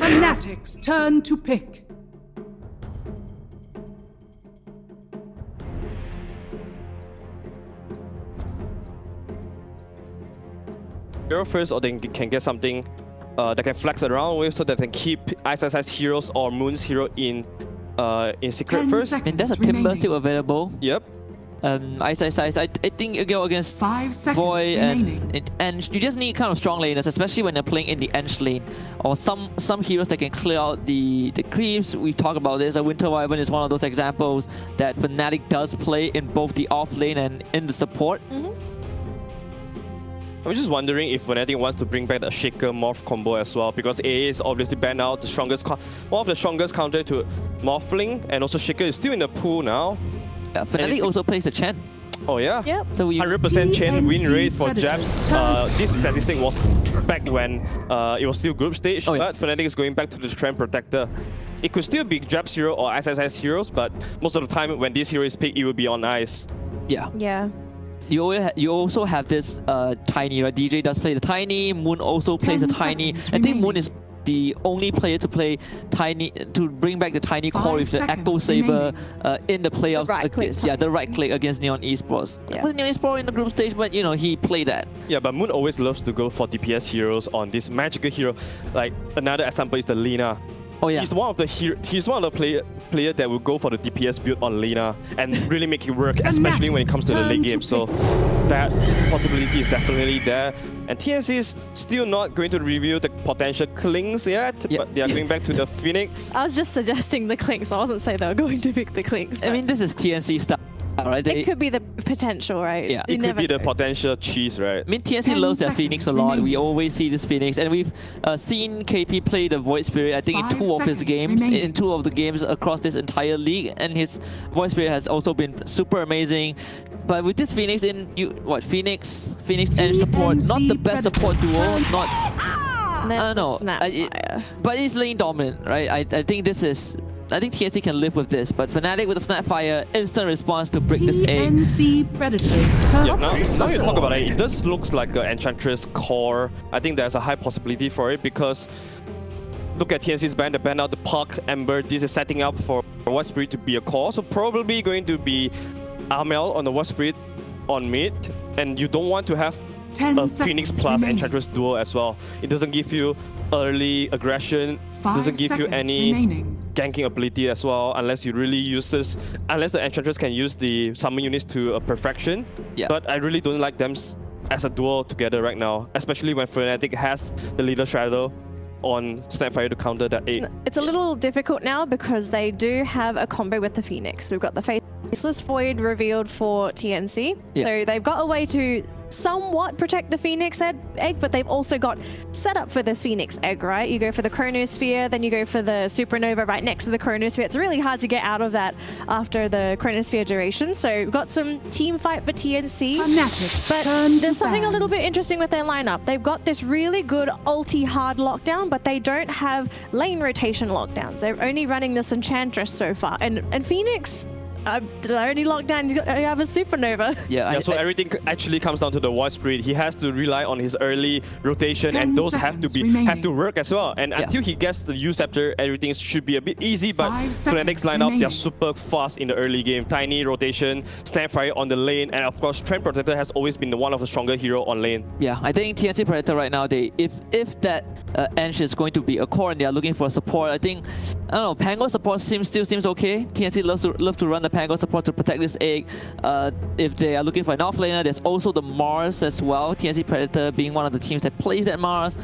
Fnatic's turn to pick. Hero first, or they can get something that can flex around with, so that they can keep ISS heroes or Moon's hero in secret first. And there's a Timber still available. Yep. I think you go against 5 seconds Void remaining. and you just need kind of strong laners, especially when they're playing in the Ench lane, or some heroes that can clear out the creeps. We've talked about this. Winter Wyvern is one of those examples that Fnatic does play in both the off lane and in the support. I'm just wondering if Fnatic wants to bring back the Shaker Morph combo as well, because AA is obviously banned out, one of the strongest counter to Morphling, and also Shaker is still in the pool now. Yeah, Fnatic also plays the Chen. Oh yeah? Yep. So we 100% Chen win TNC rate for Predators Japs. This statistic was back when it was still group stage, but Fnatic is going back to the Trend Protector. It could still be Japs hero or SSS heroes, but most of the time when this hero is picked, it will be on ice. Yeah. Yeah. You also have this Tiny, right? DJ does play the Tiny, Moon also plays the Tiny. I think Moon is the only player to play Tiny, to bring back the Tiny core with the Echo Saber in the playoffs. The right click against Neon Esports. Yeah. But Neon Esports in the group stage, but you know, he played that. Yeah, but Moon always loves to go for DPS heroes on this magical hero. Like another example is the Lina. Oh yeah. He's one of the player that will go for the DPS build on Lina and really make it work, especially when it comes to the late game. So that possibility is definitely there. And TNC is still not going to reveal the potential Clinks yet, but they are going back to the Phoenix. I was just suggesting the Clinks. I wasn't saying they were going to pick the Clinks. I mean, this is TNC style, right? It could be the potential, right? Yeah. It could be the potential cheese, right? I mean, TNC loves their Phoenix a lot. We always see this Phoenix, and we've seen KP play the Void Spirit, I think, in 2 of his games, in 2 of the games across this entire league, and his Void Spirit has also been super amazing. But with this Phoenix Phoenix and support, not the best support duo, not... I don't know, but it's lane dominant, right? I think TNC can live with this, but Fnatic with the Snapfire, instant response to break this egg. TNC Predators turn. Yeah, now you talk about it, this looks like an Enchantress core. I think there's a high possibility for it, because look at TNC's ban, they banned out the Puck, Ember. This is setting up for Void Spirit to be a core, so probably going to be Amel on the Void Spirit on mid, and you don't want to have a Phoenix plus Enchantress duo as well. It doesn't give you early aggression, doesn't give you any ganking ability as well, unless you really use this, unless the Enchantress can use the summon units to perfection. Yeah. But I really don't like them as a duo together right now, especially when Fnatic has the Leader Shadow on Snapfire to counter that 8. It's a little difficult now because they do have a combo with the Phoenix. We've got the Faceless Void revealed for TNC. Yeah. So they've got a way to somewhat protect the Phoenix egg, but they've also got set up for this Phoenix egg, right? You go for the Chronosphere, then you go for the Supernova right next to the Chronosphere. It's really hard to get out of that after the Chronosphere duration. So we've got some team fight for TNC. But there's something a little bit interesting with their lineup. They've got this really good ulti hard lockdown, but they don't have lane rotation lockdowns. They're only running this Enchantress so far. And Phoenix, the only lockdown you have a Supernova. Yeah, so everything actually comes down to the Void Spirit. He has to rely on his early rotation, and those have to work as well. And until he gets the U Scepter, everything should be a bit easy. But Fnatic's lineup, they're super fast in the early game. Tiny rotation, Snapfire on the lane, and of course, Trend Protector has always been one of the stronger hero on lane. Yeah, I think TNC Predator right now, if that Ench is going to be a core and they are looking for support, I think, I don't know, Pango support still seems okay. TNC love to run the Pango support to protect this egg. If they are looking for an offlaner, there's also the Mars as well. TNC Predator being one of the teams that plays that Mars.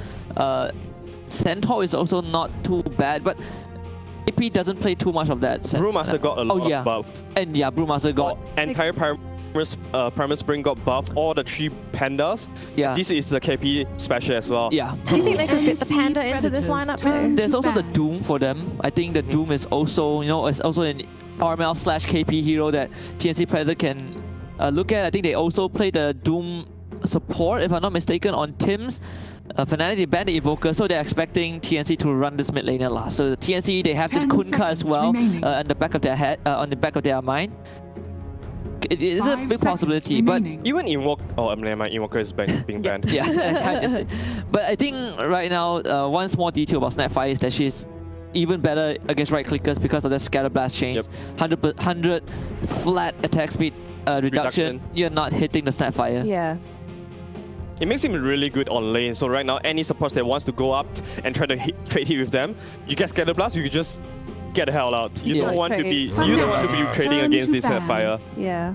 Centaur is also not too bad, but AP doesn't play too much of that. Brewmaster got a lot of buff. And yeah, Brewmaster got... Entire Primal Spring got buffed, all the 3 pandas. Yeah. This is the KP special as well. Yeah. Do you think they could fit the Panda into this lineup though? There's also the Doom for them. I think the Doom is also, you know, it's also an RML/KP hero that TNC Predator can look at. I think they also play the Doom support, if I'm not mistaken, on Tim's. Fnatic, they banned the Evoker, so they're expecting TNC to run this mid laner last. So the TNC, they have this Kunkka as well on the back of their head, on the back of their mind. it is a 5 big possibility, seconds but remaining. Even Invoker is being banned. yeah, but I think right now, one small detail about Snapfire is that she's even better against right clickers because of the scatter blast change. 100 flat attack speed reduction. You're not hitting the Snapfire. Yeah. It makes him really good on lane. So right now, any support that wants to go up and try to trade hit with them, you get scatter blast, you can just get the hell out. You don't want to be trading against this Snapfire. Yeah.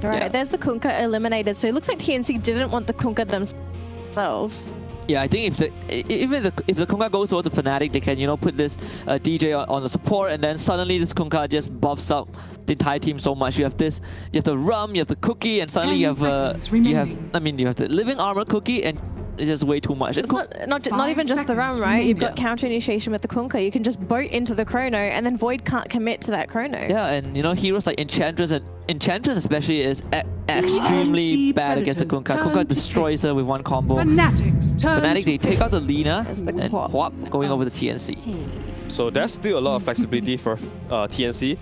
Right. Yeah. There's the Kunkka eliminated. So it looks like TNC didn't want the Kunkka themselves. Yeah, I think if the Kunkka goes over to Fnatic, they can put this DJ on the support, and then suddenly this Kunkka just buffs up the entire team so much. You have the Rum, you have the Cookie, and suddenly you have the Living Armor Cookie, and it's just way too much. It's not even just the Rum, right? You've got counter initiation with the Kunkka. You can just boat into the Chrono, and then Void can't commit to that Chrono. Yeah, and heroes like Enchantress especially is extremely bad against the Kunkka. Kunkka destroys her with one combo. Fnatic, they take out the Lina and Hwap going over the TNC. So there's still a lot of flexibility for TNC.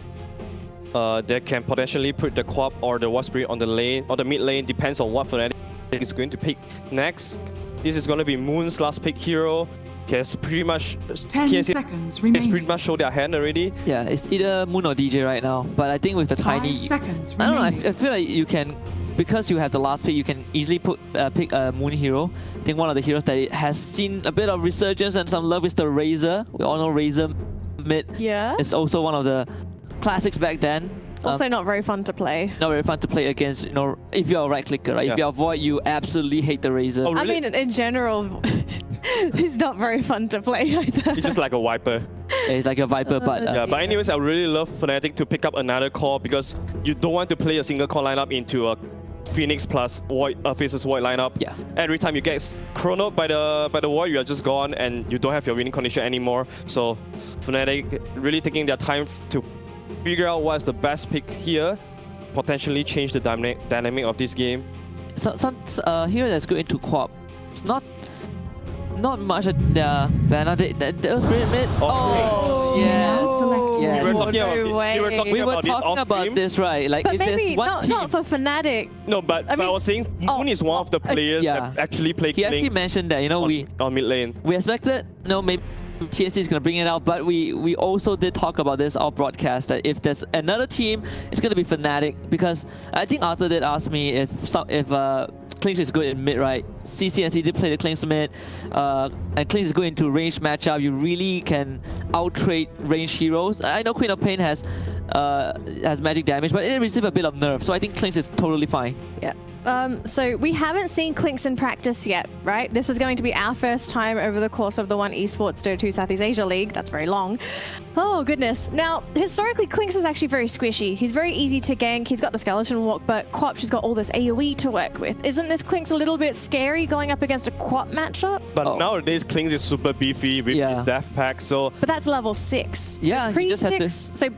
They can potentially put the Quap or the Wasp Spirit on the lane or the mid lane, depends on what Fnatic is going to pick next. This is going to be Moon's last pick hero. Has pretty much 10 seconds remaining. It's pretty much showed their hand already. Yeah, it's either Moon or DJ right now. But I think with the 5 tiny, seconds I don't know. remaining. I feel like you can, because you have the last pick, you can easily pick a Moon hero. I think one of the heroes that has seen a bit of resurgence and some love is the Razor. We all know Razor mid. Yeah. It's also one of the classics back then. Also not very fun to play. Not very fun to play against, if you're a right clicker, right? Yeah. If you're Void, you absolutely hate the Razor. Oh, really? I mean, in general, he's not very fun to play either. He's just like a wiper. It's like a Viper, but... Yeah, but anyways, I really love Fnatic to pick up another core because you don't want to play a single core lineup into a Phoenix plus Void versus Void lineup. Yeah. Every time you get chronoed by the Void, you are just gone and you don't have your winning condition anymore. So Fnatic really taking their time to figure out what's the best pick here, potentially change the dynamic of this game. Some hero that's good into Quap. It's not much at their banner. They was pretty mid. Now yeah. selected. Yeah. We were talking We were about talking about this, right? Like, But if maybe there's one not team... for Fnatic. No, but I was saying Moon is one of the players that actually play He actually Lynx mentioned that, on mid lane. we expected, maybe TNC is going to bring it out, but we also did talk about this off broadcast that if there's another team, it's going to be Fnatic, because I think Arthur did ask me if Klinx is good in mid, right? CCNC did play the Klinx mid, and Klinx is good into range matchup. You really can out-trade range heroes. I know Queen of Pain has magic damage, but it received a bit of nerf, so I think Klinx is totally fine. Yeah. So we haven't seen Klinx in practice yet, right? This is going to be our first time over the course of the One Esports Dota 2 Southeast Asia League. That's very long. Oh, goodness. Now, historically, Klinx is actually very squishy. He's very easy to gank. He's got the skeleton walk, but Quap, she's got all this AoE to work with. Isn't this Klinx a little bit scary going up against a Quap matchup? But nowadays, Klinx is super beefy with his death pack, so... But that's level 6. Yeah, so you just have to... So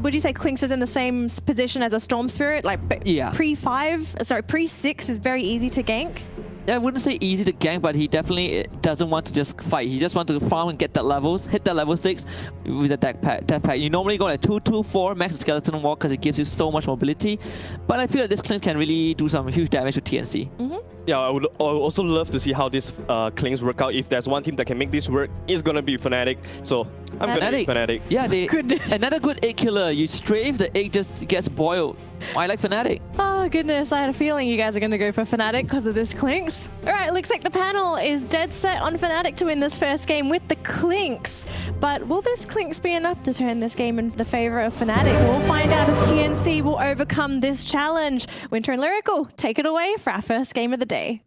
would you say Klinx is in the same position as a Storm Spirit? Like pre-6 is very easy to gank? I wouldn't say easy to gank, but he definitely doesn't want to just fight. He just wants to farm and get that levels, hit that level 6 with the death pack. You normally go at 2-2-4 max skeleton walk because it gives you so much mobility. But I feel that this Klinx can really do some huge damage to TNC. Yeah, I would also love to see how this Klinx work out. If there's one team that can make this work, it's gonna be Fnatic. So I'm gonna be Fnatic. Yeah, Goodness. Another good egg killer. You strafe, the egg just gets boiled. I like Fnatic. Oh, goodness. I had a feeling you guys are going to go for Fnatic because of this Klinx. All right, looks like the panel is dead set on Fnatic to win this first game with the Klinx. But will this Klinx be enough to turn this game into the favor of Fnatic? We'll find out if TNC will overcome this challenge. Winter and Lyrical, take it away for our first game of the day.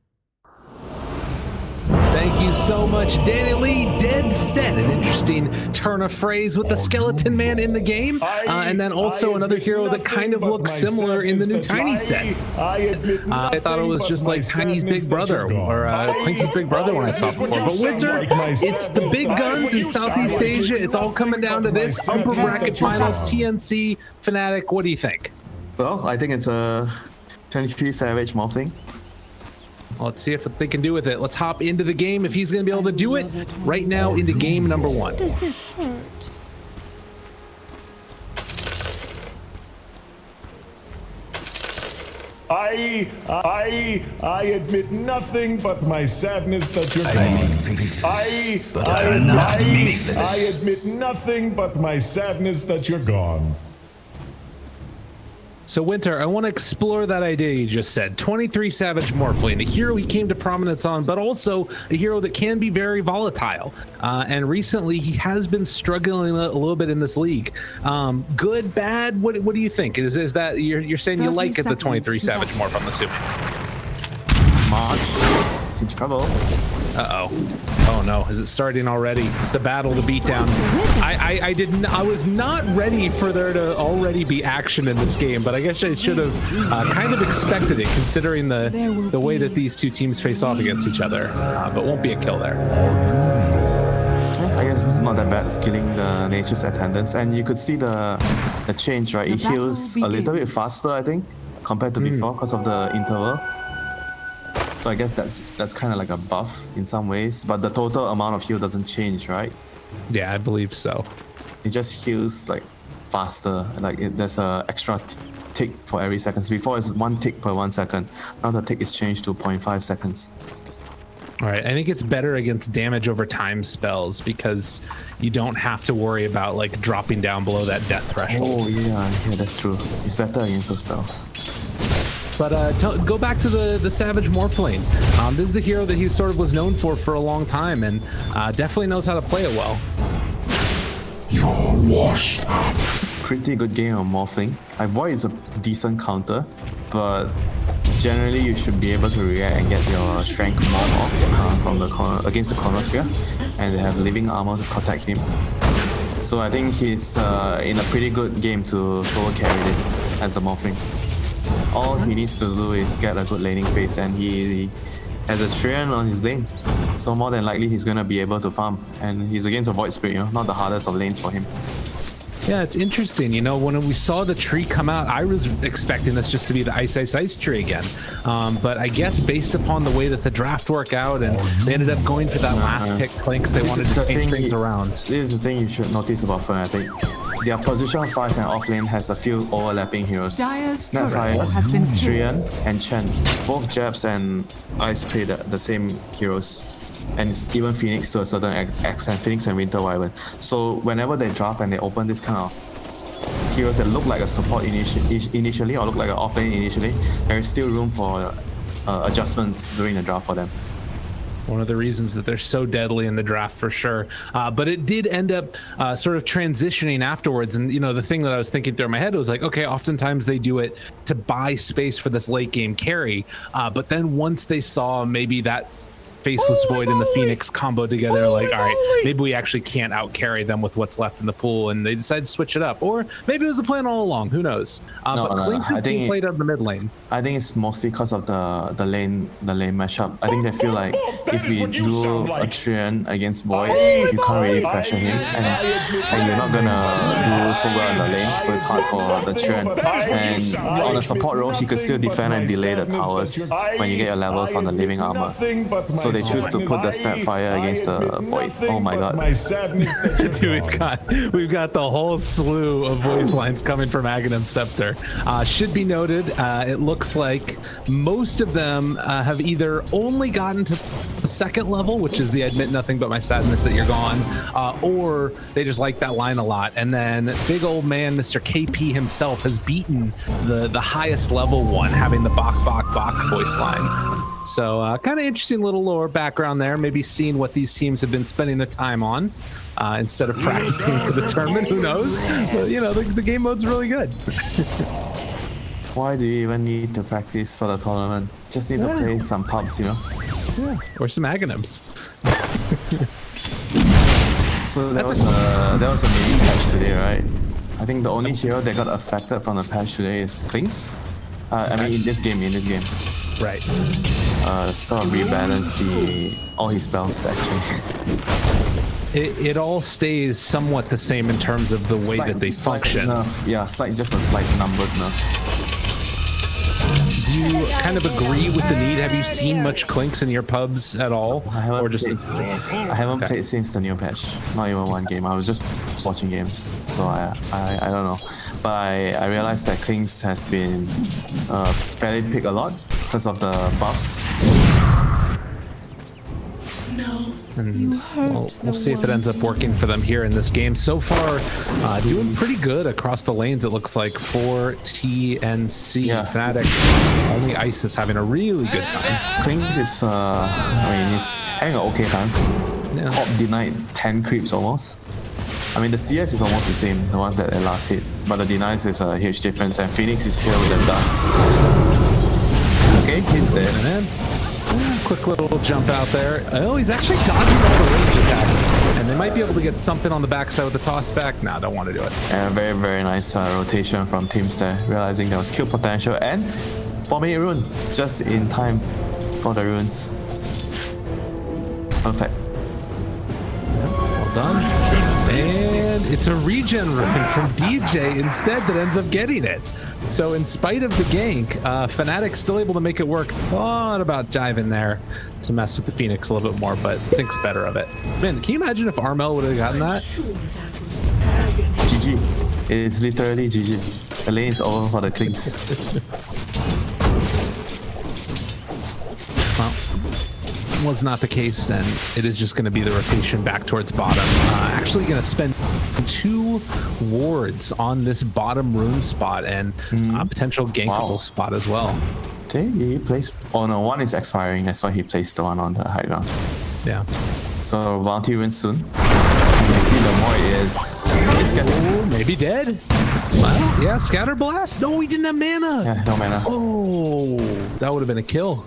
Thank you so much, Danny Lee. Dead set. An interesting turn of phrase with the Skeleton Man in the game. And then also another hero that kind of looks similar in the new Tiny set. I thought it was just like Tiny's big brother, or Klinx's big brother when I saw it before. But Winter, it's the big guns in Southeast Asia. It's all coming down to this upper bracket finals, TNC, Fnatic. What do you think? Well, I think it's a 23 Savage morphing. Let's see if they can do with it. Let's hop into the game if he's going to be able to do it right now into game number 1. Does this hurt? I admit nothing but my sadness that you're gone. I admit nothing but my sadness that you're gone. So Winter, I want to explore that idea you just said. 23 Savage Morphling, a hero he came to prominence on, but also a hero that can be very volatile. And recently he has been struggling a little bit in this league. Good, bad, what do you think? Is that you're saying you like it, the 23 Savage Morph, I'm assuming? March. It's in trouble. Uh-oh. Oh no, is it starting already? The battle, the beatdown. I was not ready for there to already be action in this game, but I guess I should have kind of expected it, considering the way that these two teams face off against each other. But won't be a kill there. I guess it's not that bad skilling the Nature's Attendants, and you could see the change, right? It heals a little bit faster, I think, compared to before because of the interval. So I guess that's kind of like a buff in some ways, but the total amount of heal doesn't change, right? Yeah, I believe so. It just heals like faster. Like there's a extra tick for every second. Before it's 1 tick per 1 second. Now the tick is changed to 0.5 seconds. All right, I think it's better against damage over time spells because you don't have to worry about like dropping down below that death threshold. Oh yeah, that's true. It's better against those spells. But go back to the Savage Morphling. This is the hero that he sort of was known for a long time, and definitely knows how to play it well. You're washed up. It's a pretty good game of Morphling. Like Void is a decent counter, but generally you should be able to react and get your strength more off from the corner against the Chronosphere, and they have living armor to protect him. So I think he's in a pretty good game to solo carry this as a Morphling. All he needs to do is get a good laning phase, and he has a Treant on his lane. So more than likely he's gonna be able to farm, and he's against a Void Spirit, not the hardest of lanes for him. Yeah, it's interesting. When we saw the tree come out, I was expecting this just to be the Ice tree again. But I guess based upon the way that the draft worked out, and they ended up going for that last pick Clinks, they wanted to change things around. This is the thing you should notice about Fnatic. Their position 5 and offlane has a few overlapping heroes. Snapfire, Treant, and Chen. Both Jabs and Ice play the same heroes. And it's even Phoenix to a certain extent, Phoenix and Winter Wyvern. So whenever they draft and they open this kind of heroes that look like a support initially or look like an offlane initially, there is still room for adjustments during the draft for them. One of the reasons that they're so deadly in the draft for sure. But it did end up sort of transitioning afterwards. And, the thing that I was thinking through my head was like, okay, oftentimes they do it to buy space for this late game carry. But then once they saw maybe that Faceless Void and the Phoenix combo together, like, all right, maybe we actually can't out carry them with what's left in the pool, and they decided to switch it up. Or maybe it was the plan all along, who knows? But Clinks is being played out in the mid lane. I think it's mostly because of the lane matchup. I think they feel like if we do a Treant against Void, you can't really pressure him, and you're not gonna do so well in the lane, so it's hard for the Treant. And on a support role, he could still defend and delay the towers when you get your levels on the living armor. So they choose to put the Snapfire against the Void. Oh my god. Dude, we've got the whole slew of voice lines coming from Aghanim Scepter. Should be noted, it looks like most of them have either only gotten to the 2nd level, which is the admit nothing but my sadness that you're gone, or they just like that line a lot. And then big old man Mr. KP himself has beaten the highest level one, having the Bok voice line. So kind of interesting little lore background there, maybe seeing what these teams have been spending their time on instead of practicing for the tournament. Who knows? But, the game mode's really good. Why do you even need to practice for the tournament? Just need to play some pubs, Yeah, or some Aghanims. So there was a mini patch today, right? I think the only hero that got affected from the patch today is Clinks. I mean, in this game. Right. Sort of rebalance all his spells actually. It all stays somewhat the same in terms of the way that they function. Yeah, just a slight numbers nerf. Do you kind of agree with the need? Have you seen much Clinks in your pubs at all? I haven't played since the new patch. Not even one game. I was just watching games, so I don't know. But I realized that Klings has been fairly picked a lot because of the buffs. And we'll see if it ends up working for them here in this game. So far, doing pretty good across the lanes, it looks like, for TNC. Yeah. Fnatic, only Ice that's having a really good time. Klings is, he's having an okay time. Yeah. Hop denied 10 creeps almost. I mean, the CS is almost the same, the ones that they last hit. But the denies is a huge difference, and Phoenix is here with the dust. Okay, he's there. And then, quick little jump out there. Oh, he's actually dodging all the range attacks. And they might be able to get something on the backside with the toss back. Nah, don't want to do it. And very, very nice rotation from teams there, realizing there was kill potential, and bombing rune just in time for the runes. Perfect. Well done. And it's a regen rune from DJ instead that ends up getting it. So in spite of the gank, Fnatic's still able to make it work. Thought about diving there to mess with the Phoenix a little bit more, but thinks better of it. Man, can you imagine if Armel would have gotten that? GG. It's literally GG. The lane is over for the Klings. Well, was not the case, then it is just going to be the rotation back towards bottom. Actually going to spend 2 wards on this bottom rune spot and potential gankable spot as well. Okay, he placed... Oh no, one is expiring. That's why he placed the one on the high ground. Yeah. So bounty wins soon. And you see the Void is... He's getting... Oh, maybe dead. Well, yeah, Scatter Blast. No, he didn't have mana. Yeah, no mana. Oh, that would have been a kill.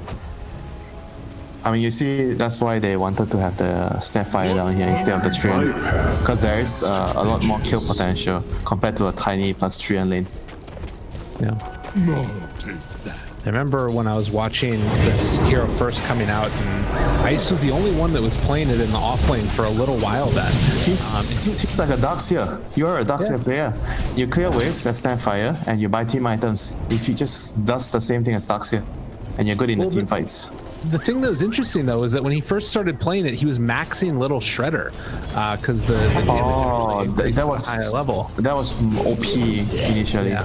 I mean, you see, that's why they wanted to have the Snapfire down here instead of the Treant. Because there is a lot more kill potential compared to a tiny plus Treant lane. Yeah. I remember when I was watching this hero first coming out, and Ice was the only one that was playing it in the off lane for a little while then. He's like a Darkseer. You're a Darkseer player. You clear waves as Snapfire, and you buy team items. If he just does the same thing as Darkseer, and you're good in the team fights. The thing that was interesting though is that when he first started playing it, he was maxing Little Shredder because the damage that was higher level. That was OP initially. Yeah.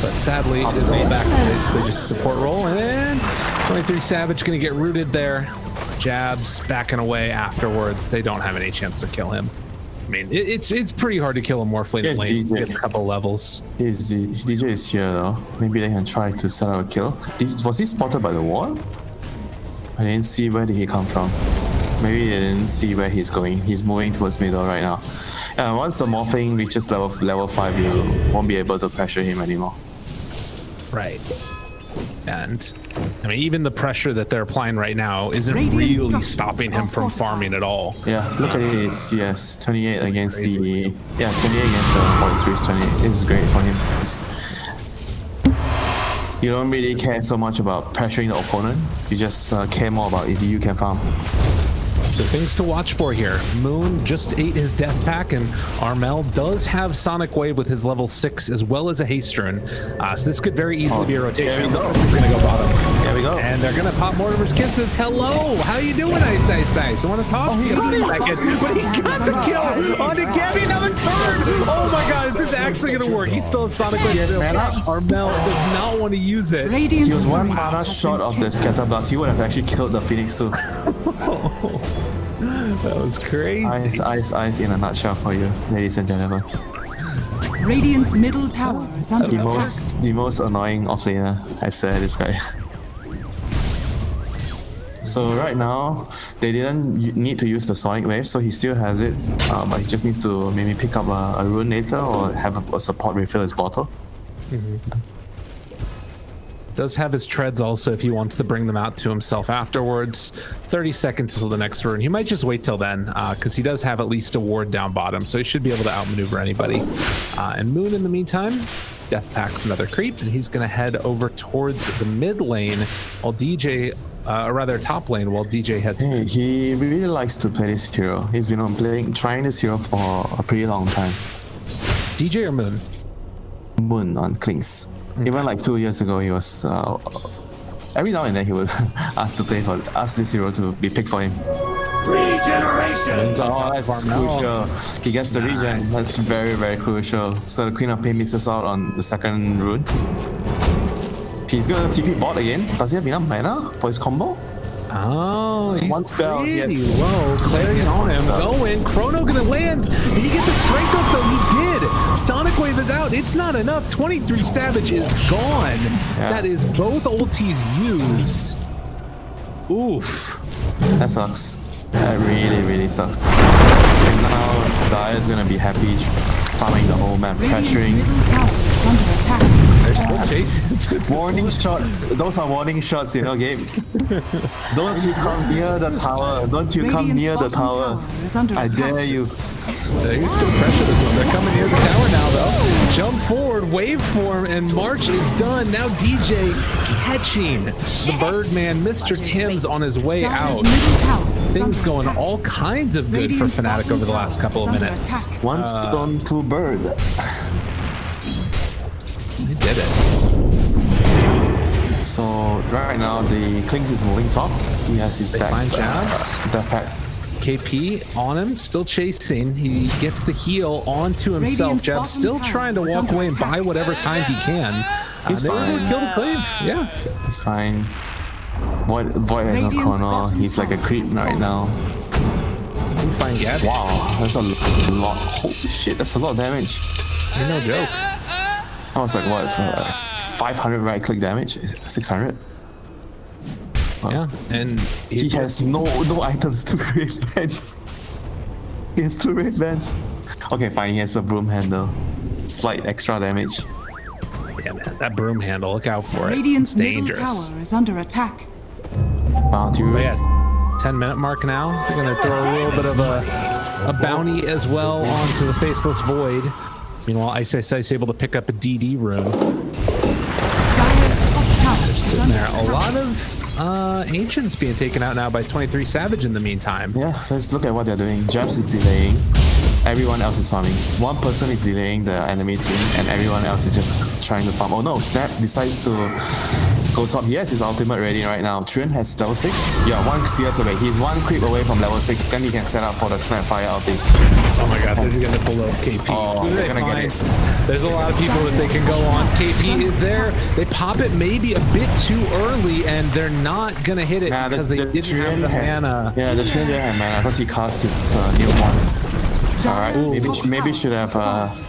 But sadly, it is all back to basically just support role, and 23 Savage gonna get rooted there. Jabs backing away afterwards. They don't have any chance to kill him. I mean, it's pretty hard to kill a Morphlane lane. Get a couple levels. DJ is here though. Maybe they can try to set up a kill. Was he spotted by the wall? I didn't see where did he come from. Maybe they didn't see where he's going. He's moving towards middle right now. And once the Morphing reaches level 5, you won't be able to pressure him anymore. Right. And I mean, even the pressure that they're applying right now isn't really stopping him from farming at all. Yeah, look at it. Yes, 28 against the 28 against the Void Spirits. 28 is great for him. You don't really care so much about pressuring the opponent. You just care more about if you can farm. So things to watch for here. Moon just ate his death pack, and Armel does have Sonic Wave with his level 6 as well as a haste rune. So this could very easily be a rotation. There we go. We're gonna go bottom. There we go. And they're gonna pop Mortimer's Kisses. Hello, how you doing, Ice? I want to talk to you in a second. But he got the kill on the Gabby, now the turn. Oh my God, is this actually gonna work? He still has Sonic Wave. Armel does not want to use it. He was one mana short of the Scatter Blast. He would have actually killed the Phoenix too. That was crazy. Ice in a nutshell for you, ladies and gentlemen. Radiant's middle tower is under attack. The most annoying offlaner, I swear, this guy. So right now, they didn't need to use the Sonic Wave, so he still has it, but he just needs to maybe pick up a rune later or have a support refill his bottle. Does have his treads also if he wants to bring them out to himself afterwards. 30 seconds until the next rune. He might just wait till then because he does have at least a ward down bottom, so he should be able to outmaneuver anybody. And Moon in the meantime, death packs another creep, and he's going to head over towards the mid lane while DJ, or rather top lane, while DJ heads. Hey, he really likes to play this hero. He's been trying this hero for a pretty long time. DJ or Moon? Moon on Klings. Even like 2 years ago, he was every now and then he would ask this hero to be picked for him. Regeneration. Oh, that's crucial. He gets the regen. That's very, very crucial. So the Queen of Pain misses out on the second rune. He's gonna TP bot again. Does he have enough mana for his combo? Oh, he's One spell, pretty yeah. low. Clarion on him. Going. Chrono gonna land. Did he get the strength up though? He did. Sonic Wave is out. It's not enough. 23 Savage is gone. Yeah. That is both ultis used. Oof. That sucks. That really, really sucks. And now Dire's gonna be happy farming the whole map, Radiant's pressuring. middle tower is under attack. They're still chasing. Warning shots. Those are warning shots, game. Don't you come near the tower. Don't you come Radiant's near the bottom tower. is under I attack. dare you. They're still pressure this one. They're coming near the tower now, though. Jump forward, waveform, and March is done. Now DJ catching the Birdman, Mr. Tim's on his way Dire's out. middle tower is Things under going attack. all kinds of good for Radiant's Fnatic bottom over the last tower couple is of under minutes. attack. One stone, two bird. They did it. So right now the Klings is moving top. He has his They stack. find jabs. That pack. KP on him, still chasing. He gets the heal onto himself. Radiant's Jab bottom still tower trying to is walk under away and attack. buy whatever time he can. He's They were able to fine. kill the Clave. Yeah. It's fine. Void has no Radiant's chrono. bottom He's like a tower creep is right fallen. now. Fine, yeah. Wow, that's a lot. Holy shit, that's a lot of damage. You're no joke. I was like, what, 500 right click damage? 600? Yeah, and He has no items to Wraith Bands. He has 2 Wraith Bands. Okay, fine, he has a broom handle. Slight extra damage. yeah, man, that broom handle. Look out for it. Radiant's It's middle dangerous. tower is under attack. Bounty But roots. yeah, 10-minute mark now. They're gonna throw a little bit of a bounty as well onto the Faceless Void. Meanwhile, Ice is able to pick up a DD rune. Dire's top tower is under There, a attack. lot of Ancients being taken out now by 23 Savage in the meantime. Yeah, let's look at what they're doing. Jabs is delaying. Everyone else is farming. One person is delaying the enemy team, and everyone else is just trying to farm. Oh no, Snap decides to go top. He has his ultimate ready right now. Trin has level 6. Yeah, 1 CS away. He's 1 creep away from level 6. Then he can set up for the Snap Fire ulti. Oh my god, they're gonna pull up KP. Oh, Who do they're they gonna get find? There's a lot of people that they can go on. KP is there. They pop it maybe a bit too early, and they're not gonna hit it Nah, because they didn't have the mana. Yeah, the Trin didn't have mana because he cast his new ones. Alright, maybe should have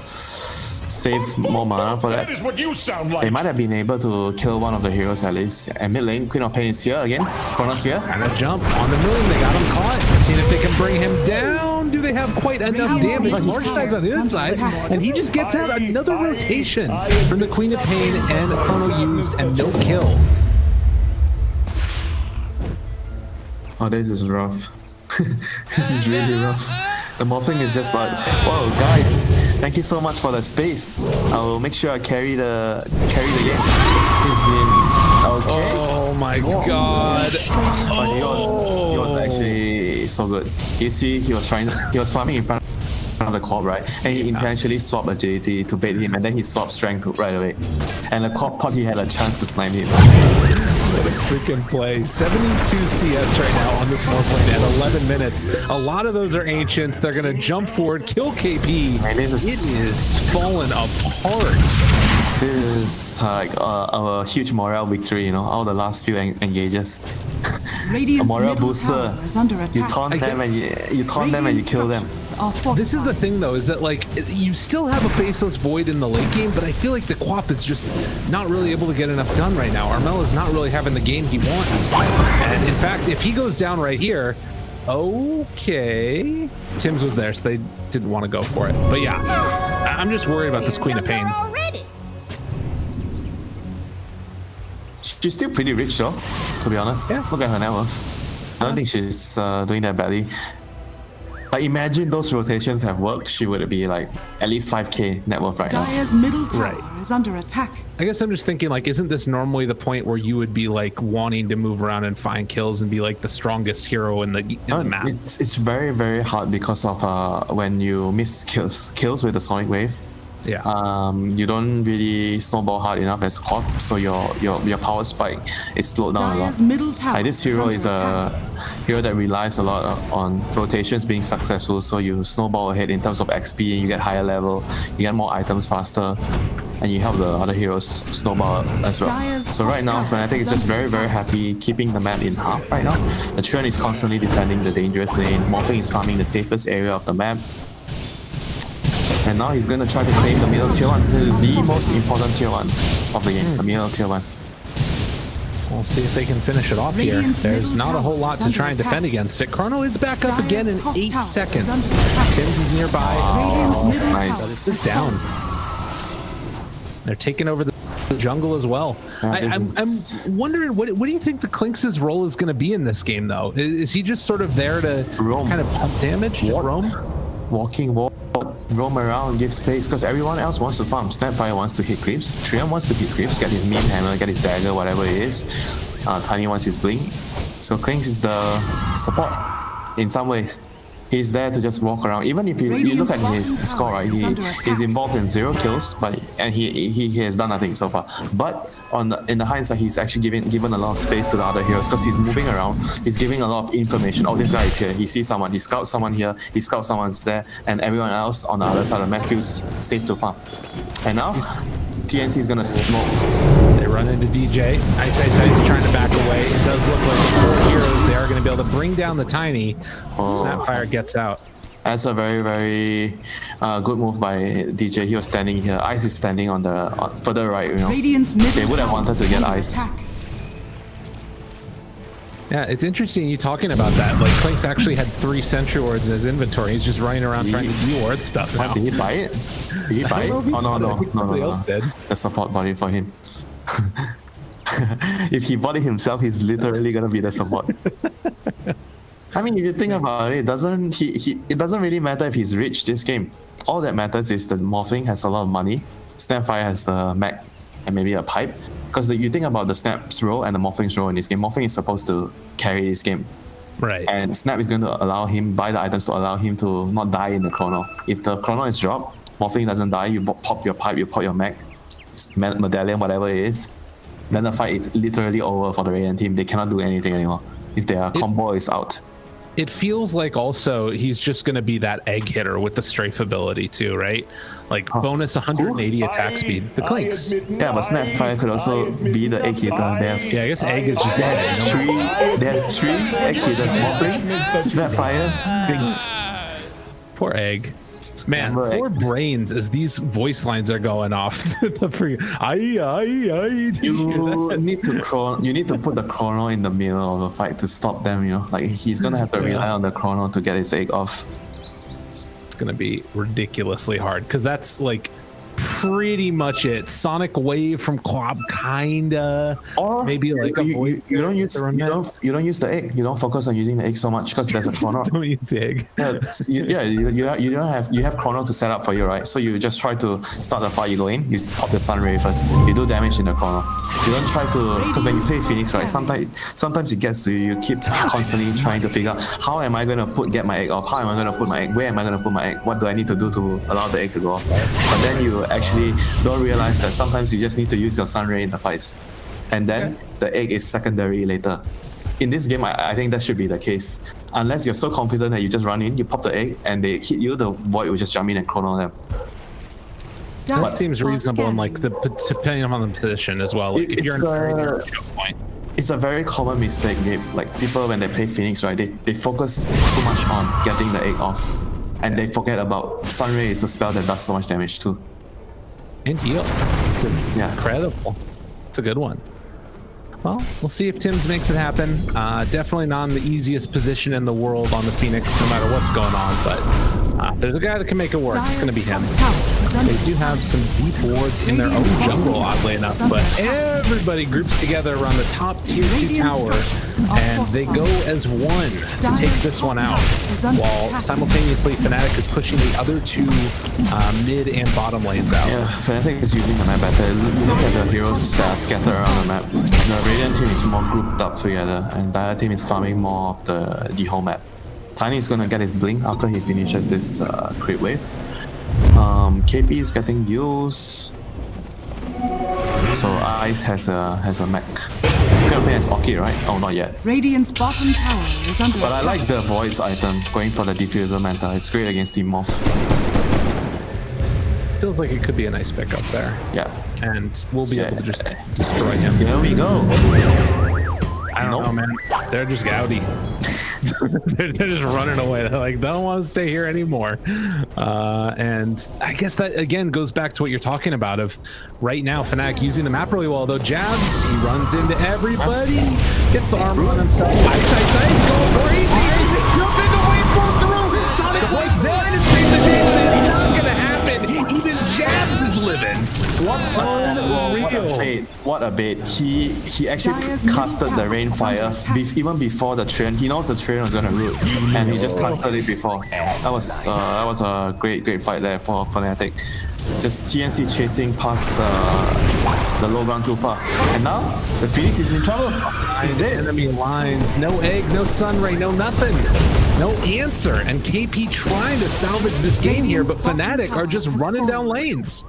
saved more mana for That that. is what you sound They like. might have been able to kill one of the heroes at least. And mid lane, Queen of Pain is here again. Chronosphere. And a jump on the moon. They got him caught. Seeing if they can bring him down. Do they have quite enough damage? Large size on the inside, and he just gets out another rotation from the Queen of Pain, and Chrono used and no kill. Oh, this is rough. This is really rough. The morphing is just like, whoa, guys, thank you so much for the space. I will make sure I carry the game. He's been okay. Oh my god. But he was actually so good. You see, he was farming in front of the corp, right? And he intentionally swapped agility to bait him, and then he swapped strength right away. And the corp thought he had a chance to snipe him. What a freaking play. 72 CS right now on this 4-point at 11 minutes. A lot of those are Ancients. They're going to jump forward, kill KP. Man, this It is is falling apart. like a huge morale victory, all the last few engages. A Radiant's morale middle booster. tower is under You attack. taunt them and you taunt them and you kill them. Structures are fortified. This is the thing, though, is that, like, you still have a Faceless Void in the late game, but I feel like the Quap is just not really able to get enough done right now. Armel is not really having the game he wants. And, in fact, if he goes down right here, okay. Tim's was there, so they didn't want to go for it. But, yeah, I'm just worried about this Queen of Pain. She's still pretty rich though, to be honest. Yeah. Look at her net worth. I don't think she's doing that badly. Like, imagine those rotations have worked, she would be like at least 5k net worth right now. Dire's middle tower Right. is under attack. I guess I'm just thinking, like, isn't this normally the point where you would be, like, wanting to move around and find kills and be, like, the strongest hero in the map? It's very, very hard because of when you miss kills with the Sonic Wave. Yeah. You don't really snowball hard enough as core, so your power spike is slowed down a lot. Dire's middle tower Like this hero under is attack. a hero that relies a lot on rotations being successful, so you snowball ahead in terms of XP, you get higher level, you get more items faster, and you help the other heroes snowball as well. Dire's So right now, top tower Fnatic is just under very attack. happy keeping the map in half right now. The Trent is constantly defending the dangerous lane, Morphing is farming the safest area of the map. And now he's gonna try to claim the middle tier 1. This is the most important tier 1 of the game, the middle tier 1. We'll see if they can finish it off here. Radiant's There's middle not a whole tower lot is to try and under defend attack. against it. Chrono is back up again in Dire's top 8 tower is seconds. under attack. Tim's is nearby. Radiant's middle nice. tower This has is down. fallen. They're taking over the jungle as well. Yeah, I'm wondering, what do you think the Clinks' role is going to be in this game, though? Is he just sort of there to Roam. kind of pump damage, just roam? Roam around, give space, because everyone else wants to farm. Snapfire wants to hit creeps, Trium wants to hit creeps, get his meme hammer, get his dagger, whatever it is. Tiny wants his blink. So Klinks is the support in some ways. He's there to just walk around. Even if you look at his score, right? He's involved in 0 kills, and he has done nothing so far. But in the hindsight, he's actually given a lot of space to the other heroes because he's moving around. He's giving a lot of information. Oh, this guy is here. He sees someone. He scouts someone here. He scouts someone's there, and everyone else on the other side of the map feels safe to farm. And now, TNC is gonna smoke. They run into DJ. Ice is trying to back away. It does look like the 4 heroes they are going to be able to bring down the Tiny. Snapfire gets out. That's a very good move by DJ. He was standing here. Ice is standing on the further right. You know, Radiant's middle they would have tower wanted to is get under Ice. attack. Yeah, it's interesting you talking about that. Like, Clinks actually had 3 Sentry Wards in his inventory. He's just running around trying to de-ward stuff now. Did he buy it? Did he buy it? Oh no. Somebody else did. The support bought it for him. If he bought it himself, he's literally gonna be the support. I mean, if you think about it, it doesn't really matter if he's rich this game. All that matters is the Morphing has a lot of money, Snapfire has the mech and maybe a pipe. Because you think about the Snap's role and the Morphing's role in this game. Morphing is supposed to carry this game. Right. And Snap is going to allow him, buy the items to allow him to not die in the chrono. If the chrono is dropped, Morphing doesn't die, you pop your pipe, you pop your mech, medallion, whatever it is, then the fight is literally over for the Radiant team. They cannot do anything anymore. If their combo is out. It feels like also he's just going to be that egg hitter with the strafe ability too, right? Like bonus 180 attack speed. The Clinks. Yeah, but Snapfire could also be the egg hitter. Yeah, I guess egg is just They have three egg hitters. Morphing, Snapfire, Clinks. Poor egg. Man, poor brains as these voice lines are going off. The freaking You need to put the chrono in the middle of the fight to stop them, you know. Like he's gonna have to rely on the chrono to get his egg off. It's gonna be ridiculously hard because that's like pretty much it. Sonic Wave from Quab, kinda. Or maybe like you don't use the egg. You don't focus on using the egg so much because there's a chrono. Don't use the egg. You have chrono to set up for you, right? So you just try to start the fight. You go in, you pop the sun ray first. You do damage in the chrono. You don't try to, because when you play Phoenix, right? Sometimes it gets to you. You keep constantly trying to figure out how am I gonna get my egg off? How am I gonna put my egg? Where am I gonna put my egg? What do I need to do to allow the egg to go off? But then you actually don't realize that sometimes you just need to use your sun ray in the fights, and then the egg is secondary later. In this game, I think that should be the case. Unless you're so confident that you just run in, you pop the egg, and they hit you, the void will just jump in and chrono them. That seems reasonable, and like depending on the position as well. Like if you're in a choke point. It's a very common mistake, Gabe. Like people when they play Phoenix, right? They focus too much on getting the egg off, and they forget about Sunray is a spell that does so much damage too. And heals. It's incredible. It's a good one. Well, we'll see if Tim's makes it happen. Definitely not in the easiest position in the world on the Phoenix, no matter what's going on. But there's a guy that can make it work. It's going to be him. They do have some deep wards in their own jungle, oddly enough. But everybody groups together around the top tier 2 tower, and they go as one to take this one out. While simultaneously, Fnatic is pushing the other 2 mid and bottom lanes out. Yeah, Fnatic is using the map better. Look at the heroes that are scattered around the map. The Radiant team is more grouped up together, and the other team is farming more of the whole map. Tiny is gonna get his blink after he finishes this creep wave. KP is getting used. So Ice has a mech. Queen of Pain has Orchid, right? Oh, not yet. Radiant's bottom tower is under But I attack. like the Void's item, going for the Diffuser Manta. It's great against Team Morph. Feels like it could be a nice pickup there. Yeah. And we'll be able to just destroy him. Here we go. I don't know, man. They're just gouty. they're just running away. They're like, they don't want to stay here anymore. And I guess that again goes back to what you're talking about of right now Fnatic using the map really well. Though Jabs, he runs into everybody, gets the armor on himself. Ice, going crazy. He's jumping away through. Sonic was there to save the day, but it's not gonna happen. Even Jabs is living. What a bait. He actually casted the Rainfire even before the train. He knows the train was gonna root, and he just casted it before. That was a great fight there for Fnatic. Just TNC chasing past the low ground too far. And now the Phoenix is in trouble. He's dead. Enemy lines, no egg, no sunray, no nothing. No answer. And KP trying to salvage this game here, but Fnatic are just running down lanes.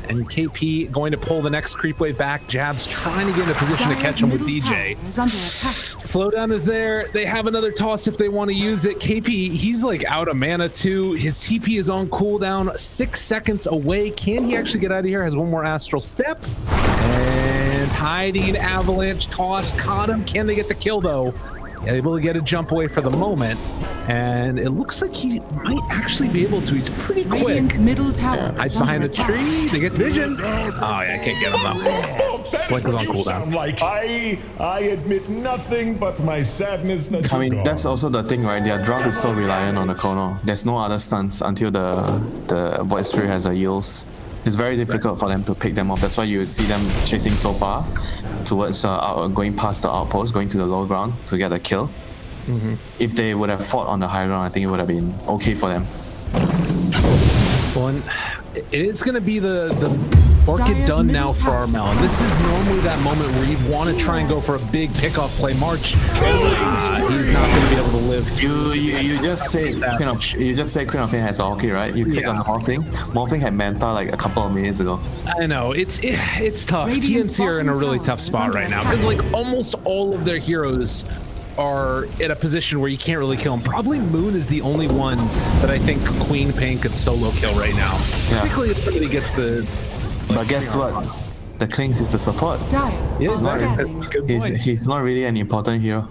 And KP going to pull the next creep wave back. Jabs trying to get in a position to catch him with DJ. Slowdown is there. They have another toss if they want to use it. KP, he's like out of mana too. His TP is on cooldown, 6 seconds away. Can he actually get out of here? Has one more astral step. And hiding avalanche toss caught him. Can they get the kill though? Able to get a jump away for the moment. And it looks like he might actually be able to. He's pretty quick. Radiant's middle tower Hides behind the tree. They get vision. Oh yeah, I can't get him though. Blink was on cooldown. Like I admit nothing but my sadness that I mean, that's also the thing, right? Their drop is so reliant on the chrono. There's no other stunts until the Void Spirit has a yields. It's very difficult for them to pick them off. That's why you see them chasing so far towards going past the outpost, going to the low ground to get a kill. If they would have fought on the high ground, I think it would have been okay for them. Well, and it's going to be the Orchid done now for Armel. This is normally that moment where you want to try and go for a big pickoff play. March, he's not going to be able to live. You just say Queen of Pain has Orchid, right? You click on the Morphing. Morphing had Manta like a couple of minutes ago. I know it's tough. TNC are in a really tough spot right now because like almost all of their heroes are in a position where you can't really kill him. Probably Moon is the only one that I think Queen Pain could solo kill right now. Yeah. Particularly if somebody gets the... But guess what? The Klings is the support. He's not really an important hero.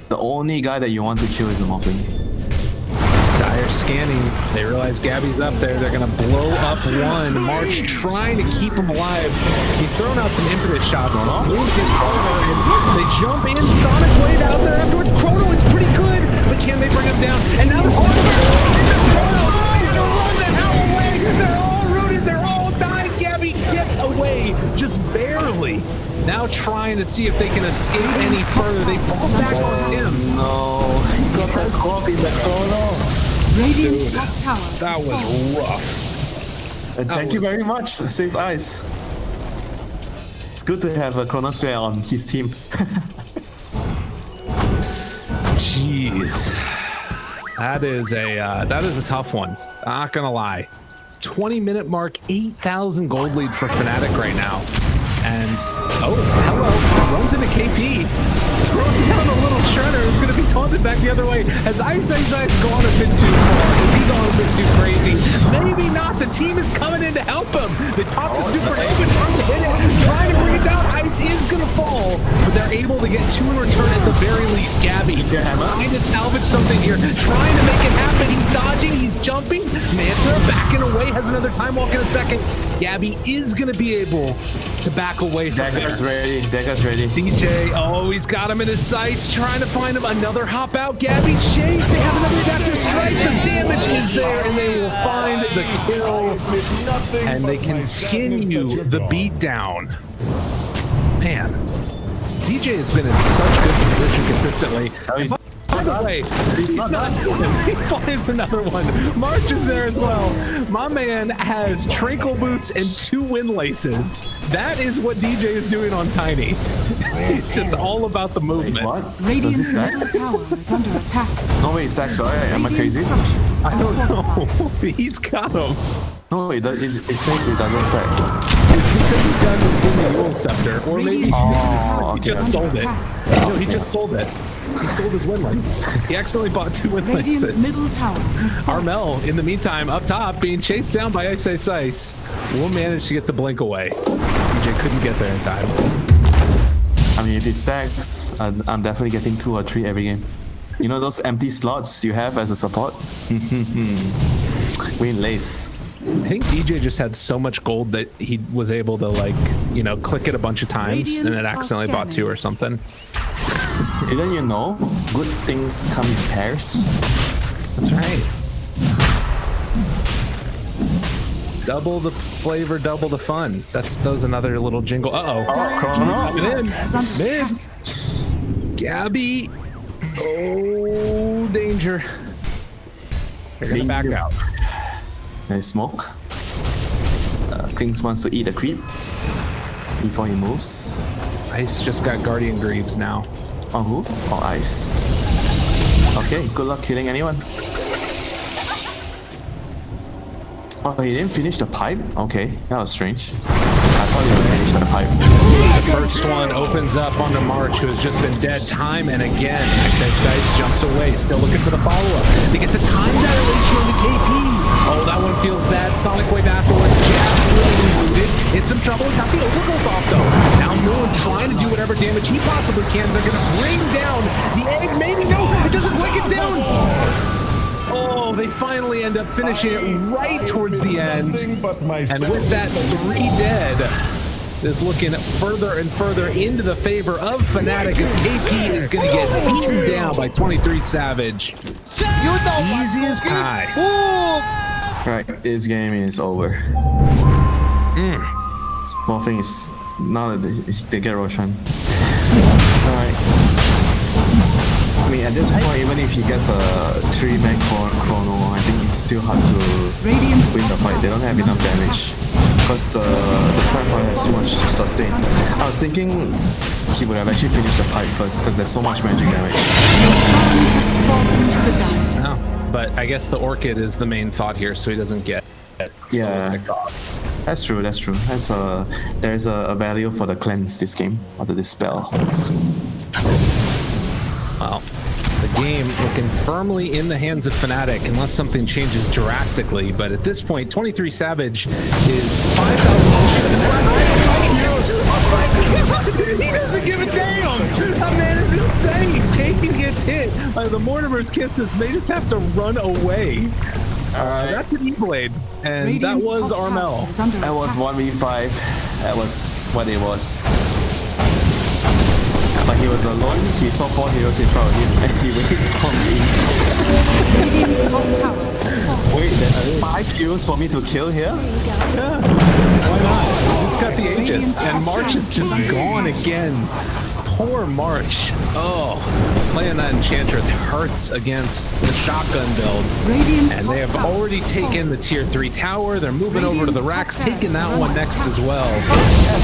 The only guy that you want to kill is the Morphling. Dire scanning. They realize Gabby's up there. They're going to blow up one. March trying to keep him alive. He's thrown out some impetus shots. They jump in. Sonic Blade out there afterwards. Chrono, it's pretty good. But can they bring him down? And now the Sonic Blade to run the hell away. They're all rooted. They're all dying. Gabby gets away. Just barely. Now trying to see if they can escape any further. They fall back on him. No, he got that crop in the Chrono. Radiant's top tower. That was rough. And thank you very much, Saves Eyes. It's good to have a Chronosphere on his team. Jeez, that is a tough one. Not gonna lie. 20-minute mark, 8,000 gold lead for Fnatic right now. And oh, hello, runs into KP. Throws down a little shredder. Is going to be taunted back the other way. Has Ice gone a bit too far? Has he gone a bit too crazy? Maybe not. The team is coming in to help him. They pop the supernova, trying to hit it, trying to bring it down. Ice is going to fall, but they're able to get 2 in return at the very least. Gabby trying to salvage something here, trying to make it happen. He's dodging, he's jumping. Manta backing away, has another time walk in a second. Gabby is going to be able to back away from Dagger's ready. Dagger's ready. DJ, oh, he's got him in his sights, trying to find him. Another hop out. Gabby chase. They have another adaptive strike. The damage is there, and they will find the kill. And they continue the beatdown. Man, DJ has been in such good position consistently. By the way, he's not done. He finds another one. March is there as well. My man has Tranquil Boots and 2 wind laces. That is what DJ is doing on Tiny. It's just all about the movement. What? Radiant's middle tower is under attack. No way, stacks, right? Am I crazy? Structures I are don't know. fortified. He's got him. No, it says it doesn't stack. It's because he's got the Dual Scepter, or maybe Oh, he okay. just sold it. No, he just sold it. He sold his win links. He accidentally bought 2 win Radiant's links. middle tower has fallen. Armel, in the meantime, up top, being chased down by Ice, will manage to get the blink away. DJ couldn't get there in time. I mean, if it stacks, I'm definitely getting 2 or 3 every game. You know those empty slots you have as a support? Win lace. I think DJ just had so much gold that he was able to, like, you know, click it a bunch of times Radiant and it accidentally bought 2 or something. Didn't you know? Good things come in pairs. That's right. Double the flavor, double the fun. That was another little jingle. Coming in. Mid. Gabby. Oh, danger. They're gonna back out. Nice smoke. Kings wants to eat a creep before he moves. Ice just got Guardian Greaves now. On who? Oh, Ice. Okay, good luck killing anyone. Oh, he didn't finish the pipe? Okay, that was strange. I thought he would finish the pipe. The first one opens up onto March, who has just been dead time and again. Ice jumps away, still looking for the follow-up. They get the time dilation on the KP. Oh, that one feels bad. Sonic Wave afterwards. Jab's really looted. In some trouble. Got the overgrowth off, though. Now Moon trying to do whatever damage he possibly can. They're going to bring down the egg. Maybe no, it doesn't break it down. Oh, they finally end up finishing it right towards the end. And with that 3 dead, is looking further and further into the favor of Fnatic as KP is going to get beaten down by 23 Savage. Easy as pie. Right, this game is over. Smurfing is now that they get Roshan. Alright. I mean, at this point, even if he gets a 3-man chrono, I think it's still hard to win the fight. They don't have enough damage because the Starfire has too much sustain. I was thinking he would have actually finished the pipe first because there's so much magic damage. Oh, but I guess the Orchid is the main thought here, so he doesn't get it. Yeah, that's true. That's true. There's a value for the cleanse this game or the dispel. Well, the game looking firmly in the hands of Fnatic unless something changes drastically. But at this point, 23 Savage is 5,000. He doesn't give a damn. That man is insane. KP gets hit by the Mortimer's kisses. They just have to run away. That's an E-Blade, and Radiant's that was top Armel. tower is under That was attack. 1v5. That was what it was. But he was alone, he saw 4 heroes in front of him, and he waited for me. Radiant's top tower has fallen. Wait, there's 5 heroes for me to kill here? Why not? It's got the Aegis, and March is just gone again. Poor March. Oh, playing that Enchantress hurts against the shotgun build. Radiant's And they have top tower already has taken fallen. the tier 3 tower. They're moving over to the racks, taking that one next as well.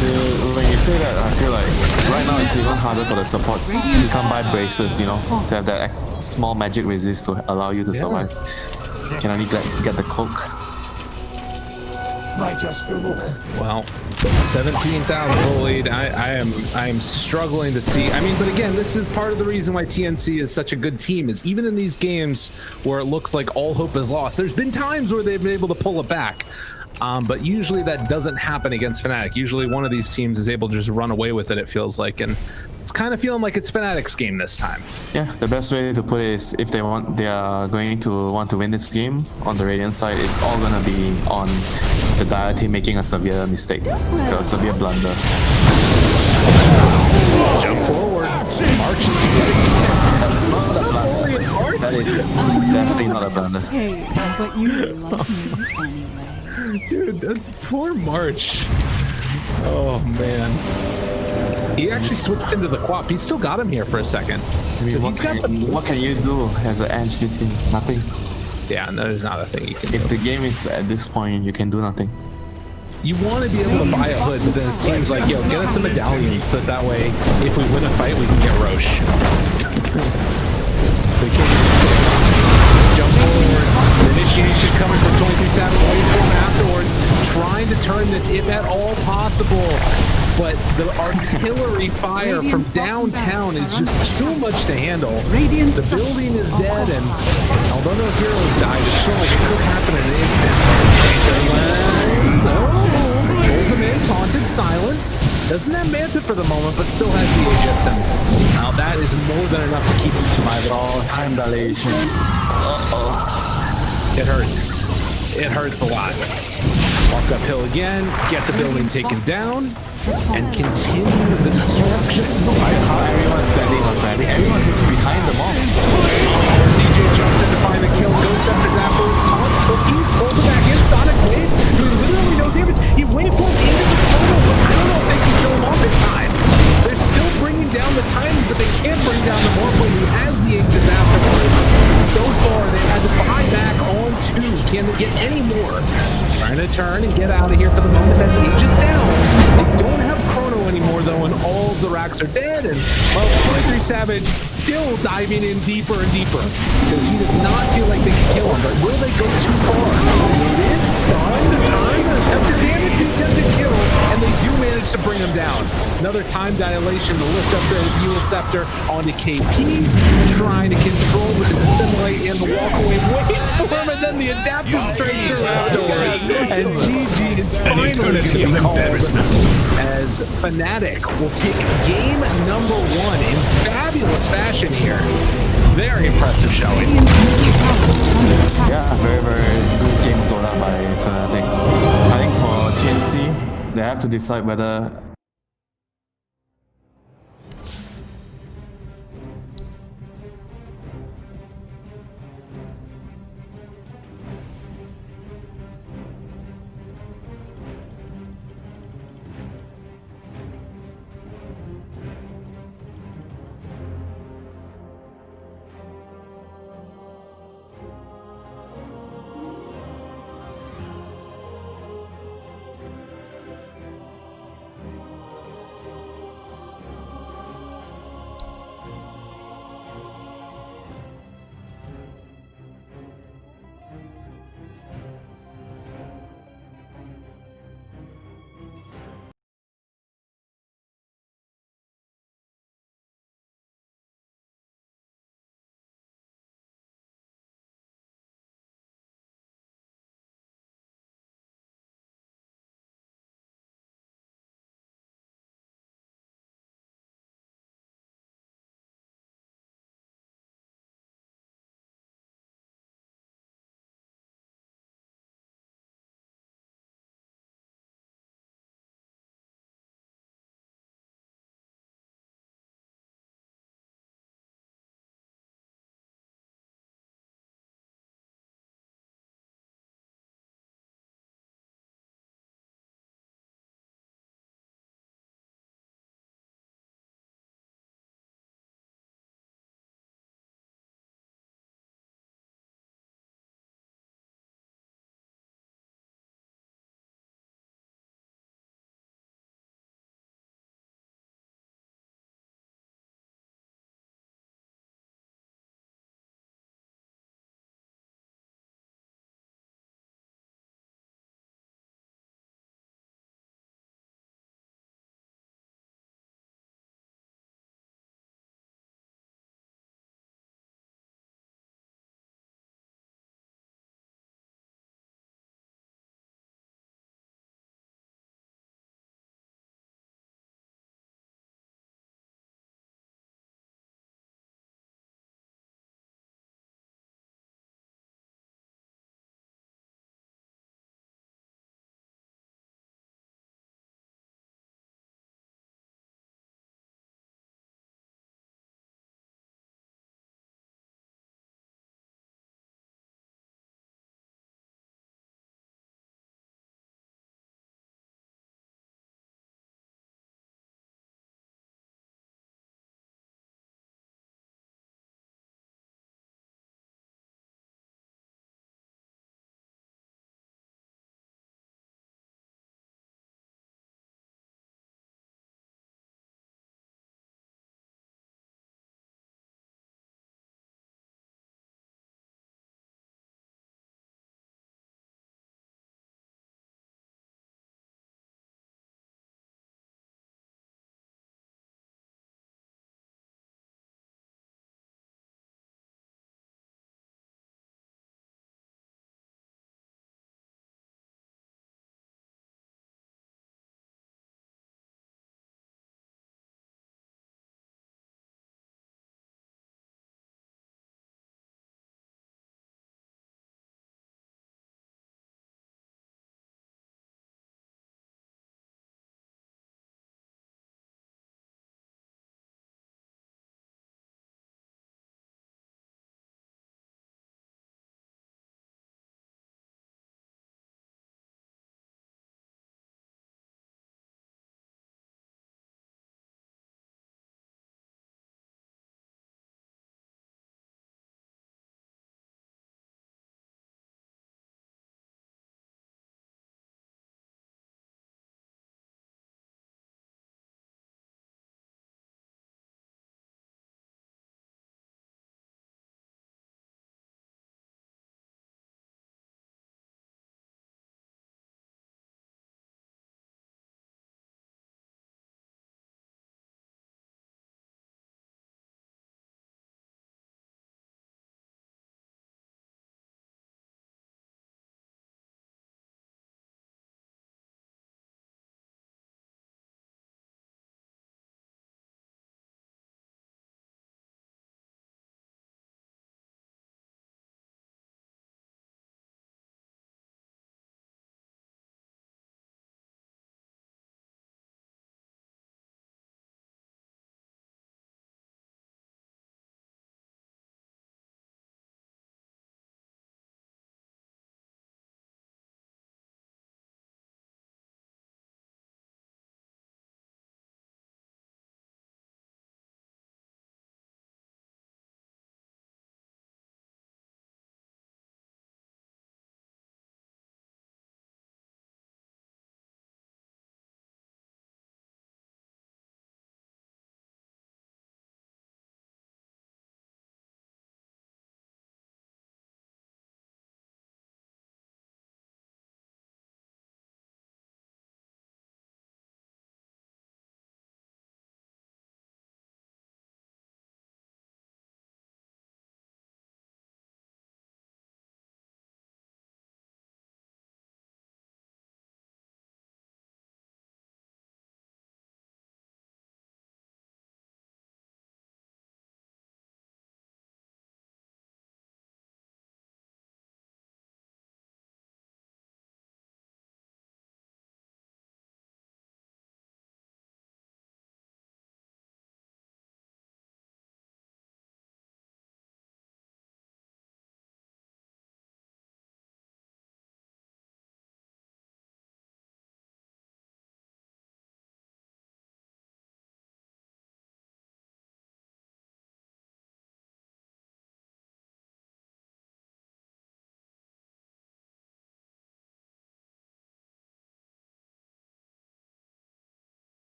Dude, when you say that, I feel like right now it's even harder for the supports. You can't buy braces, you know, to have that small magic resist to allow you to survive. You can only get the cloak. Well, 17,000 goal lead. I am struggling to see. I mean, but again, this is part of the reason why TNC is such a good team. Is even in these games where it looks like all hope is lost, there's been times where they've been able to pull it back. But usually that doesn't happen against Fnatic. Usually one of these teams is able to just run away with it, it feels like. And it's kind of feeling like it's Fnatic's game this time. Yeah, the best way to put it is if they are going to want to win this game on the Radiant side, it's all gonna be on the Dire team making a severe mistake, a severe blunder. Jump forward. March is That's not a blunder. That is definitely not a blunder. Hey, but you love me anyway. Dude, that poor March. Oh, man. He actually switched into the Quap. He still got him here for a second. I mean, So what can you do as an edge this game? Nothing. Yeah, no, there's not a thing you can do. If the game is at this point, you can do nothing. You want to be able to buy a hood, but then his team's like, yo, get us some medallions, so that way, if we win a fight, we can get Roche. They can't jump forward. The initiation coming from 23 Savage, waiting for him afterwards, trying to turn this if at all possible. But the artillery fire from downtown is just too much to handle. The building is dead, and although no heroes died, it's still like it could happen in an instant. Pulls him in, taunted, silence. Doesn't have Manta for the moment, but still has the HSM. Now that is more than enough to keep him surviving. Oh, time dilation. It hurts. It hurts a lot. Walk uphill again, get the building taken down, and continue the destruction. I like how everyone's standing on Fnatic. Everyone's just behind the ball. DJ jumps in to find the kill, goes after afterwards, taunts, cookies, pulls it back in, Sonic Wave, doing literally no damage. He wave pulls into the tunnel, but I don't know if they can kill him off in time. They're still bringing down the timing, but they can't bring down the Morphle who has the Aegis afterwards. So far, they've had to buy back on 2. Can they get any more? Trying to turn and get out of here for the moment. That's Aegis down. They don't have Chrono anymore, though, and all of the racks are dead. And, well, 23 Savage still diving in deeper and deeper because he does not feel like they can kill him. But will they go too far? Loaded, stunned, turn, attempted damage, attempted kill, and they do manage to bring him down. Another time dilation to lift up the Eula Scepter onto KP, trying to control with the Dissimulate and the walk away, waiting for him, and then the adaptive straight through afterwards. And GG is finally going to be called as Fnatic will take game number 1 in fabulous fashion here. Very impressive showing. Yeah, very, very good game of Dota by Fnatic. I think for TNC, they have to decide whether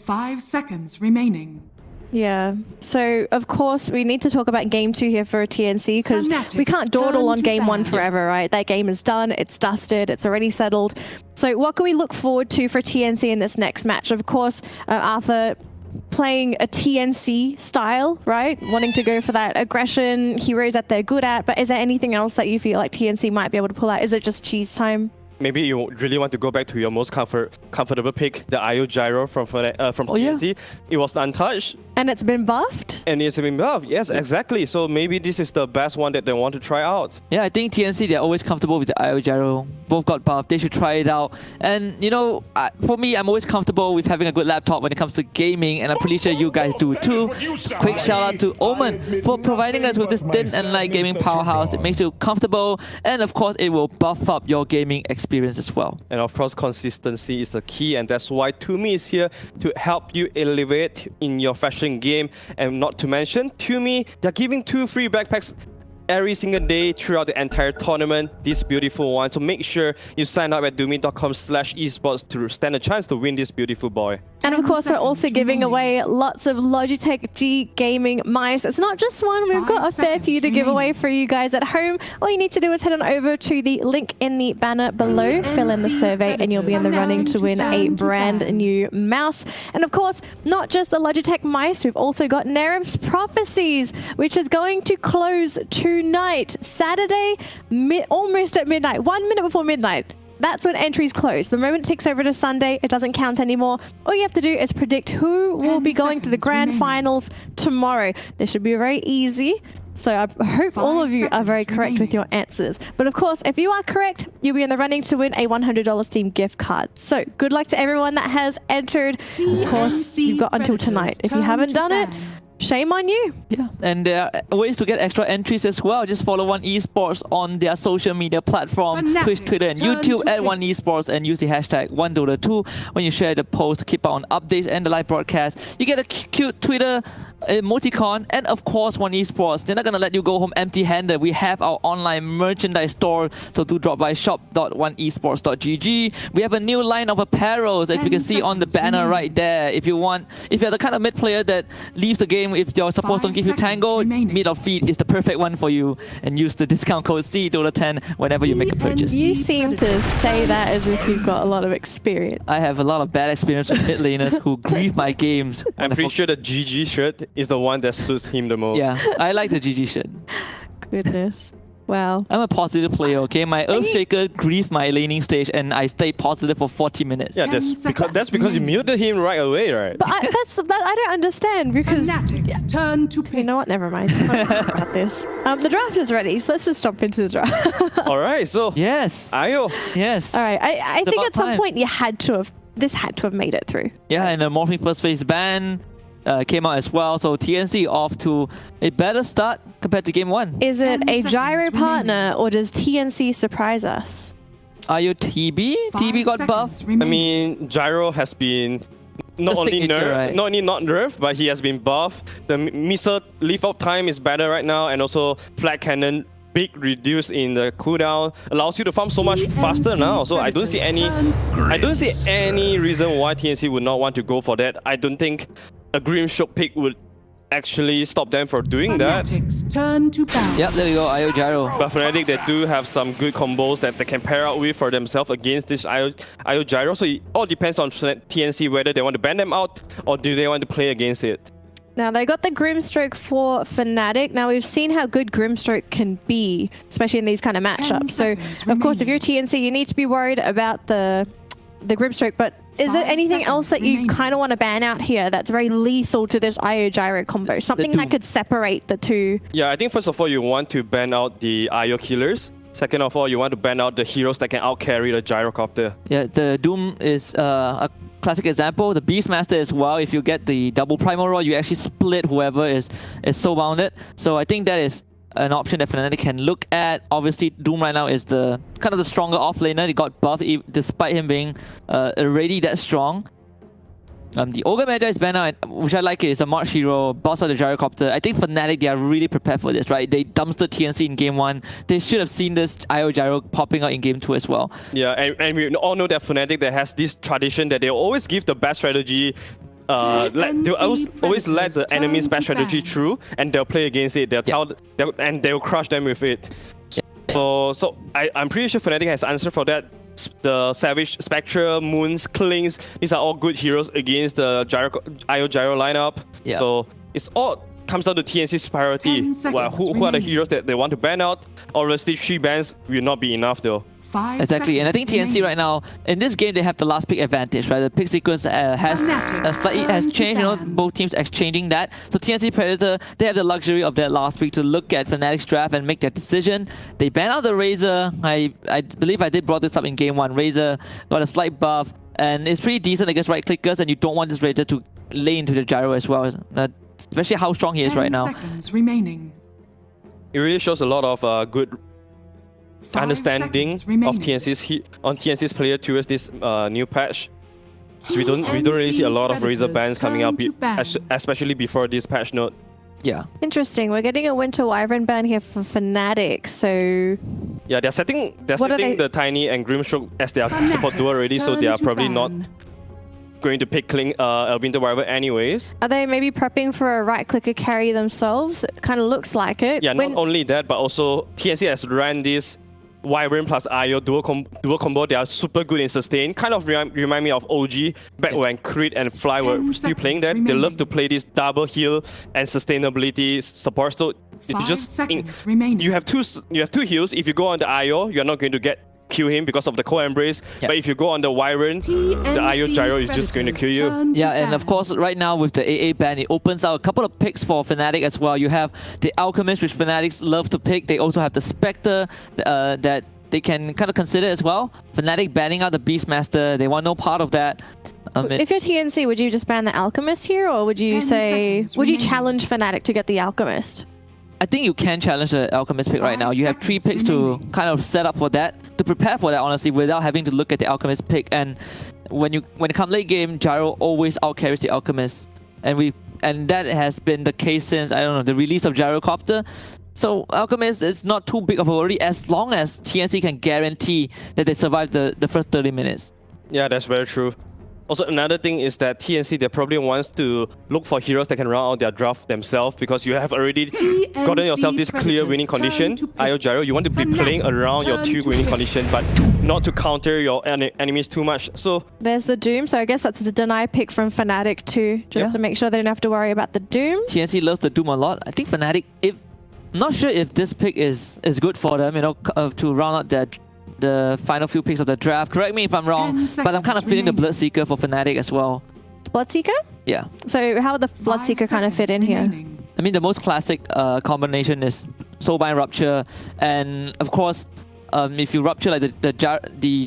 5 seconds remaining. Yeah. So, of course, we need to talk about Game 2 here for TNC because Fnatic's we can't dawdle on turn to Game 1 bat. forever, right? That game is done. It's dusted. It's already settled. So what can we look forward to for TNC in this next match? Of course, Arthur playing a TNC style, right? Wanting to go for that aggression, heroes that they're good at. But is there anything else that you feel like TNC might be able to pull out? Is it just cheese time? Maybe you really want to go back to your most comfortable pick, the IO Gyro from TNC. It was untouched. And it's been buffed? And it's been buffed. Yes, exactly. So maybe this is the best one that they want to try out. Yeah, I think TNC, they're always comfortable with the IO Gyro. Both got buffed. They should try it out. And, you know, for me, I'm always comfortable with having a good laptop when it comes to gaming, and I'm pretty sure you guys do too. Quick shout out to Omen for providing us with this thin and light gaming powerhouse. It makes you comfortable, and of course, it will buff up your gaming experience as well. And of course, consistency is the key, and that's why Tumi is here to help you elevate in your fashion game. And not to mention, Tumi, they're giving 2 free backpacks every single day throughout the entire tournament, this beautiful one. So make sure you sign up at doomie.com/esports to stand a chance to win this beautiful boy. And of course, we're also giving away lots of Logitech G gaming mice. It's not just one, we've got a fair few to give away for you guys at home. All you need to do is head on over to the link in the banner below, fill in the survey, and you'll be in the running to win a brand new mouse. And of course, not just the Logitech mice, we've also got Nerev's Prophecies, which is going to close tonight, Saturday, almost at midnight, 1 minute before midnight. That's when entries close. The moment it ticks over to Sunday, it doesn't count anymore. All you have to do is predict who will be going to the grand finals tomorrow. This should be very easy. So I hope all of you are very correct with your answers. But of course, if you are correct, you'll be in the running to win a $100 Steam gift card. So good luck to everyone that has entered. Of course, you've got until tonight. If you haven't done it, shame on you. Yeah, and there are ways to get extra entries as well. Just follow One Esports on their social media platform, Fnatic's Twitch, Twitter, and YouTube turn at to One Esports, and use the hashtag OneDota2 when you share the post to keep out on updates and the live broadcast. You get a cute Twitter emoticon, and of course One Esports. They're not gonna let you go home empty-handed. We have our online merchandise store, so do drop by shop.oneesports.gg. We have a new line of apparels that you can see on the banner right there. If you're the kind of mid player that leaves the game if your support don't give you tango, mid or feed is the perfect one for you, and use the discount code CDOTA10 whenever you make a purchase. You seem to say that as if you've got a lot of experience. I have a lot of bad experience with mid laners who grieve my games. I'm pretty sure the GG shirt is the one that suits him the most. Yeah, I like the GG shirt. Goodness. Wow. I'm a positive player, okay? My Earthshaker grieved my laning stage and I stayed positive for 40 minutes. Yeah, that's because you muted him right away, right? But I don't understand because... Fnatic's turn to pick. You know what? Never mind. I'm not talking about this. The draft is ready, so let's just jump into the draft. All right, so Yes. Ayo. Yes. All right. I It's think about at some time. point this had to have made it through. Yeah, and the Morphing First Phase ban came out as well, so TNC off to a better start compared to Game 1. Is it 10 a seconds gyro remaining. partner or does TNC surprise us? Are you TB? 5 TB got seconds buffed. I remaining. mean, Gyro has been not The only signature, right? not nerfed, but he has been buffed. The missile leaf out time is better right now, and also flag cannon big reduce in the cooldown allows you to farm so much faster now. So I don't see any reason why TNC would not want to go for that. I don't think a Grimstroke pick would actually stop them from doing that. Fnatic's turn to bat. Yep, there we go, IO Gyro. But Fnatic, they do have some good combos that they can pair out with for themselves against this IO Gyro. So it all depends on TNC whether they want to ban them out or do they want to play against it. Now, they got the Grimstroke for Fnatic. Now, we've seen how good Grimstroke can be, especially in these kind of matchups. So, of course, if you're TNC, you need to be worried about the Grimstroke. But is there 5 anything else that you seconds kind of want to ban out here that's very lethal to this IO Gyro combo? Something that could separate the two? Yeah, I think first of all, you want to ban out the IO killers. Second of all, you want to ban out the heroes that can out-carry the gyrocopter. Yeah, the Doom is a classic example. The Beastmaster as well. If you get the double primal roll, you actually split whoever is so bounded. So I think that is an option that Fnatic can look at. Obviously, Doom right now is the kind of the stronger offlaner. He got buffed despite him being already that strong. The Ogre Magi is banned out, which I like. It's a March hero, boss of the gyrocopter. I think Fnatic, they are really prepared for this, right? They dumpstered TNC in Game 1. They should have seen this IO Gyro popping out in Game 2 as well. Yeah, and we all know that Fnatic that has this tradition that they always give the best strategy they'll always let the enemy's bad strategy through, and they'll play against it. They'll crush them with it. So I'm pretty sure Fnatic has answer for that. The Savage, Spectre, Moons, Klings, these are all good heroes against the IO Gyro lineup. Yeah. So it's all comes down to TNC's priority. Well, who are the heroes that they want to ban out? Obviously, 3 bans will not be enough though. Exactly, and I think TNC right now in this game they have the last pick advantage, right? The pick sequence has changed. You know, both teams exchanging that. So TNC Predator, they have the luxury of that last pick to look at Fnatic's draft and make their decision. They ban out the Razor. I believe I did brought this up in game 1. Razor got a slight buff, and it's pretty decent against right clickers, and you don't want this Razor to lay into the gyro as well, especially how strong he is right now. 10 seconds remaining. It really shows a lot of good understanding of TNC's player towards this new patch. So we don't really see a lot of Razor bans coming up, especially before this patch note. Yeah. Interesting. We're getting a Winter Wyvern ban here for Fnatic, so... Yeah, they're setting the Tiny and Grimstroke as their support duo already, so they are probably not going to pick Winter Wyvern anyways. Are they maybe prepping for a right-clicker carry themselves? It kind of looks like it. Yeah, not only that, but also TNC has ran this Wyvern plus IO duo combo. They are super good in sustain. Kind of remind me of OG back when Creed and Fly were still playing that. They love to play this double heal and sustainability support. So it's just you have two heals. If you go on the IO, you're not going to kill him because of the Cold Embrace. Yep. But if you go on the Wyvern, the IO Gyro is just going to kill you. Yeah, and of course, right now with the AA ban, it opens out a couple of picks for Fnatic as well. You have the Alchemist, which Fnatic love to pick. They also have the Spectre that they can kind of consider as well. Fnatic banning out the Beastmaster. They want no part of that. If you're TNC, would you just ban the Alchemist here, or would you challenge Fnatic to get the Alchemist? I think you can challenge the Alchemist pick right now. You have 3 picks to kind of set up for that, to prepare for that, honestly, without having to look at the Alchemist pick. And when it comes late game, Gyro always outcarries the Alchemist. And that has been the case since, I don't know, the release of Gyrocopter. So Alchemist is not too big of a worry as long as TNC can guarantee that they survive the first 30 minutes. Yeah, that's very true. Also, another thing is that TNC, they probably wants to look for heroes that can run out their draft themselves, because you have already gotten yourself this clear winning condition. IO Gyro, you want to be playing around your 2 winning condition, but not to counter your enemies too much. So there's the Doom, so I guess that's the deny pick from Fnatic too, just to make sure they don't have to worry about the Doom. TNC loves the Doom a lot. I think Fnatic, I'm not sure if this pick is good for them, you know, to round out the final few picks of the draft. Correct me if I'm wrong, but I'm kind of feeling the Bloodseeker for Fnatic as well. Bloodseeker? Yeah. So how would the Bloodseeker kind of fit in here? I mean, the most classic combination is Soulbind Rupture, and of course, if you rupture like the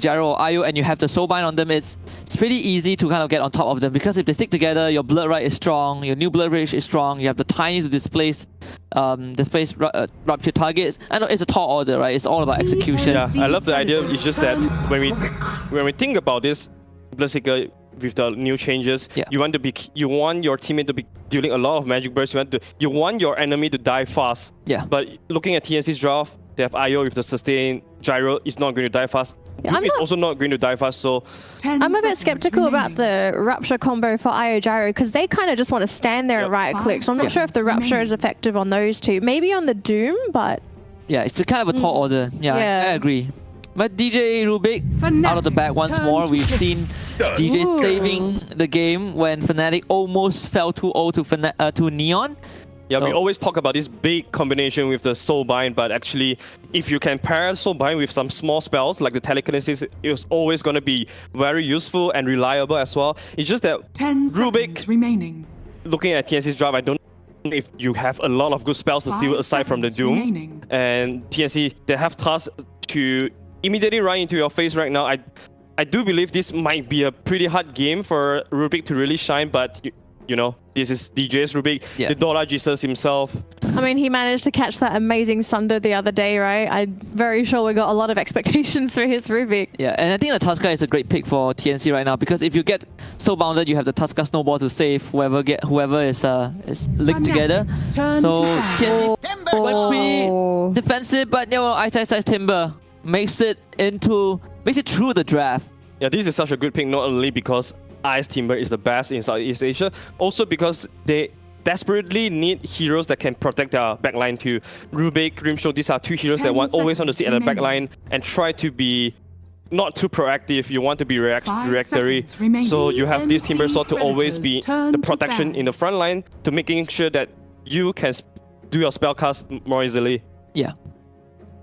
Gyro or IO and you have the Soulbind on them, it's pretty easy to kind of get on top of them, because if they stick together, your Blood Right is strong, your new Blood Rage is strong, you have the Tiny to displace rupture targets. I know it's a tall order, right? It's all about execution. Yeah, I love the idea. It's just that when we think about this Bloodseeker with the new changes, you want your teammate to be dealing a lot of magic bursts. You want your enemy to die fast. Yeah. But looking at TNC's draft, they have IO with the sustain. Gyro is not going to die fast. It's also not going to die fast, so... I'm a bit skeptical about the Rupture combo for IO Gyro, because they kind of just want to stand there and right-click, so I'm not sure if the Rupture is effective on those two. Maybe on the Doom, but... Yeah, it's a kind of a tall order. Yeah, I agree. But DJ Rubik out of the bag once more. We've seen DJ saving the game when Fnatic almost fell 2-0 to Neon. Yeah, we always talk about this big combination with the Soulbind, but actually, if you can pair Soulbind with some small spells like the Telekinesis, it's always going to be very useful and reliable as well. It's just that Rubik, looking at TNC's draft, I don't know if you have a lot of good spells to steal aside from the Doom. And TNC, they have tasks to immediately run into your face right now. I do believe this might be a pretty hard game for Rubik to really shine, but... You know, this is DJ's Rubik, the Dollar Jesus himself. I mean, he managed to catch that amazing Sunder the other day, right? I'm very sure we got a lot of expectations for his Rubik. Yeah, and I think the Tusker is a great pick for TNC right now, because if you get so bounded, you have the Tusker Snowball to save whoever is linked together. So TNC might be defensive, but you know, Ice Timber makes it through the draft. Yeah, this is such a good pick, not only because Ice Timber is the best in Southeast Asia. Also because they desperately need heroes that can protect their backline too. Rubik, Grimshaw, these are two heroes that always want to sit at the backline and try to be not too proactive. You want to be reactory. So you have this Timber Sword to always be the protection in the front line to making sure that you can do your spell cast more easily. Yeah.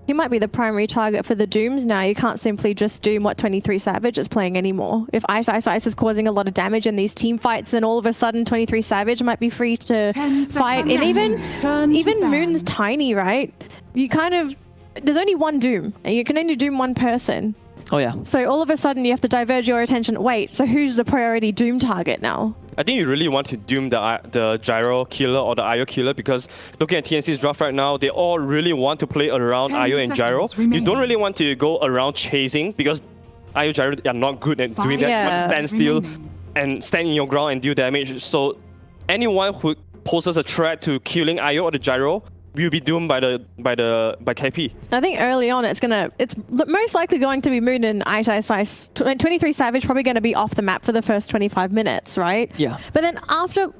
He might be the primary target for the Dooms now. You can't simply just Doom what 23 Savage is playing anymore. If Ice is causing a lot of damage in these team fights, then all of a sudden 23 Savage might be free to fight. And even Moon's tiny, right? You kind of... There's only one Doom, and you can only Doom one person. Oh yeah. So all of a sudden you have to diverge your attention. Wait, so who's the priority Doom target now? I think you really want to doom the Gyro killer or the IO killer, because looking at TNC's draft right now, they all really want to play around IO and Gyro. You don't really want to go around chasing, because IO Gyro are not good at doing that. You want to stand still and stand in your ground and deal damage. So anyone who poses a threat to killing IO or the Gyro will be doomed by KP. I think early on it's most likely going to be Moon and Ice. 23 Savage probably going to be off the map for the first 25 minutes, right? Yeah. But then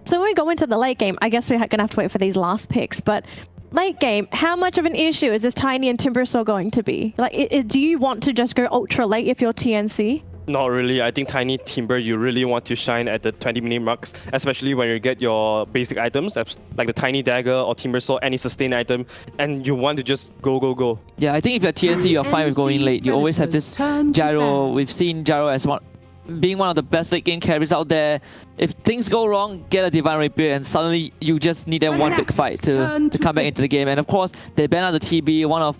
so when we go into the late game, I guess we're going to have to wait for these last picks, but late game, how much of an issue is this Tiny and Timbersaw going to be? Like, do you want to just go ultra late if you're TNC? Not really. I think Tiny Timber, you really want to shine at the 20-minute marks, especially when you get your basic items, like the Tiny Dagger or Timber Sword, any sustain item, and you want to just go. Yeah, I think if you're TNC, you're fine with going late. You always have this Gyro. We've seen Gyro as being one of the best late game carries out there. If things go wrong, get a Divine Rapier, and suddenly you just need that one big fight to come back into the game. And of course, they ban out the TB. One of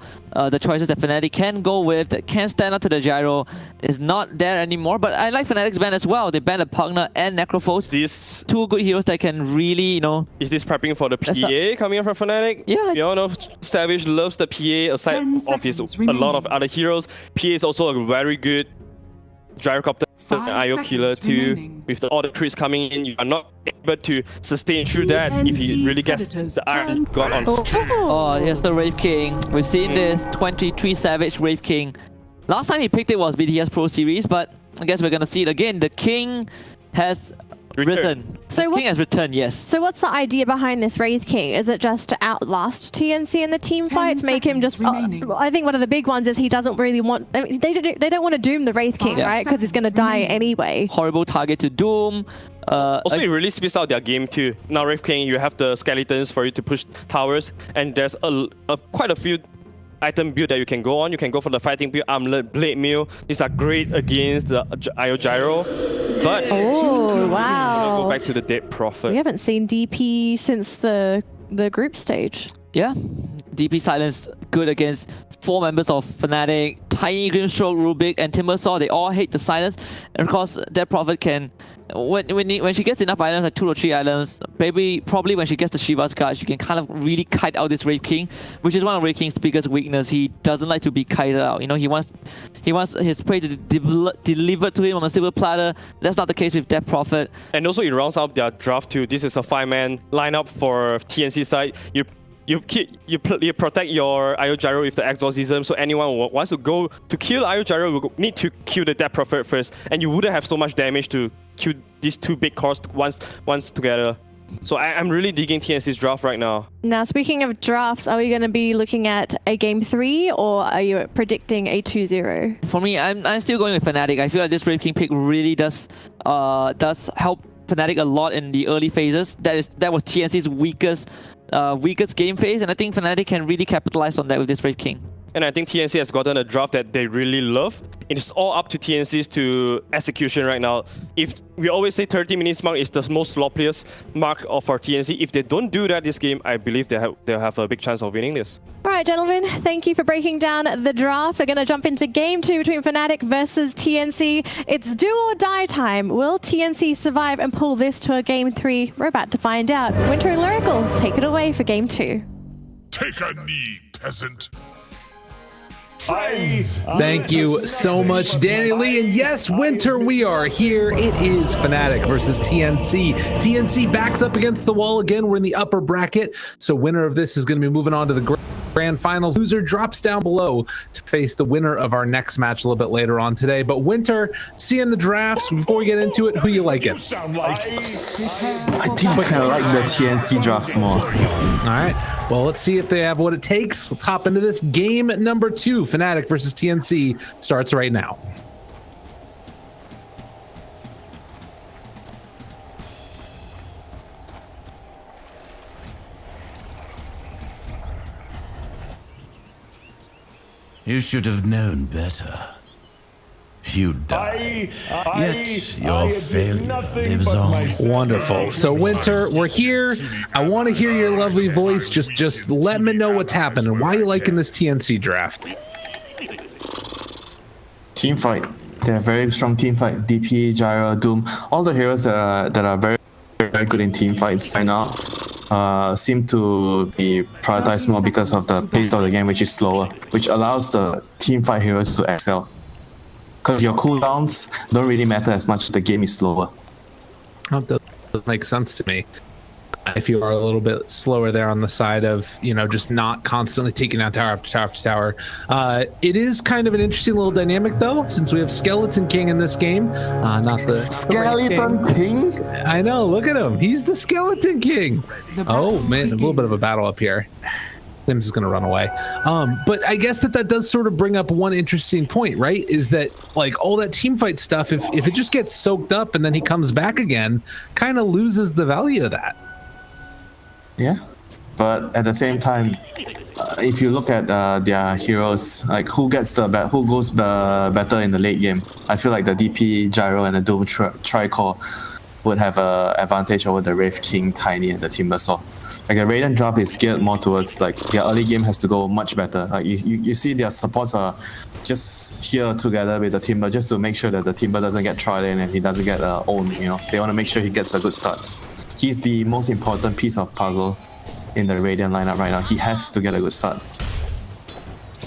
the choices that Fnatic can go with, that can stand up to the Gyro, is not there anymore. But I like Fnatic's ban as well. They banned the Pugner and Necrophos. These two good heroes that can really, Is this prepping for the PA coming up from Fnatic? Yeah. You all know Savage loves the PA aside of a lot of other heroes. PA is also a very good Gyrocopter IO killer too. With all the crits coming in, you are not able to sustain through that if he really gets the Iron God on. Oh, here's the Wraith King. We've seen this 23 Savage Wraith King. Last time he picked it was BTS Pro Series, but I guess we're gonna see it again. The King has risen. King has returned, yes. So what's the idea behind this Wraith King? Is it just to outlast TNC in the team fights? Make him just... I think one of the big ones is he doesn't really want... I mean, they don't want to doom the Wraith King, right? Because he's going to die anyway. Horrible target to doom. Also, it really speeds out their game too. Now, Wraith King, you have the skeletons for you to push towers, and there's quite a few item build that you can go on. You can go for the fighting build, Armlet, Blade Mill. These are great against the IO Gyro. But wow. Go back to the Dead Prophet. We haven't seen DP since the group stage. Yeah, DP Silence good against 4 members of Fnatic. Tiny, Grimstroke, Rubik, and Timbersaw, they all hate the Silence. And of course, Dead Prophet can, when she gets enough items, like 2 or 3 items, probably when she gets the Shiva's card, she can kind of really kite out this Wraith King, which is one of Wraith King's biggest weakness. He doesn't like to be kited out. He wants his prey to deliver to him on a silver platter. That's not the case with Dead Prophet. And also, it rounds up their draft too. This is a 5-man lineup for TNC side. You protect your IO Gyro with the Exorcism, so anyone who wants to go to kill IO Gyro will need to kill the Dead Prophet first, and you wouldn't have so much damage to kill these 2 big cores once together. So I'm really digging TNC's draft right now. Now, speaking of drafts, are we going to be looking at a Game 3, or are you predicting a 2-0? For me, I'm still going with Fnatic. I feel like this Wraith King pick really does help Fnatic a lot in the early phases. That was TNC's weakest game phase, and I think Fnatic can really capitalize on that with this Wraith King. And I think TNC has gotten a draft that they really love. It's all up to TNC's to execution right now. If we always say 30 minutes mark is the most sloppiest mark for TNC, if they don't do that this game, I believe they'll have a big chance of winning this. All right, gentlemen, thank you for breaking down the draft. We're going to jump into Game 2 between Fnatic versus TNC. It's do or die time. Will TNC survive and pull this to a Game 3? We're about to find out. Winter and Lyrical, take it away for Game 2. Take a knee, peasant. Thank you so much, Danny Lee. And yes, Winter, we are here. It is Fnatic versus TNC. TNC backs up against the wall again. We're in the upper bracket. So winner of this is going to be moving on to the grand finals. Loser drops down below to face the winner of our next match a little bit later on today. But Winter, seeing the drafts, before we get into it, who you like it? I think I kind of like the TNC draft more. All right. Well, let's see if they have what it takes. Let's hop into this. Game number 2, Fnatic versus TNC, starts right now. You should have known better. You die. Yet your failure lives on. Wonderful. So Winter, we're here. I want to hear your lovely voice. Just let me know what's happening. Why are you liking this TNC draft? Team fight. They're very strong team fight. DP, Gyro, Doom, all the heroes that are very, very good in team fights right now seem to be prioritized more because of the pace of the game, which is slower, which allows the team fight heroes to excel. Because your cooldowns don't really matter as much if the game is slower. That does make sense to me. If you are a little bit slower there on the side of, just not constantly taking out tower after tower after tower. It is kind of an interesting little dynamic, though, since we have Skeleton King in this game. Not the Skeleton King? I know, look at him. He's the Skeleton King. Oh, man, a little bit of a battle up here. Tim's is going to run away. But I guess that does sort of bring up one interesting point, right? Is that like all that team fight stuff, if it just gets soaked up and then he comes back again, kind of loses the value of that. Yeah, but at the same time, if you look at their heroes, like who goes better in the late game, I feel like the DP, Gyro, and the Doom Tricore would have an advantage over the Wraith King, Tiny, and the Timbersaw. Like the Radiant draft is geared more towards like their early game has to go much better. Like you see their supports are just here together with the Timber just to make sure that the Timber doesn't get tried in and he doesn't get owned. They want to make sure he gets a good start. He's the most important piece of puzzle in the Radiant lineup right now. He has to get a good start.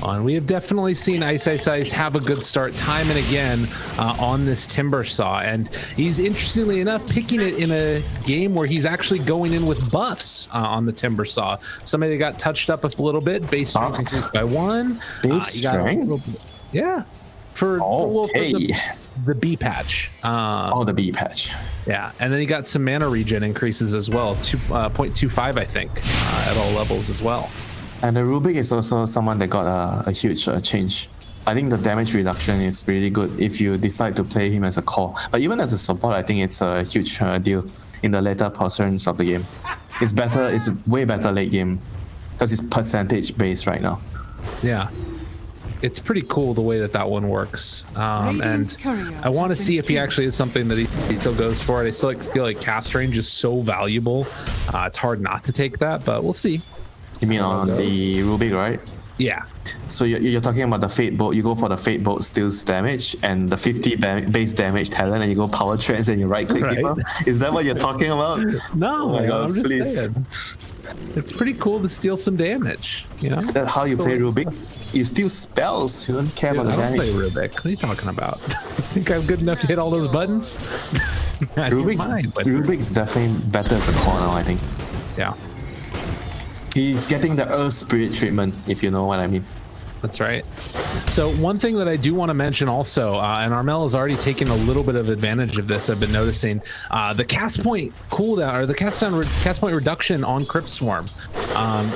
And we have definitely seen Ice have a good start time and again on this Timbersaw, and he's interestingly enough picking it in a game where he's actually going in with buffs on the Timbersaw. Somebody that got touched up a little bit, base strength increased by 1. Base strength? Yeah. For the B patch. The B patch. Yeah, and then he got some mana regen increases as well, 2.25 I think, at all levels as well. And the Rubik is also someone that got a huge change. I think the damage reduction is really good if you decide to play him as a core. But even as a support, I think it's a huge deal in the later portions of the game. It's better, it's way better late game because it's percentage based right now. Yeah. It's pretty cool the way that one works. And I want to see if he actually is something that he still goes for it. I still feel like cast range is so valuable. It's hard not to take that, but we'll see. You mean on the Rubik, right? Yeah. So you're talking about the Fate Bolt. You go for the Fate Bolt steals damage and the 50 base damage talent, and you go power trance and you right click people. Is that what you're talking about? No, oh my God, I'm just please. saying. It's pretty cool to steal some damage. Is that how you play Rubik? You steal spells. You don't care about the damage. I don't play Rubik. What are you talking about? You think I'm good enough to hit all those buttons? Rubik's definitely better as a core now, I think. Yeah. He's getting the Earth Spirit treatment, if you know what I mean. That's right. So one thing that I do want to mention also, and Armel has already taken a little bit of advantage of this, I've been noticing, the cast point cooldown, or the cast point reduction on Crypt Swarm.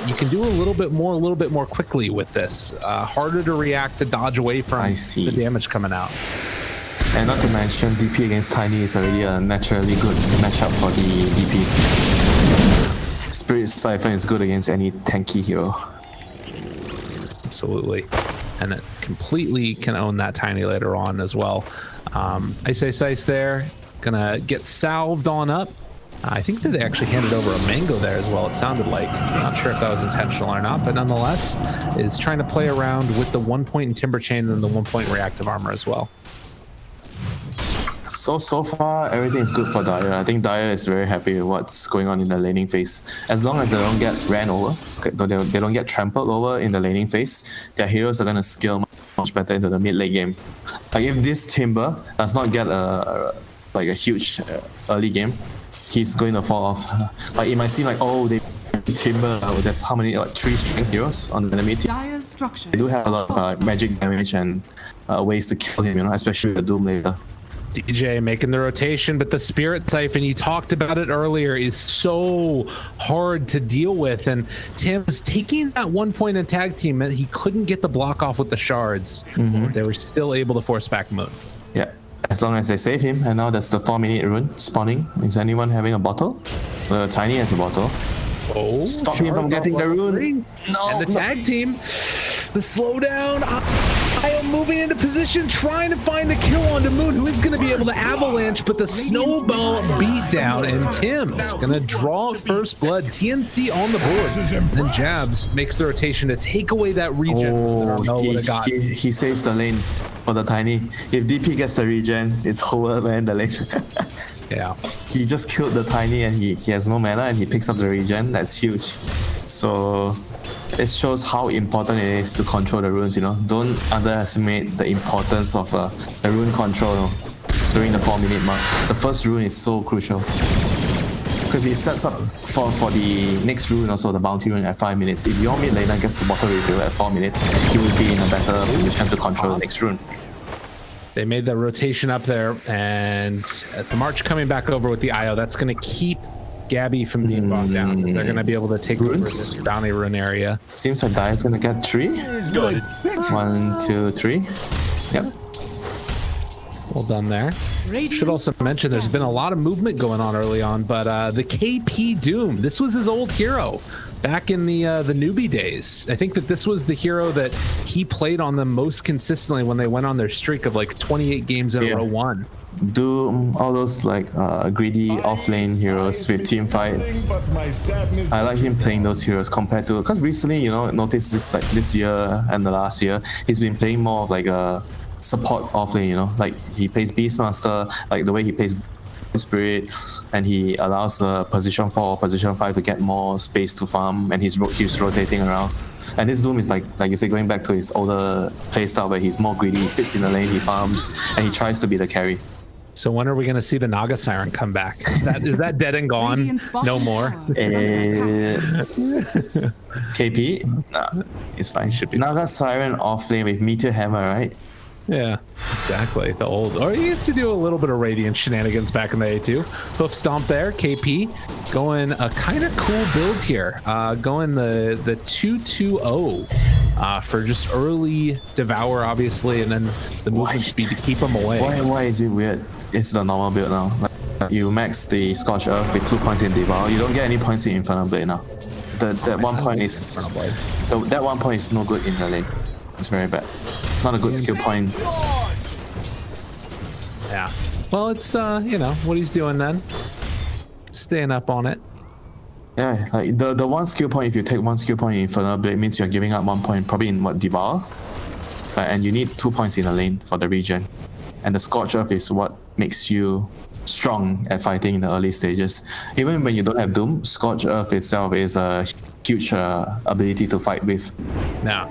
You can do a little bit more quickly with this. Harder to react, to dodge away from the damage coming out. And not to mention, DP against Tiny is already a naturally good matchup for the DP. Spirit Siphon is good against any tanky hero. Absolutely. And it completely can own that Tiny later on as well. Ice there, gonna get salved on up. I think that they actually handed over a mango there as well, it sounded like. I'm not sure if that was intentional or not, but nonetheless, is trying to play around with the 1 point in Timber Chain and the 1 point reactive armor as well. So far, everything is good for Dire. I think Dire is very happy with what's going on in the laning phase. As long as they don't get ran over, they don't get trampled over in the laning phase, their heroes are going to scale much better into the mid-late game. Like if this Timber does not get a huge early game, he's going to fall off. Like it might seem like, oh, they Timber, there's how many, like 3 strength heroes on the enemy team. Dire's structures They do have a lot of magic damage and ways to kill him, you know, especially the Doom later. DJ making the rotation, but the Spirit Siphon, you talked about it earlier, is so hard to deal with. And Tim is taking that 1 point in tag team, and he couldn't get the block off with the shards. They were still able to force back Moon. Yeah, as long as they save him. And now there's the 4-minute rune spawning. Is anyone having a bottle? Tiny has a bottle. Oh, stop him from getting the rune. No, and the tag team, the slowdown. I am moving into position, trying to find the kill onto Moon, who is going to be able to avalanche, but the snowball beat down, and Tim's going to draw first blood. TNC on the board, and Jabs makes the rotation to take away that regen. He saves the lane for the Tiny. If DP gets the regen, it's over, man, the lane. Yeah. He just killed the Tiny and he has no mana and he picks up the regen. That's huge. So it shows how important it is to control the runes, you know. Don't underestimate the importance of the rune control, you know, during the 4-minute mark. The first rune is so crucial. Because it sets up for the next rune, also the bounty rune at 5 minutes. If your mid laner gets the bottle refill at 4 minutes, he will be in a better position to control the next rune. They made the rotation up there, and the March coming back over with the IO, that's going to keep Gabby from being bogged down. They're going to be able to take over this bounty rune area. Seems like Dire's going to get 3. 1, 2, 3. Yep. Well done there. Should also mention there's been a lot of movement going on early on, but the KP Doom, this was his old hero back in the newbie days. I think that this was the hero that he played on them most consistently when they went on their streak of like 28 games in a row won. Doom, all those like greedy offlane heroes with team fight. I like him playing those heroes compared to, because recently, you know, notice this, like this year and the last year, he's been playing more of like a support offlane, you know, like he plays Beastmaster, like the way he plays Spirit, and he allows the position 4 or position 5 to get more space to farm, and he's rotating around. And this Doom is like you say, going back to his older playstyle where he's more greedy, he sits in the lane, he farms, and he tries to be the carry. So when are we going to see the Naga Siren come back? Is that dead and gone? No more? KP? Nah, it's fine. Should be Naga Siren offlane with Meteor Hammer, right? Yeah, exactly. The old, or he used to do a little bit of Radiant shenanigans back in the A2. Hoof Stomp there, KP going a kind of cool build here. Going the 2-2-0 for just early Devour, obviously, and then the movement speed to keep him away. Why is it weird? It's the normal build now. Like, you max the Scorched Earth with 2 points in Devour. You don't get any points in Infernal Blade now. That 1 point is that 1 point is no good in the lane. It's very bad. Not a good skill point. Yeah. Well, it's you know what he's doing then. Staying up on it. Yeah, like the 1 skill point, if you take 1 skill point in Infernal Blade, means you're giving up 1 point probably in what, Devour? And you need 2 points in the lane for the regen. And the Scorched Earth is what makes you strong at fighting in the early stages. Even when you don't have Doom, Scorched Earth itself is a huge ability to fight with. Now,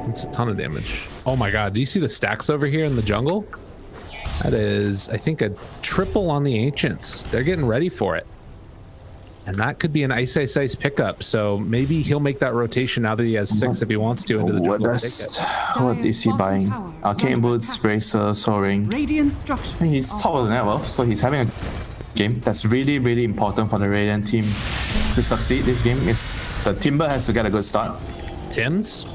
it's a ton of damage. Oh my god, do you see the stacks over here in the jungle? That is, I think, a triple on the Ancients. They're getting ready for it. And that could be an Ice pickup, so maybe he'll make that rotation now that he has 6 if he wants to into the jungle. What is he buying? Arcane Boots, Bracer, Soaring. He's top of the net worth, so he's having a game that's really, really important for the Radiant team to succeed. This game is the Timber has to get a good start. Tim's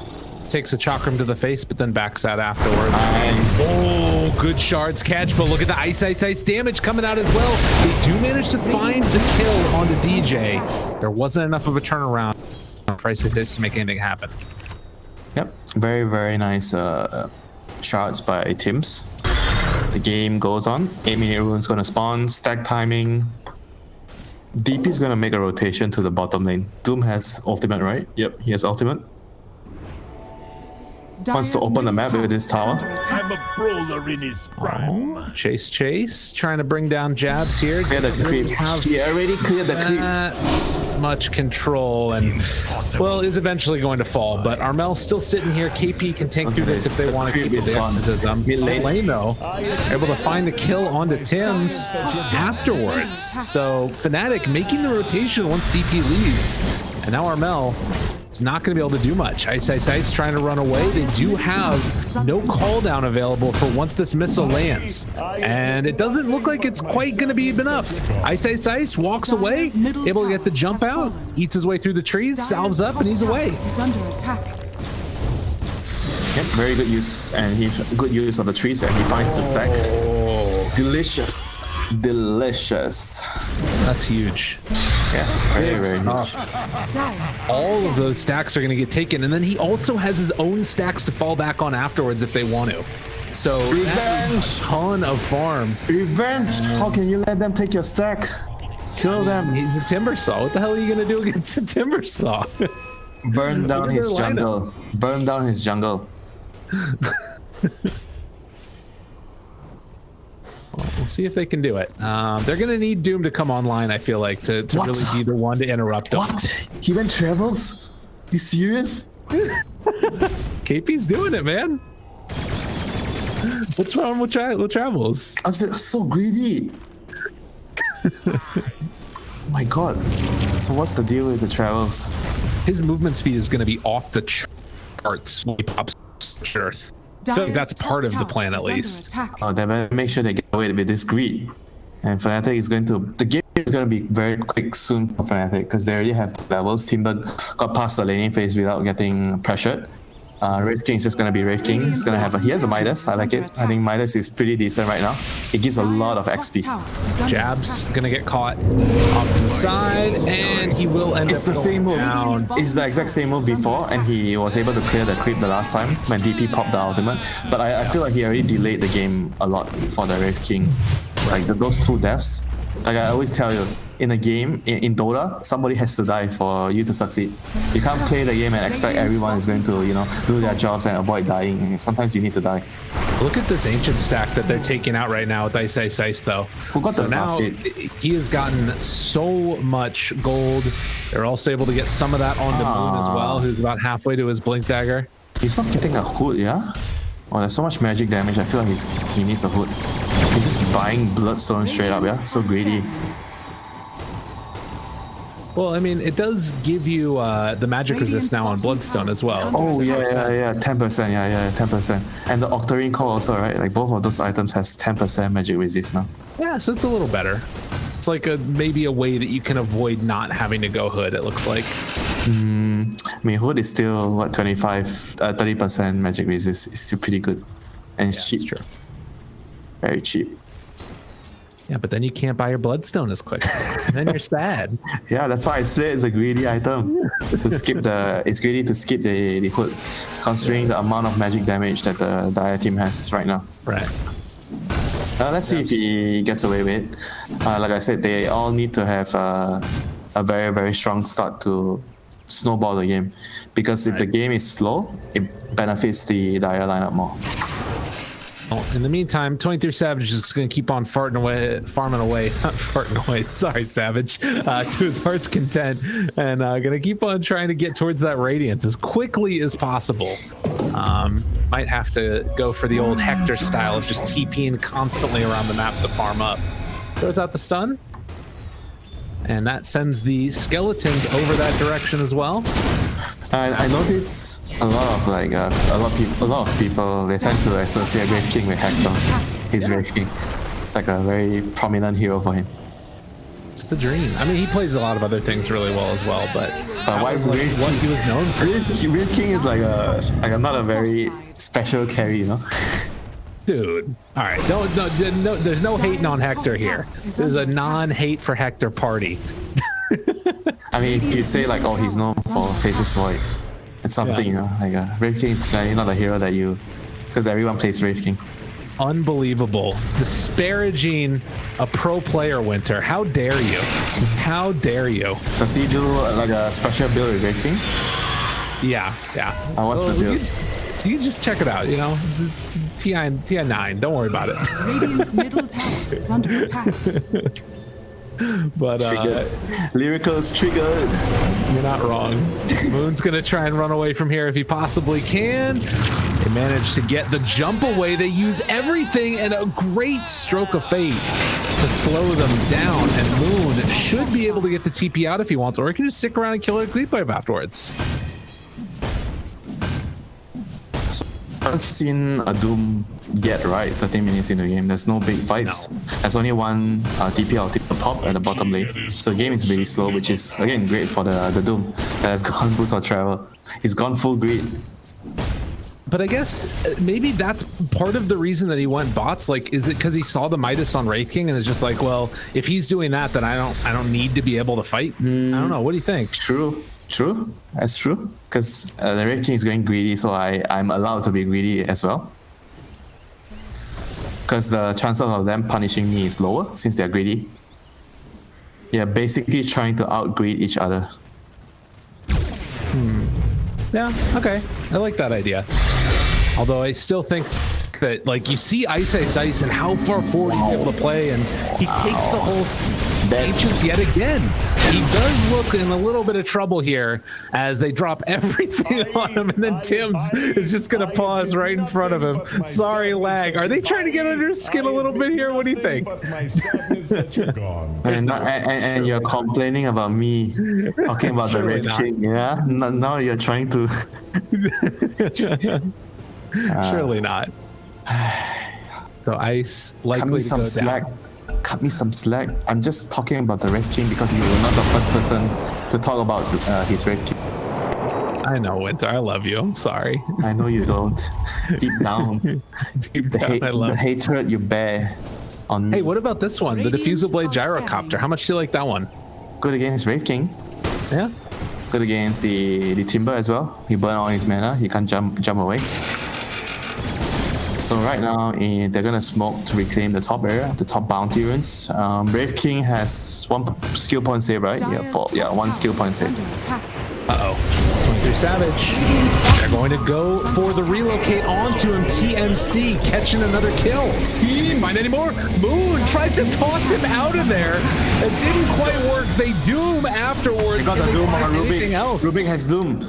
takes a chakram to the face, but then backs out afterwards. Nice. Oh, good shards catch, but look at the ice damage coming out as well. They do manage to find the kill onto DJ. There wasn't enough of a turnaround for Ice this to make anything happen. Yep, very, very nice shards by Tims. The game goes on. 8-minute rune's gonna spawn, stack timing. DP's gonna make a rotation to the bottom lane. Doom has ultimate, right? Yep, he has ultimate. Wants to open the map with this tower. I'm a brawler in his prime. Oh, Chase, trying to bring down Jabs here. Clear the creep. He already cleared the creep. Much control, and well, is eventually going to fall. But Armel's still sitting here. KP can tank through this if they want to keep it. Lane though, able to find the kill onto Tim's afterwards. So Fnatic making the rotation once DP leaves. And now Armel is not going to be able to do much. Ice trying to run away. They do have no call down available for once this missile lands. And it doesn't look like it's quite going to be enough. Ice walks away, able to get the jump out, eats his way through the trees, salves up, and he's away. He's under attack. Yep, very good use, and good use of the trees, and he finds the stack. Delicious. That's huge. Yeah, very huge. All of those stacks are going to get taken, and then he also has his own stacks to fall back on afterwards if they want to. So that is a ton of farm. Revenge! How can you let them take your stack? Kill them. He's a timber saw. What the hell are you going to do against a timber saw? Burn down his jungle. Burn down his jungle. We'll see if they can do it. They're going to need Doom to come online, I feel like, to really be the one to interrupt them. What? He went travels? You serious? KP's doing it, man. What's wrong with travels? I'm so greedy. Oh my god. So what's the deal with the travels? His movement speed is going to be off the charts when he pops Earth. I feel like that's part of the plan, at least. Oh, they better make sure they get away with this greed. And Fnatic is going to... The game is going to be very quick soon for Fnatic because they already have levels. Timber got past the laning phase without getting pressured. Wraith King is just going to be Wraith King. He's going to have he has a Midas. I like it. I think Midas is pretty decent right now. It gives a lot of XP. Jab's going to get caught off to the side, and he will end up going down. It's the exact same move before, and he was able to clear the creep the last time when DP popped the ultimate. But I feel like he already delayed the game a lot for the Wraith King. Like those two deaths. Like I always tell you, in a game, in Dota, somebody has to die for you to succeed. You can't play the game and expect everyone is going to, do their jobs and avoid dying. Sometimes you need to die. Look at this ancient stack that they're taking out right now with Ice though. Who got the now he has gotten so much gold. They're also able to get some of that onto Moon as well, who's about halfway to his Blink Dagger. He's not getting a hood, yeah? Oh, there's so much magic damage. I feel like he needs a hood. He's just buying Bloodstone straight up, yeah? So greedy. Well, I mean, it does give you the magic resist now on Bloodstone as well. Oh, yeah, 10%, yeah, 10%. And the Octarine Core also, right? Like, both of those items has 10% magic resist now. Yeah, so it's a little better. It's like maybe a way that you can avoid not having to go hood, it looks like. I mean, hood is still, what, 30% magic resist. It's still pretty good. And it's cheap. True. Very cheap. Yeah, but then you can't buy your Bloodstone as quick. And then you're sad. Yeah, that's why I said it's a greedy item. It's greedy to skip the hood, considering the amount of magic damage that the Dire team has right now. Right. Let's see if he gets away with it. Like I said, they all need to have a very, very strong start to snowball the game. Because if the game is slow, it benefits the Dire lineup more. Well, in the meantime, 23 Savage is just going to keep on farming away, not farting away, sorry, Savage, to his heart's content, and going to keep on trying to get towards that Radiance as quickly as possible. Might have to go for the old Hector style of just TPing constantly around the map to farm up. Throws out the stun, and that sends the skeletons over that direction as well. I notice a lot of people they tend to associate Wraith King with Hector. He's Wraith King. It's like a very prominent hero for him. It's the dream. I mean, he plays a lot of other things really well as well, but why is what he was known for? Wraith King is like not a very special carry, Dude, all right, no, there's no hating on Hector here. This is a non-hate for Hector party. I mean, if you say like, oh, he's known for Faceless Void, it's something, like Wraith King is not a hero that because everyone plays Wraith King. Unbelievable. Disparaging a pro player, Winter. How dare you? How dare you? Does he do like a special build with Wraith King? Yeah. What's the build? You can just check it out, TI9, don't worry about it. Radiant's middle tower is under attack. But Lyrical's triggered. You're not wrong. Moon's gonna try and run away from here if he possibly can. They manage to get the jump away. They use everything, and a great stroke of fate to slow them down, and Moon should be able to get the TP out if he wants, or he can just stick around and kill a creep wave afterwards. I haven't seen a Doom yet, right? 13 minutes in the game. There's no big fights. No. There's only one TP or pop at the bottom lane. So the game is really slow, which is, again, great for the Doom that has gone boots or travel. He's gone full greed. But I guess maybe that's part of the reason that he went bots. Like, is it because he saw the Midas on Wraith King and is just like, well, if he's doing that, then I don't need to be able to fight. I don't know. What do you think? True. That's true. Because the Wraith King is going greedy, so I'm allowed to be greedy as well. Because the chances of them punishing me is lower since they're greedy. Yeah, basically trying to out-greed each other. Yeah, okay. I like that idea. Although I still think that, like, you see Ice and how far forward he's able to play, and he takes the whole Ancients yet again. He does look in a little bit of trouble here as they drop everything on him, and then Tim's is just going to pause right in front of him. Sorry, lag. Are they trying to get under his skin a little bit here? What do you think? And you're complaining about me talking about the Red King, yeah? Now you're trying to... Surely not. So Ice likely to go down. Cut me some slack. I'm just talking about the Red King because you were not the first person to talk about his Red King. I know, Winter. I love you. I'm sorry. I know you don't. Deep down. The hatred you bear on... Hey, what about this one? The Diffusal Blade Gyrocopter. How much do you like that one? Good against Red King. Yeah. Good against the Timber as well. He burned all his mana. He can't jump away. So right now, they're gonna smoke to reclaim the top area, the top bounty runes. Brave King has 1 skill point save, right? Yeah, 1 skill point save. Uh-oh. 23 Savage. They're going to go for the relocate onto him. TNC catching another kill. Team, find any more? Moon tries to toss him out of there. It didn't quite work. They doom afterwards. They got the doom on Rubik. Rubik has doom.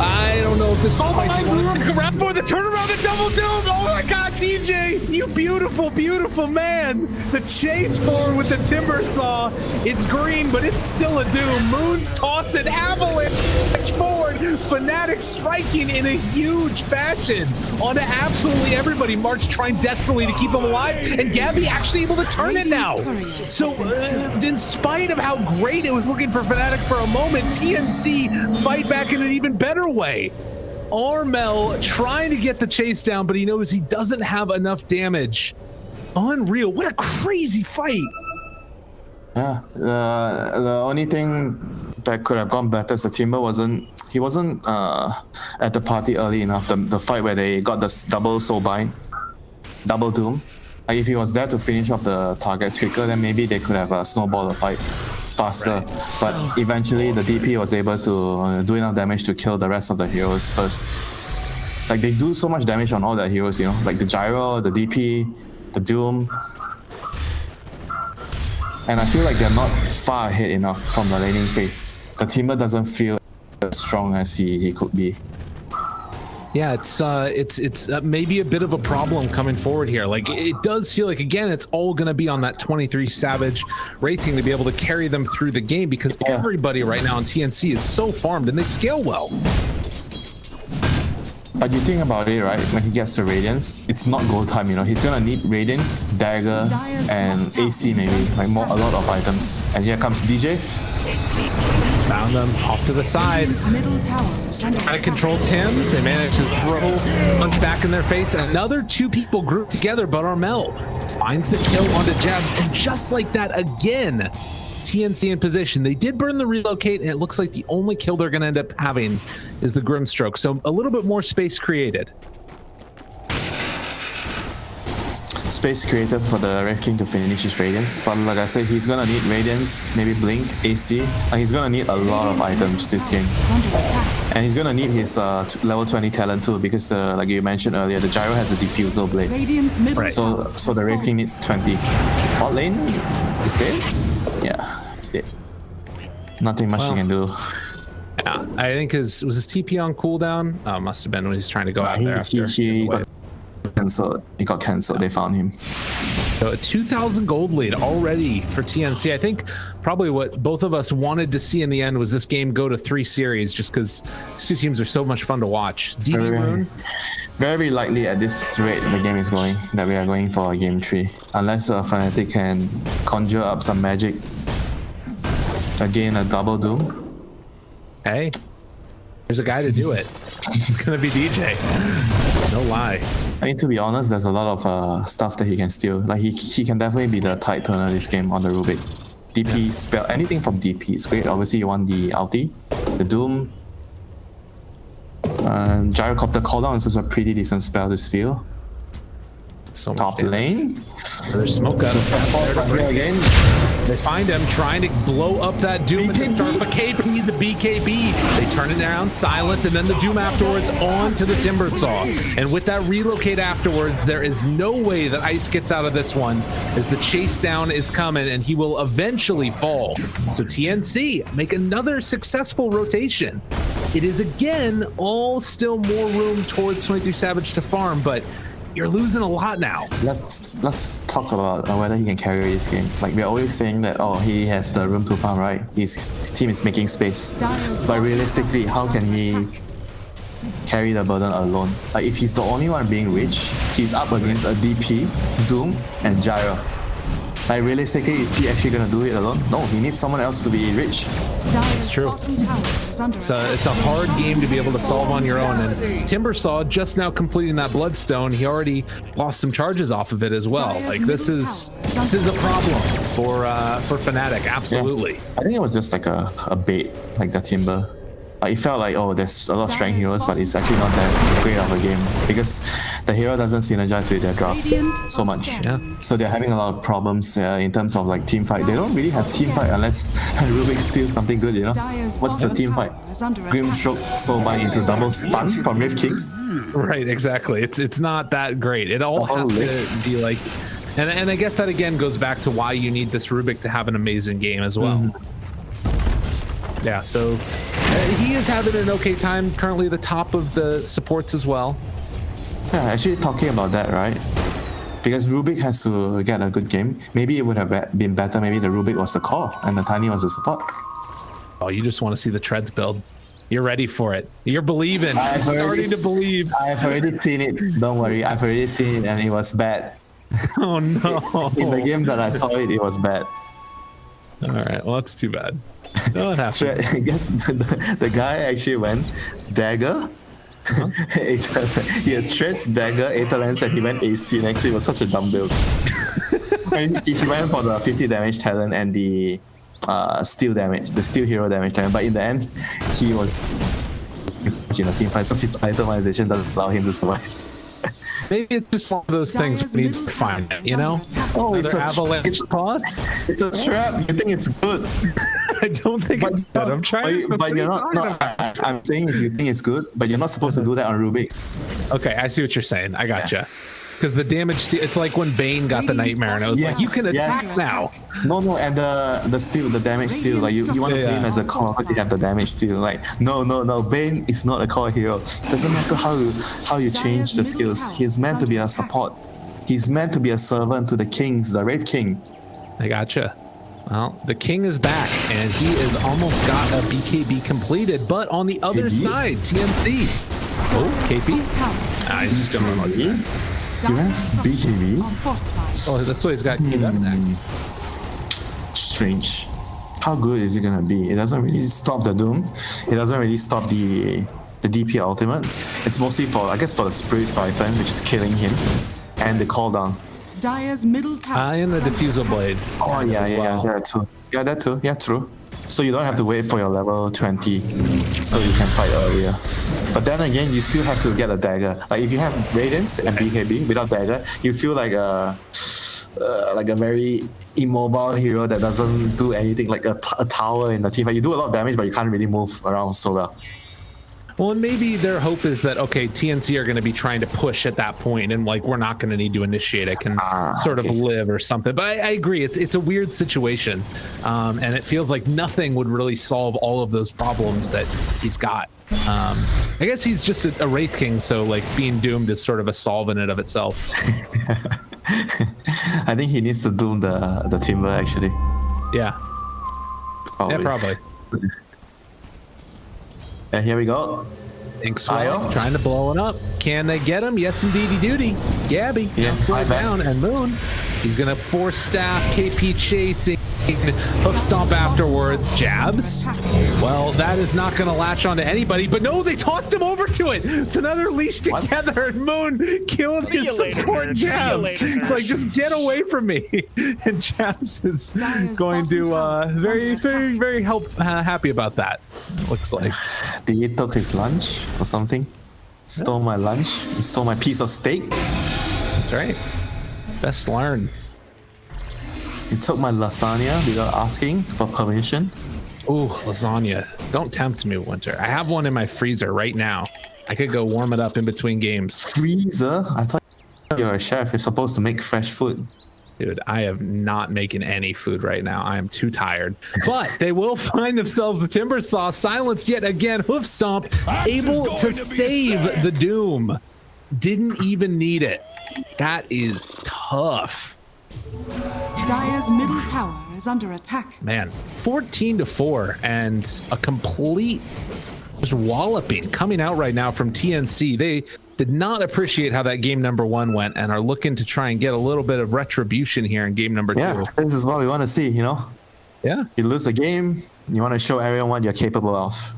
I don't know if this might be one. Grab for the turnaround, the double doom. Oh my God, DJ, you beautiful, beautiful man. The chase forward with the timber saw. It's green, but it's still a doom. Moon's tossing avalanche forward. Fnatic striking in a huge fashion onto absolutely everybody. March trying desperately to keep him alive, and Gabby actually able to turn it now. So in spite of how great it was looking for Fnatic for a moment, TNC fight back in an even better way. Armel trying to get the chase down, but he knows he doesn't have enough damage. Unreal. What a crazy fight. Yeah, the only thing that could have gone better is the Timber wasn't at the party early enough. The fight where they got the double soul bind, double doom. Like if he was there to finish off the targets quicker, then maybe they could have snowballed the fight faster. Right. But eventually the DP was able to do enough damage to kill the rest of the heroes first. Like they do so much damage on all the heroes, you know, like the Gyro, the DP, the Doom. And I feel like they're not far ahead enough from the laning phase. The Timber doesn't feel as strong as he could be. Yeah, it's maybe a bit of a problem coming forward here. Like it does feel like, again, it's all going to be on that 23 Savage Wraith King to be able to carry them through the game, because everybody right now in TNC is so farmed and they scale well. But you think about it, right? When he gets the Radiance, it's not gold time, you know. He's gonna need Radiance, Dagger, and AC maybe, like a lot of items. And here comes DJ. Found them off to the side. Try to control Tim's. They managed to throw punch back in their face. Another 2 people grouped together, but Armel finds the kill onto Jabs, and just like that again, TNC in position. They did burn the relocate, and it looks like the only kill they're going to end up having is the Grimstroke. So a little bit more space created. Space created for the Red King to finish his Radiance, but like I said, he's gonna need Radiance, maybe Blink, AC. He's gonna need a lot of items this game, and he's gonna need his level 20 talent too, because like you mentioned earlier, the Gyro has a Diffusal Blade. Right. So the Red King needs 20. Bot lane is dead. Yeah, dead. Nothing much he can do. Yeah, I think was his TP on cooldown? Must have been when he's trying to go out there. He got cancelled. They found him. So a 2,000 gold lead already for TNC. I think probably what both of us wanted to see in the end was this game go to 3 series, just because these two teams are so much fun to watch. DD Rune? Very likely at this rate the game is going, that we are going for a game 3. Unless Fnatic can conjure up some magic. Again, a double doom. Hey, there's a guy to do it. It's gonna be DJ. No lie. I mean, to be honest, there's a lot of stuff that he can steal. Like he can definitely be the tide turner this game on the Rubik. DP spell, anything from DP is great. Obviously, you want the ulti, the doom. Gyrocopter cooldown is also a pretty decent spell to steal. So top lane. There's smoke out of support here again. They find him trying to blow up that Doom at the start, but KP, the BKB, they turn it down, silence, and then the Doom afterwards on to the Timber Saw. And with that relocate afterwards, there is no way that Ice gets out of this one, as the chase down is coming, and he will eventually fall. So TNC make another successful rotation. It is again all still more room towards 23 Savage to farm, but you're losing a lot now. Let's talk about whether he can carry this game. Like, we're always saying that, oh, he has the room to farm, right? His team is making space. But realistically, how can he carry the burden alone? Like, if he's the only one being rich, he's up against a DP, Doom, and Gyro. Like, realistically, is he actually gonna do it alone? No, he needs someone else to be rich. It's true. It's a hard game to be able to solve on your own, and Timbersaw just now completing that Bloodstone, he already lost some charges off of it as well. Like, this is a problem for Fnatic, absolutely. Yeah. I think it was just like a bait, like the Timber. It felt like, oh, there's a lot of strength heroes, but it's actually not that great of a game because the hero doesn't synergize with their draft so much. Yeah. So they're having a lot of problems in terms of like team fight. They don't really have team fight unless Rubik steals something good, you know? What's the team fight? Grimstroke Soulbind into double stun from Rift King? Right, exactly. It's not that great. It all has to be like, and I guess that again goes back to why you need this Rubik to have an amazing game as well. Yeah, so he is having an okay time, currently the top of the supports as well. Yeah, actually talking about that, right? Because Rubik has to get a good game. Maybe it would have been better, maybe the Rubik was the core and the Tiny was the support. Oh, you just want to see the treads build. You're ready for it. You're believing. You're starting to believe. I've already seen it. Don't worry, I've already seen it and it was bad. Oh no. In the game that I saw it, it was bad. All right, well, that's too bad. No, it happens. I guess the guy actually went dagger. He had Threads, dagger, Aetherlance, and he went AC next. It was such a dumb build. I mean, he went for the 50 damage talent and the steel damage, the steel hero damage talent, but in the end, he was in a team fight, so his itemization doesn't allow him to survive. Maybe it's just one of those things we need to find out, you know? Oh, it's a avalanche pause. It's a trap. You think it's good? I don't think it's good. I'm trying. But you're not. No, I'm saying if you think it's good, but you're not supposed to do that on Rubik. Okay, I see what you're saying. I gotcha. Because the damage, it's like when Bane got the Nightmare, and I was like, you can attack now. No, and the damage steal, like you want to play him as a core, but you have the damage steal. Like, no, Bane is not a core hero. Doesn't matter how you change the skills. He's meant to be a support. He's meant to be a servant to the kings, the Wraith King. I gotcha. Well, the king is back, and he has almost got a BKB completed, but on the other side, TNC. Oh, KP? He's just going to run. You have BKB? Oh, that's why he's got queued up next. Strange. How good is it gonna be? It doesn't really stop the Doom. It doesn't really stop the DP ultimate. It's mostly for, I guess, for the Spirit Siphon, which is killing him, and the cooldown. Dire's middle tower. And the Diffusal Blade. Oh yeah, that too. Yeah, that too. Yeah, true. So you don't have to wait for your level 20, so you can fight earlier. But then again, you still have to get a dagger. Like if you have Radiance and BKB without dagger, you feel like a very immobile hero that doesn't do anything, like a tower in the team. Like you do a lot of damage, but you can't really move around so well. Well, and maybe their hope is that, okay, TNC are going to be trying to push at that point, and like we're not going to need to initiate. I can sort of live or something. But I agree, it's a weird situation, and it feels like nothing would really solve all of those problems that he's got. I guess he's just a Wraith King, so like being doomed is sort of a solve in and of itself. I think he needs to doom the Timber actually. Yeah. Probably. Yeah, probably. And here we go. Thanks, Io. trying to blow it up. Can they get him? Yes, indeedy duty. Gabby, Yeah, slow back. down, and Moon. He's gonna force staff. KP chasing. Hoof stomp afterwards. Jabs. Well, that is not gonna latch onto anybody. But no, they tossed him over to it. So now they're leashed together, and Moon killed his support Jabs. He's like, just get away from me. And Jabs is going to very happy about that. Looks like. He took his lunch or something. Stole my lunch. He stole my piece of steak. That's right. Best learn. He took my lasagna without asking for permission. Ooh, lasagna. Don't tempt me, Winter. I have one in my freezer right now. I could go warm it up in between games. Freezer? I thought you're a chef. You're supposed to make fresh food. Dude, I am not making any food right now. I am too tired. But they will find themselves the Timber Saw silenced yet again. Hoof Stomp able to save the Doom. Didn't even need it. That is tough. Dire's middle tower is under attack. Man, 14-4 and a complete just walloping coming out right now from TNC. They did not appreciate how that game number 1 went and are looking to try and get a little bit of retribution here in game number 2. Yeah, this is what we want to see, you know? Yeah. You lose a game, you want to show everyone what you're capable of.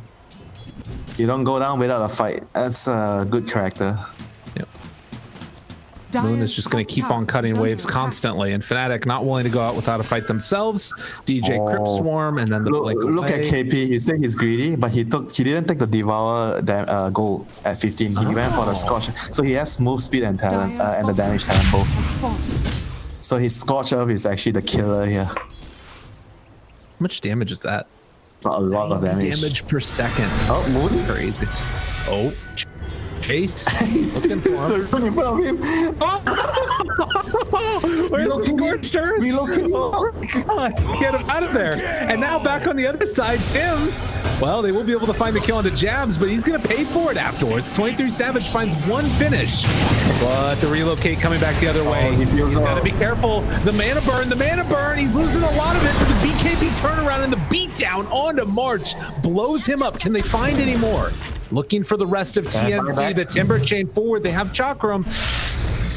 You don't go down without a fight. That's a good character. Moon is just going to keep on cutting waves constantly, and Fnatic not willing to go out without a fight themselves. DJ Crypt Swarm, and then the look at KP. You say he's greedy, but he didn't take the Devour goal at 15. He went for the Scorch, so he has move speed and talent, and the damage talent both. So his Scorch Earth is actually the killer here. How much damage is that? It's not a lot of damage. Per second. Oh, Moon. Crazy. Oh. Chase. He's looking for him. in front of him. Where's the Scorched Earth? Oh, God. Get him out of there. And now back on the other side, Tim's. Well, they will be able to find the kill onto Jabs, but he's going to pay for it afterwards. 23 Savage finds one finish. But the relocate coming back the other way. He's got to be careful. The mana burn. He's losing a lot of it. But the BKB turnaround and the beatdown onto March blows him up. Can they find any more? Looking for the rest of TNC, the Timber chain forward. They have Chakram.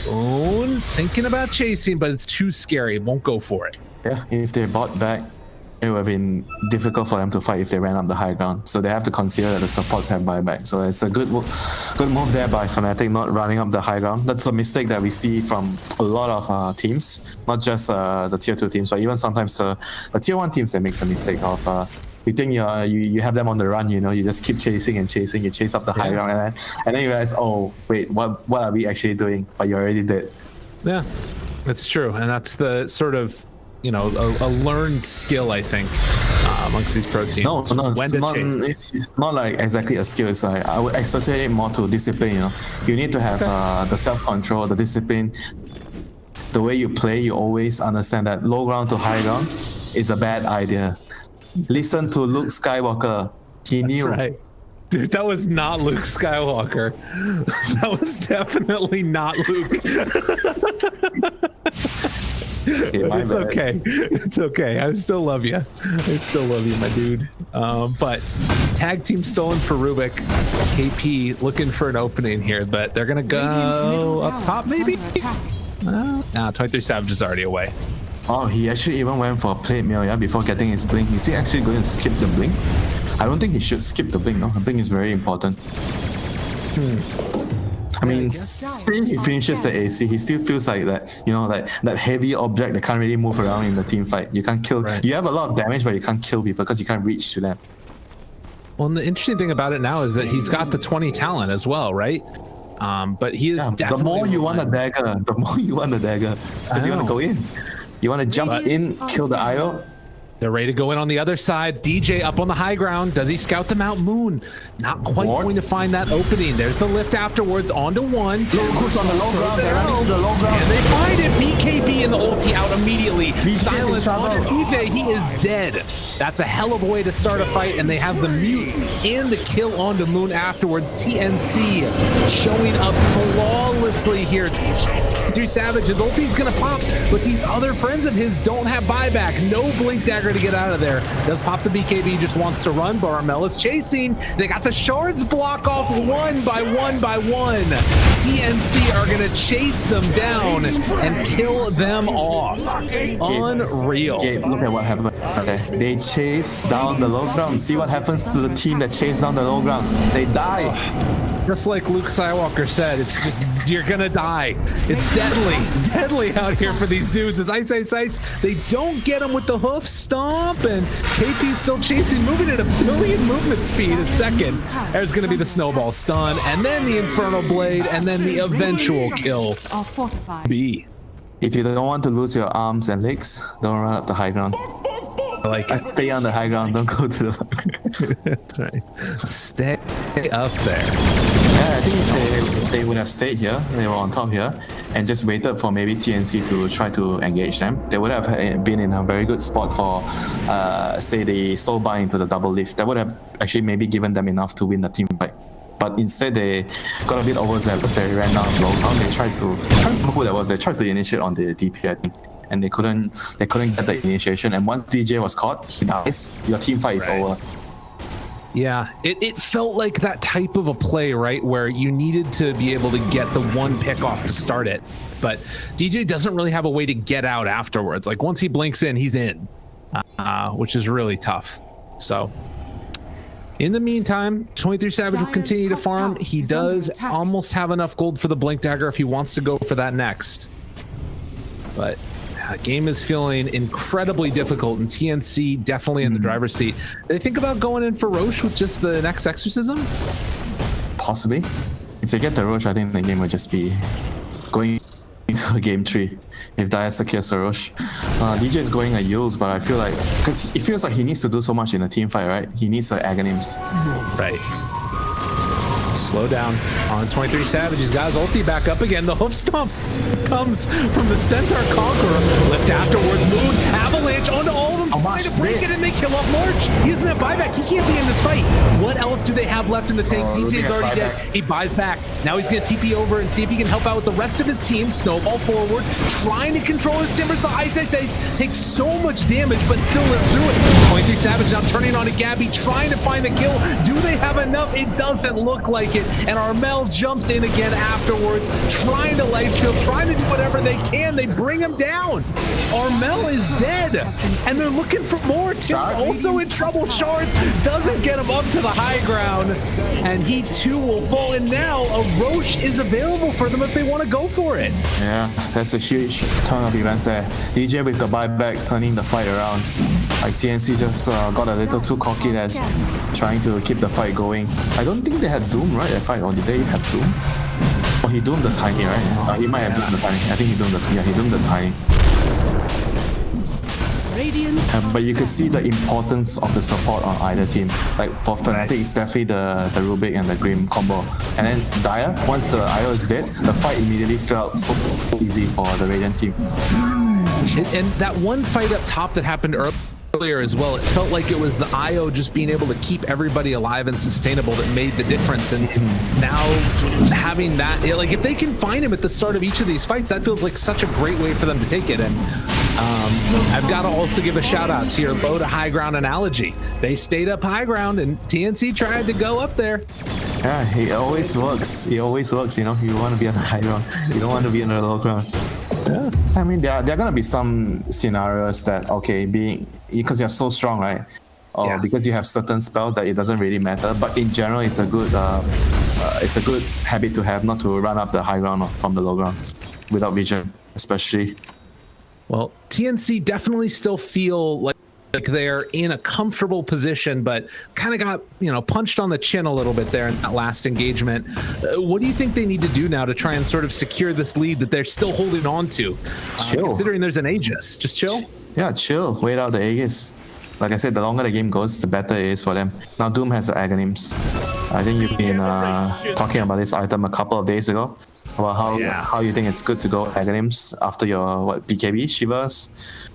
Boone thinking about chasing, but it's too scary. Won't go for it. Yeah, if they bought back, it would have been difficult for them to fight if they ran up the high ground. So they have to consider that the supports have buyback. So it's a good move there by Fnatic, not running up the high ground. That's a mistake that we see from a lot of teams, not just the tier 2 teams, but even sometimes the tier 1 teams, they make the mistake of you think you have them on the run, you know, you just keep chasing and chasing, you chase up the high ground, and then you realize, oh wait, what are we actually doing? But you're already dead. Yeah, that's true, and that's the sort of, you know, a learned skill, I think, amongst these pro teams. No, it's not like exactly a skill. So I would associate it more to discipline. You know, you need to have the self-control, the discipline. The way you play, you always understand that low ground to high ground is a bad idea. Listen to Luke Skywalker. He knew. That's right. Dude, that was not Luke Skywalker. That was definitely not Luke. It's okay. It's okay. I still love you. I still love you, my dude. But tag team stolen for Rubik. KP looking for an opening here, but they're gonna go up top maybe. Nah, 23 Savage is already away. Oh, he actually even went for a plate meal, before getting his blink. Is he actually going to skip the blink? I don't think he should skip the blink, no? The blink is very important. I mean, say he finishes the AC, he still feels like that, you know, like that heavy object that can't really move around in the team fight. You can't kill, you have a lot of damage, but you can't kill people because you can't reach to them. Well, and the interesting thing about it now is that he's got the 20 talent as well, right? But he is definitely... The more you want a dagger, because you want to go in. You want to jump in, kill the IO. They're ready to go in on the other side. DJ up on the high ground. Does he scout them out? Moon not quite going to find that opening. There's the lift afterwards. Onto one. Locus on the low ground. They're running to the low ground. And they find it. BKB in the ulti out immediately. Silence on DJ. He is dead. That's a hell of a way to start a fight. And they have the mute and the kill onto Moon afterwards. TNC showing up flawless seamlessly here. 3 Savage, his ulti's gonna pop, but these other friends of his don't have buyback. No Blink Dagger to get out of there. Does pop the BKB, just wants to run, but Armel is chasing. They got the shards block off one by one by one. TNC are gonna chase them down and kill them off. Unreal. Look at what happened. Okay. They chase down the low ground. See what happens to the team that chase down the low ground. They die. Just like Luke Skywalker said, it's just, you're gonna die. It's deadly out here for these dudes. As Ice, they don't get him with the hoof stomp, and KP's still chasing, moving at 1 billion movement speed a second. There's gonna be the snowball stun, and then the Infernal Blade, and then the eventual kill. B. If you don't want to lose your arms and legs, don't run up the high ground. Like, stay on the high ground, don't go to the low ground. That's right. Stay up there. Yeah, I think if they would have stayed here, they were on top here, and just waited for maybe TNC to try to engage them, they would have been in a very good spot for, say, the soul buy into the double lift. That would have actually maybe given them enough to win the team fight. But instead, they got a bit overzealous. They ran down low ground. They tried to, They tried to initiate on the DP, I think. And they couldn't get the initiation. And once DJ was caught, he dies. Your team fight is over. Yeah, it felt like that type of a play, right, where you needed to be able to get the one pick off to start it. But DJ doesn't really have a way to get out afterwards. Like, once he blinks in, he's in, which is really tough. So, in the meantime, 23 Savage will continue to farm. He does almost have enough gold for the Blink Dagger if he wants to go for that next. But game is feeling incredibly difficult, and TNC definitely in the driver's seat. They think about going in for Roche with just the next Exorcism? Possibly. If they get the Roche, I think the game would just be going into game 3 if Dia secures the Roche. DJ is going at Yules, but I feel like, because it feels like he needs to do so much in a team fight, right? He needs the Aghanims. Right. Slow down on 23 Savage. He's got his ulti back up again. The hoof stomp comes from the Centaur Conqueror. Lift afterwards. Moon avalanche onto all of them. Trying to break it, and they kill off March. He doesn't have buyback. He can't be in this fight. What else do they have left in the tank? DJ's already dead. He buys back. Now he's going to TP over and see if he can help out with the rest of his team. Snowball forward, trying to control his Timber. So Ice takes so much damage, but still live through it. 23 Savage now turning on to Gabby, trying to find the kill. Do they have enough? It doesn't look like it. And Armel jumps in again afterwards, trying to life shield, trying to do whatever they can. They bring him down. Armel is dead, and they're looking for more. Tim also in trouble. Shards doesn't get him up to the high ground, and he too will fall. And now a Roche is available for them if they want to go for it. Yeah, that's a huge turn of events there. DJ with the buyback turning the fight around. Like TNC just got a little too cocky there, trying to keep the fight going. I don't think they had Doom, right? That fight, or did they have Doom? Oh, he doomed the Tiny, right? He might have doomed the Tiny. I think he doomed the Tiny. But you can see the importance of the support on either team. Like for Fnatic, it's definitely the Rubik and the Grim combo. And then Dia, once the IO is dead, the fight immediately felt so easy for the Radiant team. And that one fight up top that happened earlier as well, it felt like it was the IO just being able to keep everybody alive and sustainable that made the difference. And now having that, like, if they can find him at the start of each of these fights, that feels like such a great way for them to take it. And I've got to also give a shout out to your low to high ground analogy. They stayed up high ground, and TNC tried to go up there. Yeah, he always works. He always works, you know. You want to be on the high ground. You don't want to be on the low ground. Yeah. I mean, there are going to be some scenarios that, okay, because you're so strong, right? Or because you have certain spells that it doesn't really matter. But in general, it's a good habit to have, not to run up the high ground from the low ground without vision, especially. Well, TNC definitely still feel like they're in a comfortable position, but kind of got, punched on the chin a little bit there in that last engagement. What do you think they need to do now to try and sort of secure this lead that they're still holding on to? Chill. Considering there's an Aegis. Just chill? Yeah, chill. Wait out the Aegis. Like I said, the longer the game goes, the better it is for them. Now Doom has the Aghanims. I think you've been talking about this item a couple of days ago. About how you think it's good to go Aghanims after your BKB Shivas.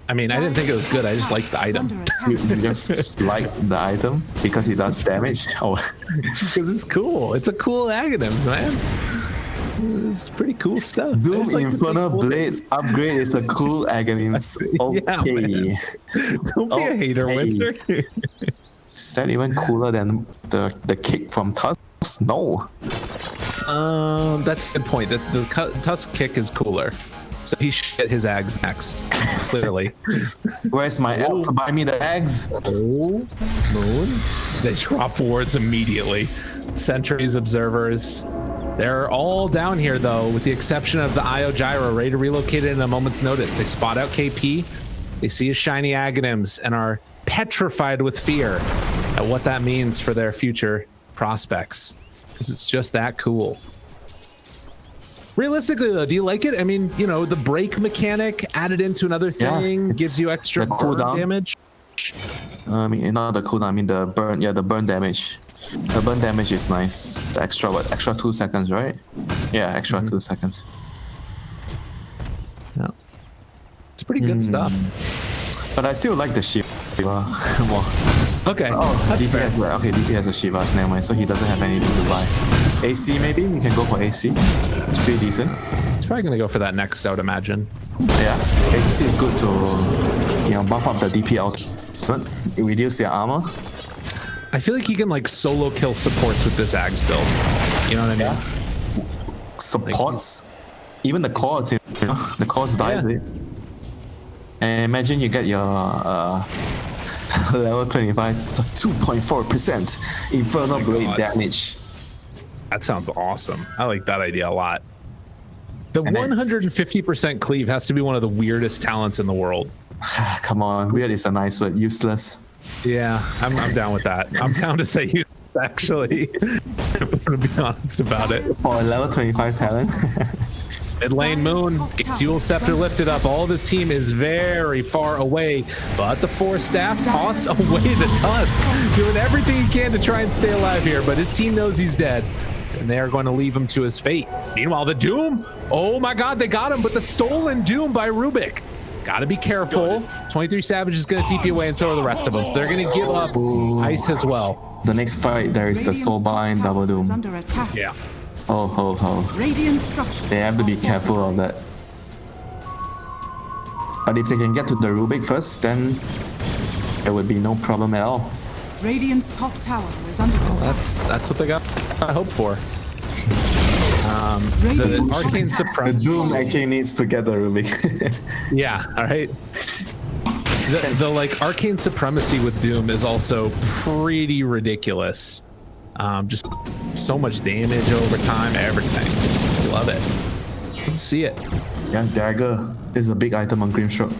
I mean, I didn't think it was good. I just liked the item. You just like the item because it does damage? Oh, because it's cool. It's a cool Aghanims, man. It's pretty cool stuff. Doom There's, like, Infernal cool Blade things. upgrade is a cool Aghanim's. Okay. Yeah, don't be a hater, Winter. Is that even cooler than the kick from Tusk? No. That's a good point. The Tusk kick is cooler. So he should get his Ags next. Clearly. Where's my elf to buy me the eggs? Oh, Moon. They drop wards immediately. Sentries, observers. They're all down here, though, with the exception of the Io Gyro, ready to relocate it in a moment's notice. They spot out KP. They see his shiny Aghanims and are petrified with fear at what that means for their future prospects. Because it's just that cool. Realistically, though, do you like it? I mean, you know, the break mechanic added into another thing gives you extra burn damage. I mean, not the cooldown. I mean the burn. Yeah, the burn damage. The burn damage is nice. The extra what? Extra 2 seconds, right? Yeah, extra 2 seconds. Yeah, it's pretty good stuff. But I still like the Shiva more. Okay. Oh, DP has, okay, DP has a Shiva. So never mind. So he doesn't have anything to buy. AC maybe? You can go for AC. It's pretty decent. He's probably gonna go for that next, I would imagine. Yeah, AC is good to, you know, buff up the DP out. Reduce their armor. I feel like he can like solo kill supports with this Ags build. You know what I mean? Yeah. Supports. Even the cores, you know, the cores die with it. And imagine you get your level 25 plus 2.4% Infernal Blade damage. That sounds awesome. I like that idea a lot. The 150% cleave has to be one of the weirdest talents in the world. Come on, weird is a nice word. Useless. Yeah, I'm down with that. I'm down to say useless, actually. I'm gonna be honest about it. For a level 25 talent. Mid lane Moon gets Eul Scepter lifted up. All of his team is very far away, but the 4 staff toss away the Tusk, doing everything he can to try and stay alive here, but his team knows he's dead, and they are going to leave him to his fate. Meanwhile, the Doom, oh my god, they got him, but the stolen Doom by Rubik. Gotta be careful. 23 Savage is going to TP away, and so are the rest of them, so they're going to give up Ice as well. The next fight, there is the Soulbind double Doom. Yeah. Oh. Radiant structure. They have to be careful of that. But if they can get to the Rubik first, then there would be no problem at all. Radiant's top tower is under attack. That's what they got. I hope for. The Arcane The Supremacy. Doom actually needs to get the Rubik. Yeah. All right. The like Arcane Supremacy with Doom is also pretty ridiculous. Just so much damage over time, everything. Love it. Let's see it. Yeah, Dagger is a big item on Grimstroke.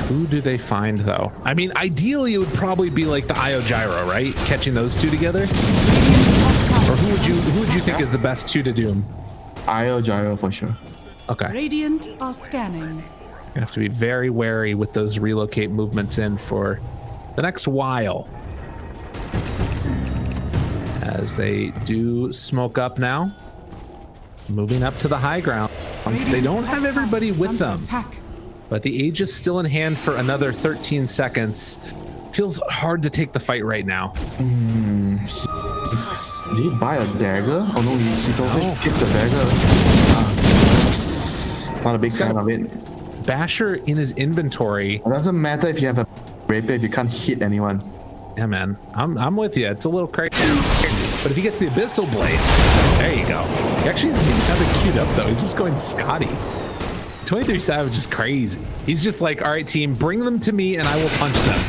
Who do they find though? I mean, ideally it would probably be like the Io Gyro, right? Catching those two together. Or who would you think is the best 2 to Doom? Io Gyro for sure. Okay. Radiant are scanning. You have to be very wary with those relocate movements in for the next while. As they do smoke up now, moving up to the high ground. They don't have everybody with them, but the Age is still in hand for another 13 seconds. Feels hard to take the fight right now. Did he buy a dagger? Oh no, he totally skipped the dagger. Not a big fan of it. Basher in his inventory. It doesn't matter if you have a rapier if you can't hit anyone. Yeah, man, I'm with you. It's a little crazy, but if he gets the Abyssal Blade, there you go. He actually seems kind of queued up though. He's just going Scotty. 23 Savage is crazy. He's just like, all right, team, bring them to me and I will punch them.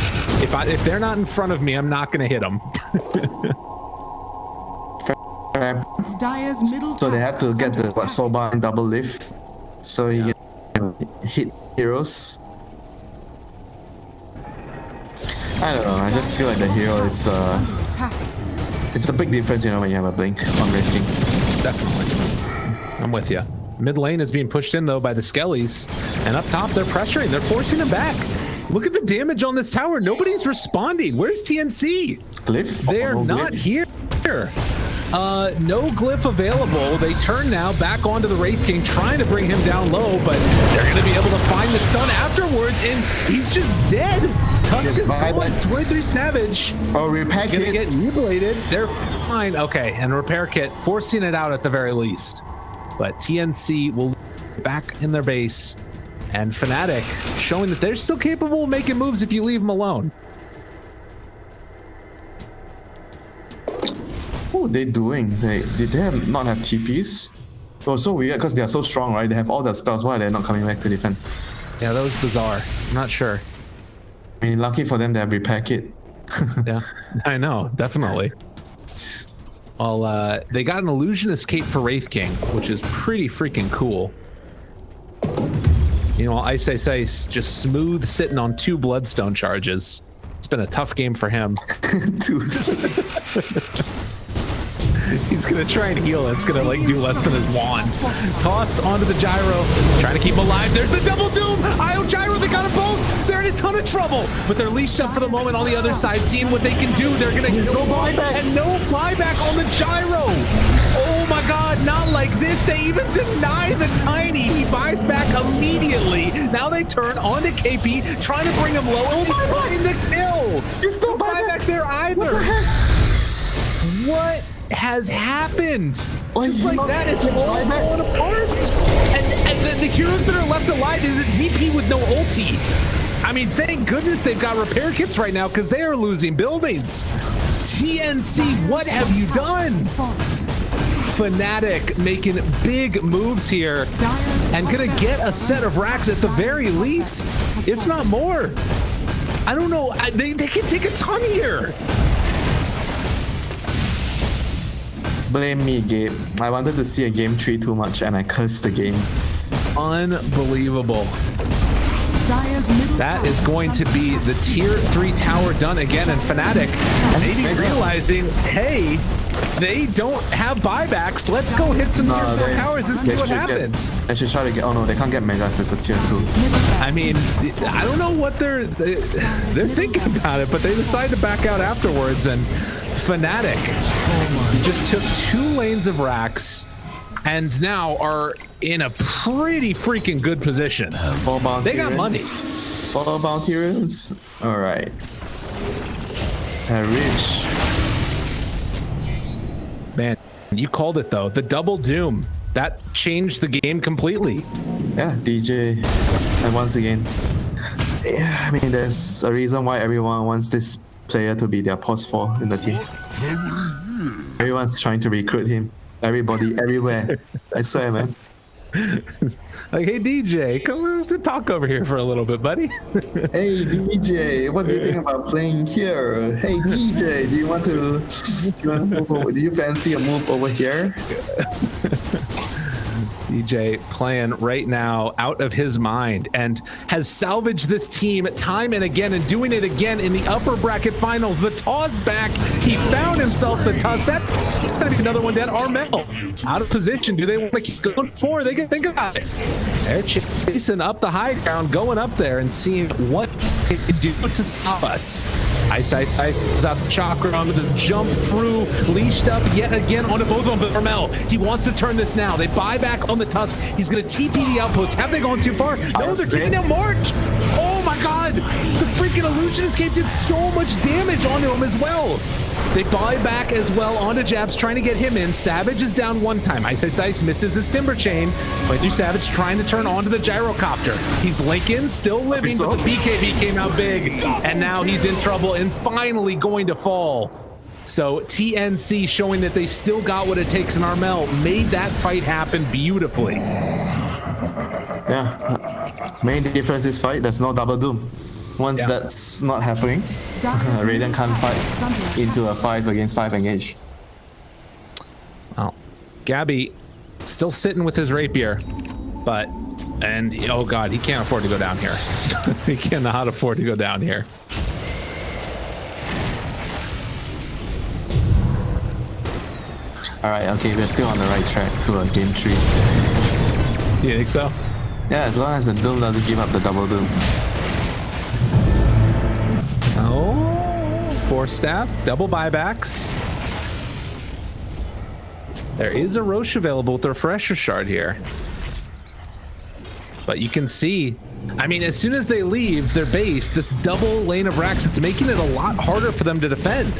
If they're not in front of me, I'm not gonna hit them. Dire's middle So they have to get the Soulbind double lift, so he can hit heroes. I don't know. I just feel like the hero it's a big difference, you know, when you have a blink on Red King. Definitely. I'm with you. Mid lane is being pushed in though by the Skellies, and up top they're pressuring. They're forcing him back. Look at the damage on this tower. Nobody's responding. Where's TNC? Glyph? They're no not glyph. here. No glyph available. They turn now back onto the Wraith King, trying to bring him down low, but they're going to be able to find the stun afterwards, and he's just dead. Tusk is gone. 23 Savage. Oh, repair Gonna kit. get mutilated. They're fine. Okay, and repair kit forcing it out at the very least. But TNC will back in their base, and Fnatic showing that they're still capable of making moves if you leave them alone. What are they doing? Did they not have TPs? Oh, so weird because they are so strong, right? They have all their spells. Why are they not coming back to defend? Yeah, that was bizarre. I'm not sure. I mean, lucky for them, they have repair kit. Yeah, I know, definitely. Well, they got an illusion escape for Wraith King, which is pretty freaking cool. You know, Ice just smooth sitting on 2 Bloodstone charges. It's been a tough game for him. Dude. He's gonna try and heal. It's gonna like do less than his wand. Toss onto the gyro, trying to keep him alive. There's the double doom. Io gyro, they got them both. They're in a ton of trouble, but they're leashed up for the moment on the other side, seeing what they can do. They're gonna go buyback and no buyback on the gyro. Oh my God, not like this. They even deny the tiny. He buys back immediately. Now they turn onto KP, trying to bring him low. Oh my God, the kill. There's no buyback there either. What has happened? Just like that, it's all falling apart. And the heroes that are left alive is a DP with no ulti. I mean, thank goodness they've got repair kits right now because they are losing buildings. TNC, what have you done? Fnatic making big moves here and gonna get a set of racks at the very least, if not more. I don't know, they can take a ton here. Blame me, Gabe. I wanted to see a game 3 too much and I cursed the game. Unbelievable. That is going to be the tier 3 tower done again, and Fnatic maybe realizing, hey, they don't have buybacks. Let's go hit some tier 4 towers and see what happens. They should try to get. Oh no, they can't get Megas. It's a tier 2. I mean, I don't know what they're thinking about it, but they decided to back out afterwards, and Fnatic just took 2 lanes of racks and now are in a pretty freaking good position. 4 bounty They got money. 4 bounty runes. All right. Rich. Man, you called it though. The double doom that changed the game completely. Yeah, DJ. And once again, yeah, I mean, there's a reason why everyone wants this player to be their post 4 in the team. Everyone's trying to recruit him. Everybody, everywhere. I swear, man. Like, hey DJ, come let's talk over here for a little bit, buddy. Hey DJ, what do you think about playing here? Hey DJ, do you want to move over? Do you fancy a move over here? DJ playing right now out of his mind and has salvaged this team time and again and doing it again in the upper bracket finals. The Taw's back. He found himself the Taw's. That's going to be another one dead. Armel out of position. Do they want to keep going for? They can think about it. They're chasing up the high ground, going up there and seeing what they can do to stop us. Ice is out the chakra onto the jump through, leashed up yet again onto both of them. But Armel, he wants to turn this now. They buy back on the Tusk. He's going to TP the outpost. Have they gone too far? No, they're taking down March. Oh my God. The freaking illusion escape did so much damage onto him as well. They buy back as well onto Jabs, trying to get him in. Savage is down one time. Ice misses his Timber Chain. But Savage trying to turn onto the Gyrocopter. He's Lincoln, still living, but the BKB came out big. And now he's in trouble and finally going to fall. So TNC showing that they still got what it takes, and Armel made that fight happen beautifully. Yeah, main difference is fight. There's no double doom. Once that's not happening, Raiden can't fight into a 5 against 5 engage. Well, Gabby still sitting with his rapier, but oh God, he can't afford to go down here. He cannot afford to go down here. Alright, okay, we're still on the right track to a game 3. You think so? Yeah, as long as the Doom doesn't give up the double Doom. Oh, 4 staff, double buybacks. There is a Roche available with the Refresher Shard here. But you can see, I mean, as soon as they leave their base, this double lane of racks, it's making it a lot harder for them to defend.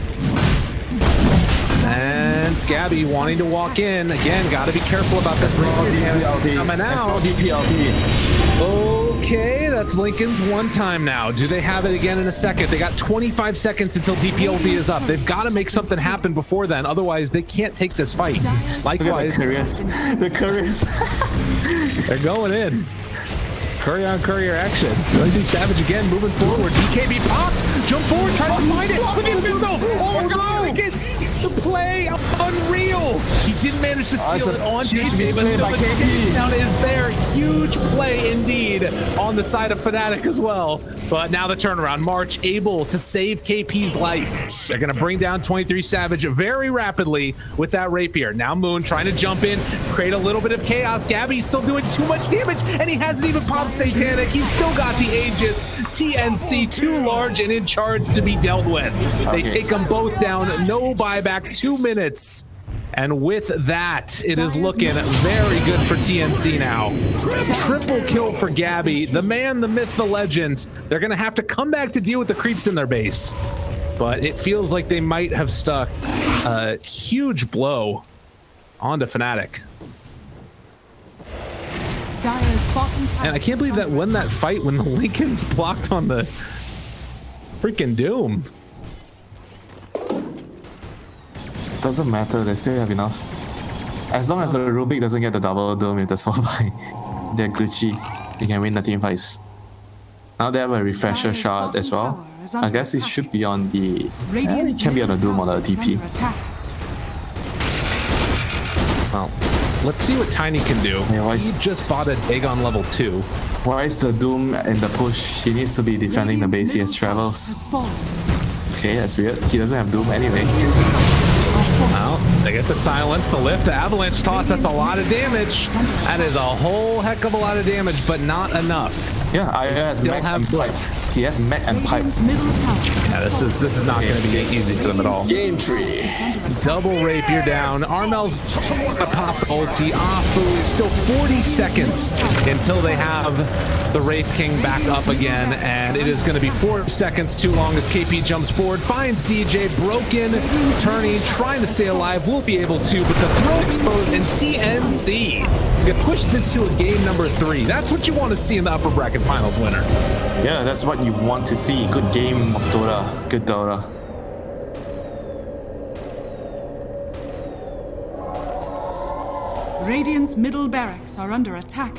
And Gabby wanting to walk in. Again, got to be careful about this lane coming out. Okay, that's Lincoln's one time now. Do they have it again in a second? They got 25 seconds until DP ulti is up. They've got to make something happen before then. Otherwise, they can't take this fight. Likewise. The couriers. They're going in. Courier on courier action. Really do Savage again, moving forward. BKB popped. Jump forward, try to find it. Look at him go. Oh my God, he gets the play. Unreal. He didn't manage to steal it on DP, but the takedown is there. Huge play indeed on the side of Fnatic as well. But now the turnaround. March able to save KP's life. They're going to bring down 23 Savage very rapidly with that rapier. Now Moon trying to jump in, create a little bit of chaos. Gabby's still doing too much damage, and he hasn't even popped Satanic. He's still got the Aegis. TNC too large and in charge to be dealt with. They take them both down. No buyback, 2 minutes. And with that, it is looking very good for TNC now. Triple kill for Gabby, the man, the myth, the legend. They're going to have to come back to deal with the creeps in their base. But it feels like they might have stuck a huge blow onto Fnatic. And I can't believe that won that fight when the Lincoln's blocked on the freaking Doom. Doesn't matter, they still have enough. As long as the Rubik doesn't get the double Doom with the soul buy, they're glitchy. They can win the team fights. Now they have a Refresher Shard as well. I guess it should be on the... it can be on the Doom or the DP. Well, let's see what Tiny can do. Yeah, he just spotted Dagon level 2. Why is the Doom in the push? He needs to be defending the base as travels. Okay, that's weird. He doesn't have Doom anyway. Well, they get the silence, the lift, the avalanche toss. That's a lot of damage. That is a whole heck of a lot of damage, but not enough. Yeah, I still have pipe. He has mech and pipe. Yeah, this is not going to be easy for them at all. Game tree. Double rapier down. Armel's gonna pop the ulti. Afu, still 40 seconds until they have the Wraith King back up again, and it is going to be 4 seconds too long as KP jumps forward, finds DJ, broken, turning, trying to stay alive. Will be able to, but the throw exposed, and TNC can push this to a game number 3. That's what you want to see in the upper bracket finals winner. Yeah, that's what you want to see. Good game of Dota. Good Dota. Radiant's middle barracks are under attack.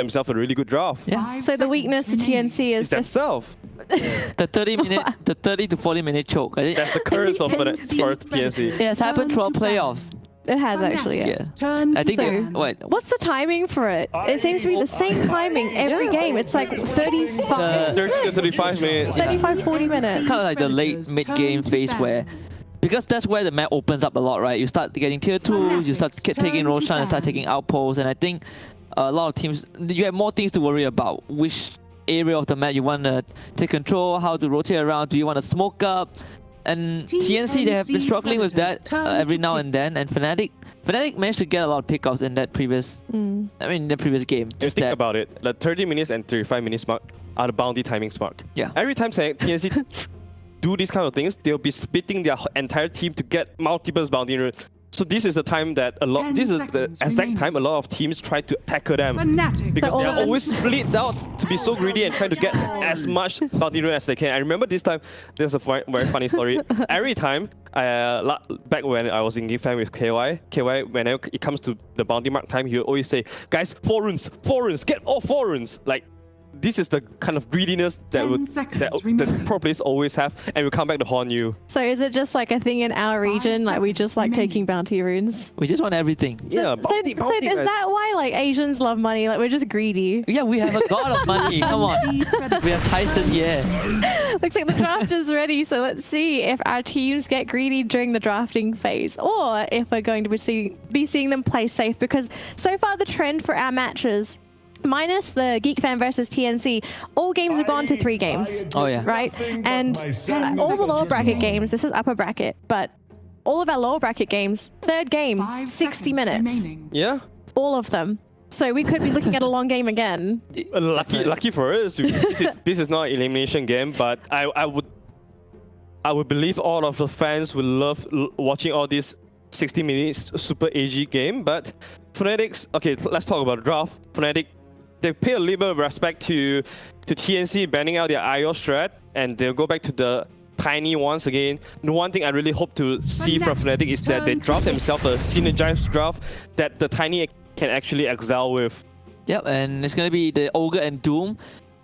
themselves a really good draft. Yeah. So the weakness to TNC is It's just themselves. The 30 to 40 minute choke. I think That's the curse of TNC. it has happened throughout playoffs. it has actually. Yeah. Yes. Turn I think to they, them. What's the timing for it? It seems to be the same timing every game. It's like 35, 30 to 35 minutes. 35, 40 minutes. kind of like the late mid-game phase where, because that's where the map opens up a lot, right? You start getting tier 2, you start taking Roshan and start taking outposts, and I think a lot of teams, you have more things to worry about. Which area of the map you want to take control, how to rotate around, do you want to smoke up? And TNC, they have been struggling with that every now and then, and Fnatic managed to get a lot of pickups in that previous, the previous game. Just think about it. The 30 minutes and 35 minutes mark are the bounty timings mark. Yeah. Every time TNC do these kind of things, they'll be splitting their entire team to get multiple bounty runes. So this is the time that this is the exact time a lot of teams try to tackle them. Fnatic. Because they're always split out to be so greedy and trying to get as much bounty rune as they can. I remember this time, there's a very funny story. Every time, back when I was in Geek Fam with KY, whenever it comes to the bounty mark time, he would always say, guys, 4 runes, get all 4 runes. Like, this is the kind of greediness that pro players always have, and will come back to haunt you. So is it just like a thing in our region? Like we just like taking bounty runes? We just want everything. Yeah, So is that why like Asians love money? Like we're just greedy? Yeah, we have a god of money. Come on. We have Tyson, yeah. Looks like the draft is ready, so let's see if our teams get greedy during the drafting phase, or if we're going to be seeing them play safe, because so far the trend for our matches, minus the Geek Fam versus TNC, all games have gone to 3 games. Oh yeah. Right? And all the lower bracket games, this is upper bracket, but all of our lower bracket games, third game, 60 minutes. Yeah. All of them. So we could be looking at a long game again. Lucky for us, this is not an elimination game, but I would believe all of the fans will love watching all these 60 minutes super AG game. But Fnatic's, okay, let's talk about draft. Fnatic, they pay a little bit of respect to TNC banning out their IO strat, and they'll go back to the tiny once again. The one thing I really hope to see from Fnatic is that they draft themselves a synergized draft that the tiny can actually excel with. Yep, and it's going to be the Ogre and Doom.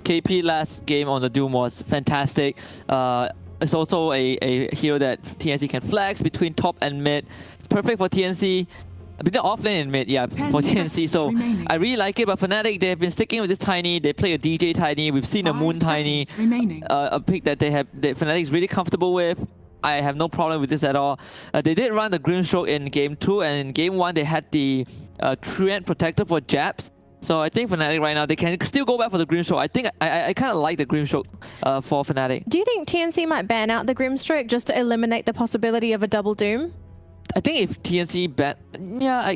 KP last game on the Doom was fantastic. It's also a hero that TNC can flex between top and mid. It's perfect for TNC. Between offlane and mid, yeah, for TNC. So I really like it, but Fnatic, they have been sticking with this Tiny. They play a DJ Tiny. We've seen a Moon Tiny, a pick that Fnatic is really comfortable with. I have no problem with this at all. They did run the Grimstroke in Game 2, and in Game 1, they had the Truant Protector for jabs. So I think Fnatic right now, they can still go back for the Grimstroke. I think I kind of like the Grimstroke for Fnatic. Do you think TNC might ban out the Grimstroke just to eliminate the possibility of a double Doom? I think if TNC ban... Yeah,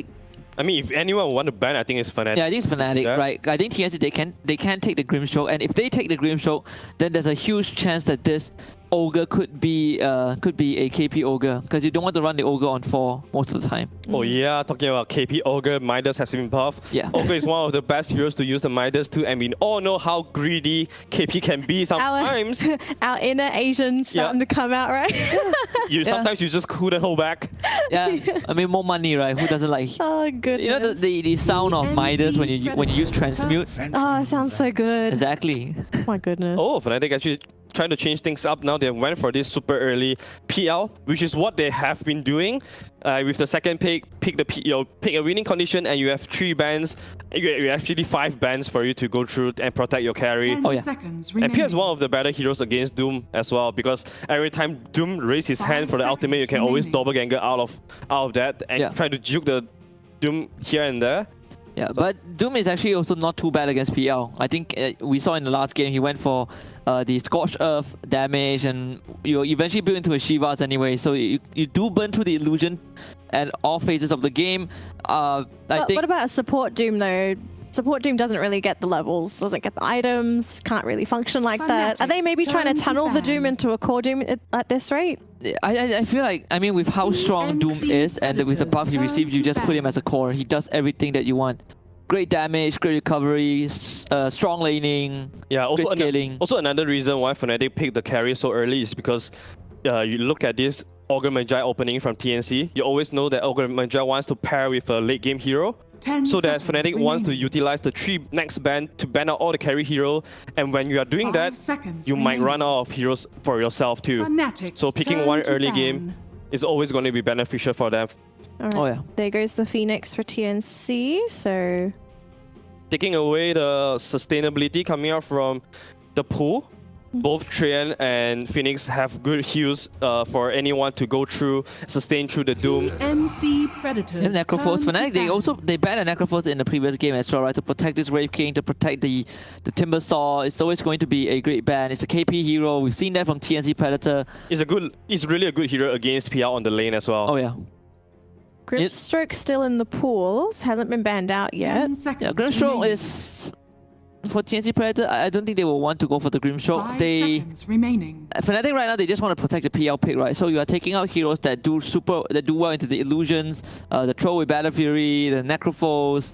I mean, if anyone want to ban, I think it's Fnatic. Yeah, I think it's Fnatic, yeah. Right? I think TNC, they can take the Grimstroke, and if they take the Grimstroke, then there's a huge chance that this Ogre could be a KP Ogre, because you don't want to run the Ogre on 4 most of the time. Oh yeah, talking about KP Ogre, Midas has been buffed. Yeah. Ogre is one of the best heroes to use the Midas too, and we all know how greedy KP can be sometimes. Our inner Asian starting to come out, right? Sometimes you just couldn't hold back. Yeah, I mean, more money, right? Who doesn't like... Oh, goodness. You know the sound of Midas when you use Transmute? Oh, it sounds so good. Exactly. Oh my goodness. Oh, Fnatic actually trying to change things up now. They went for this super early PL, which is what they have been doing. With the second pick a winning condition, and you have 3 bans. You actually 5 bans for you to go through and protect your carry. Oh yeah. And Pia is one of the better heroes against Doom as well, because every time Doom raises his hand for the ultimate, you can always double ganger out of that and try to juke the Doom here and there. Yeah, but Doom is actually also not too bad against PL. I think we saw in the last game he went for the Scorched Earth damage, and you eventually build into a Shivas anyway. So you do burn through the illusion at all phases of the game. I think. What about a support Doom though? Support Doom doesn't really get the levels, doesn't get the items, can't really function like that. Are they maybe trying to tunnel the Doom into a core Doom at this rate? I feel like, I mean, with how strong Doom is and with the buff he received, you just put him as a core. He does everything that you want. Great damage, great recovery, strong laning, great scaling. Also another reason why Fnatic picked the carry so early is because you look at this Ogre Magi opening from TNC. You always know that Ogre Magi wants to pair with a late game hero. 10 so that seconds Fnatic wants to remaining. utilize the 3 next ban to ban out all the carry hero, and when you are doing 5 that, seconds you might remaining. run out of heroes for yourself too. Fnatic's So picking turn one to early ban. game is always going to be beneficial for them. All right. Oh yeah. There goes the Phoenix for TNC. So Taking away the sustainability coming out from the pool, both Trian and Phoenix have good heals for anyone to go through, sustain through the Doom. TNC Predator. And Necrophos Fnatic, they banned a Necrophos in the previous game as well, right? To protect this Wraith King, to protect the Timber Saw. It's always going to be a great ban. It's a KP hero. We've seen that from TNC Predator. It's really a good hero against PL on the lane as well. Oh yeah. Grimstroke still in the pools, hasn't been banned out yet. 10 seconds Yeah, Grimstroke remaining. is for TNC Predator. I don't think they will want to go for the Grimstroke. 5 They seconds remaining. Fnatic right now, they just want to protect the PL pick, right? So you are taking out heroes that do well into the illusions, the Troll with Battle Fury, the Necrophos,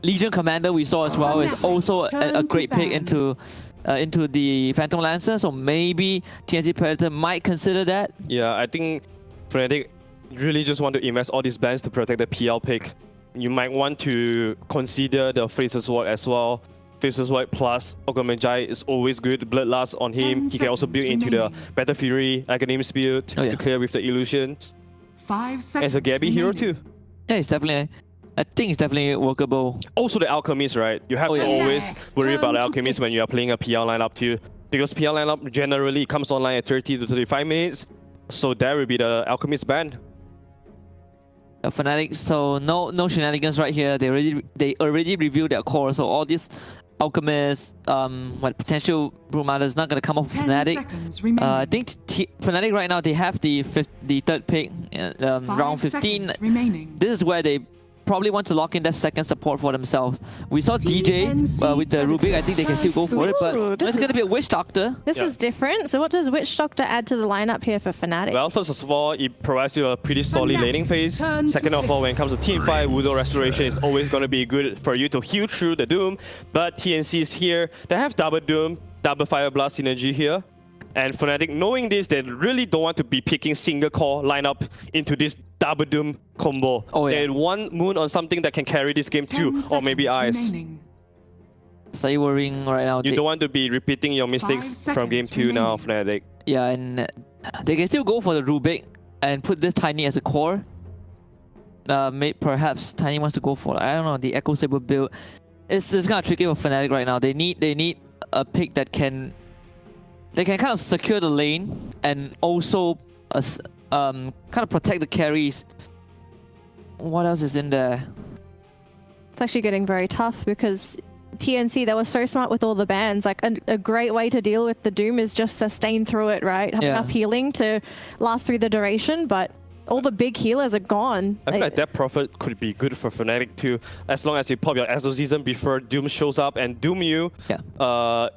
Legion Commander we saw as well is also a great pick into the Phantom Lancer. So maybe TNC Predator might consider that. Yeah, I think Fnatic really just want to invest all these bans to protect the PL pick. You might want to consider the Faceless Sword as well. Faceless Sword plus Ogre is always good. Bloodlust on him. 10 He can also build seconds into the remaining. Battle Fury, Academy's build Oh, yeah. to clear with the illusions. 5 seconds As a Gabby hero remaining. too. Yeah, it's definitely. I think it's definitely workable. Also the Alchemist, right? You have Oh, to yeah. always Next worry about turn the to Alchemist when you are playing a PL lineup too. Because PL lineup generally comes online at 30 to 35 minutes. So that will be the Alchemist ban. Fnatic, so no shenanigans right here. They already reviewed their core. So all these Alchemists, potential Brewmaster is not gonna come off 10 Fnatic. seconds remaining. I think Fnatic right now they have the third pick, 5 round 15. seconds remaining. This is where they probably want to lock in that second support for themselves. We saw DJ TNC with the Rubik. I think they can still go for it, but Ooh, this it's gonna be a Witch Doctor. This Yeah. is different. So what does Witch Doctor add to the lineup here for Fnatic? Well, first of all, it provides you a pretty solid Fnatic's laning phase. turn to Second of all, when it comes to team fight, Widow Restoration is always going to be good for you to heal through the Doom. But TNC is here. They have double Doom, double Fire Blast synergy here. And Fnatic, knowing this, they really don't want to be picking single core lineup into this double Doom combo. Oh, yeah. They want Moon on something that can carry this game 10 too, or maybe seconds Ice. remaining. Slightly worrying right now. You don't want to be repeating your mistakes from game 2 now, Fnatic. Yeah, and they can still go for the Rubik and put this Tiny as a core. Perhaps Tiny wants to go for, I don't know, the Echo Saber build. It's kind of tricky for Fnatic right now. They need a pick that can kind of secure the lane and also kind of protect the carries. What else is in there? It's actually getting very tough because TNC, they were so smart with all the bans. Like a great way to deal with the Doom is just sustain through it, right? Have enough healing to last through the duration, but all the big healers are gone. I feel like that profit could be good for Fnatic too, as long as you pop your Exorcism before Doom shows up and Doom you. Yeah.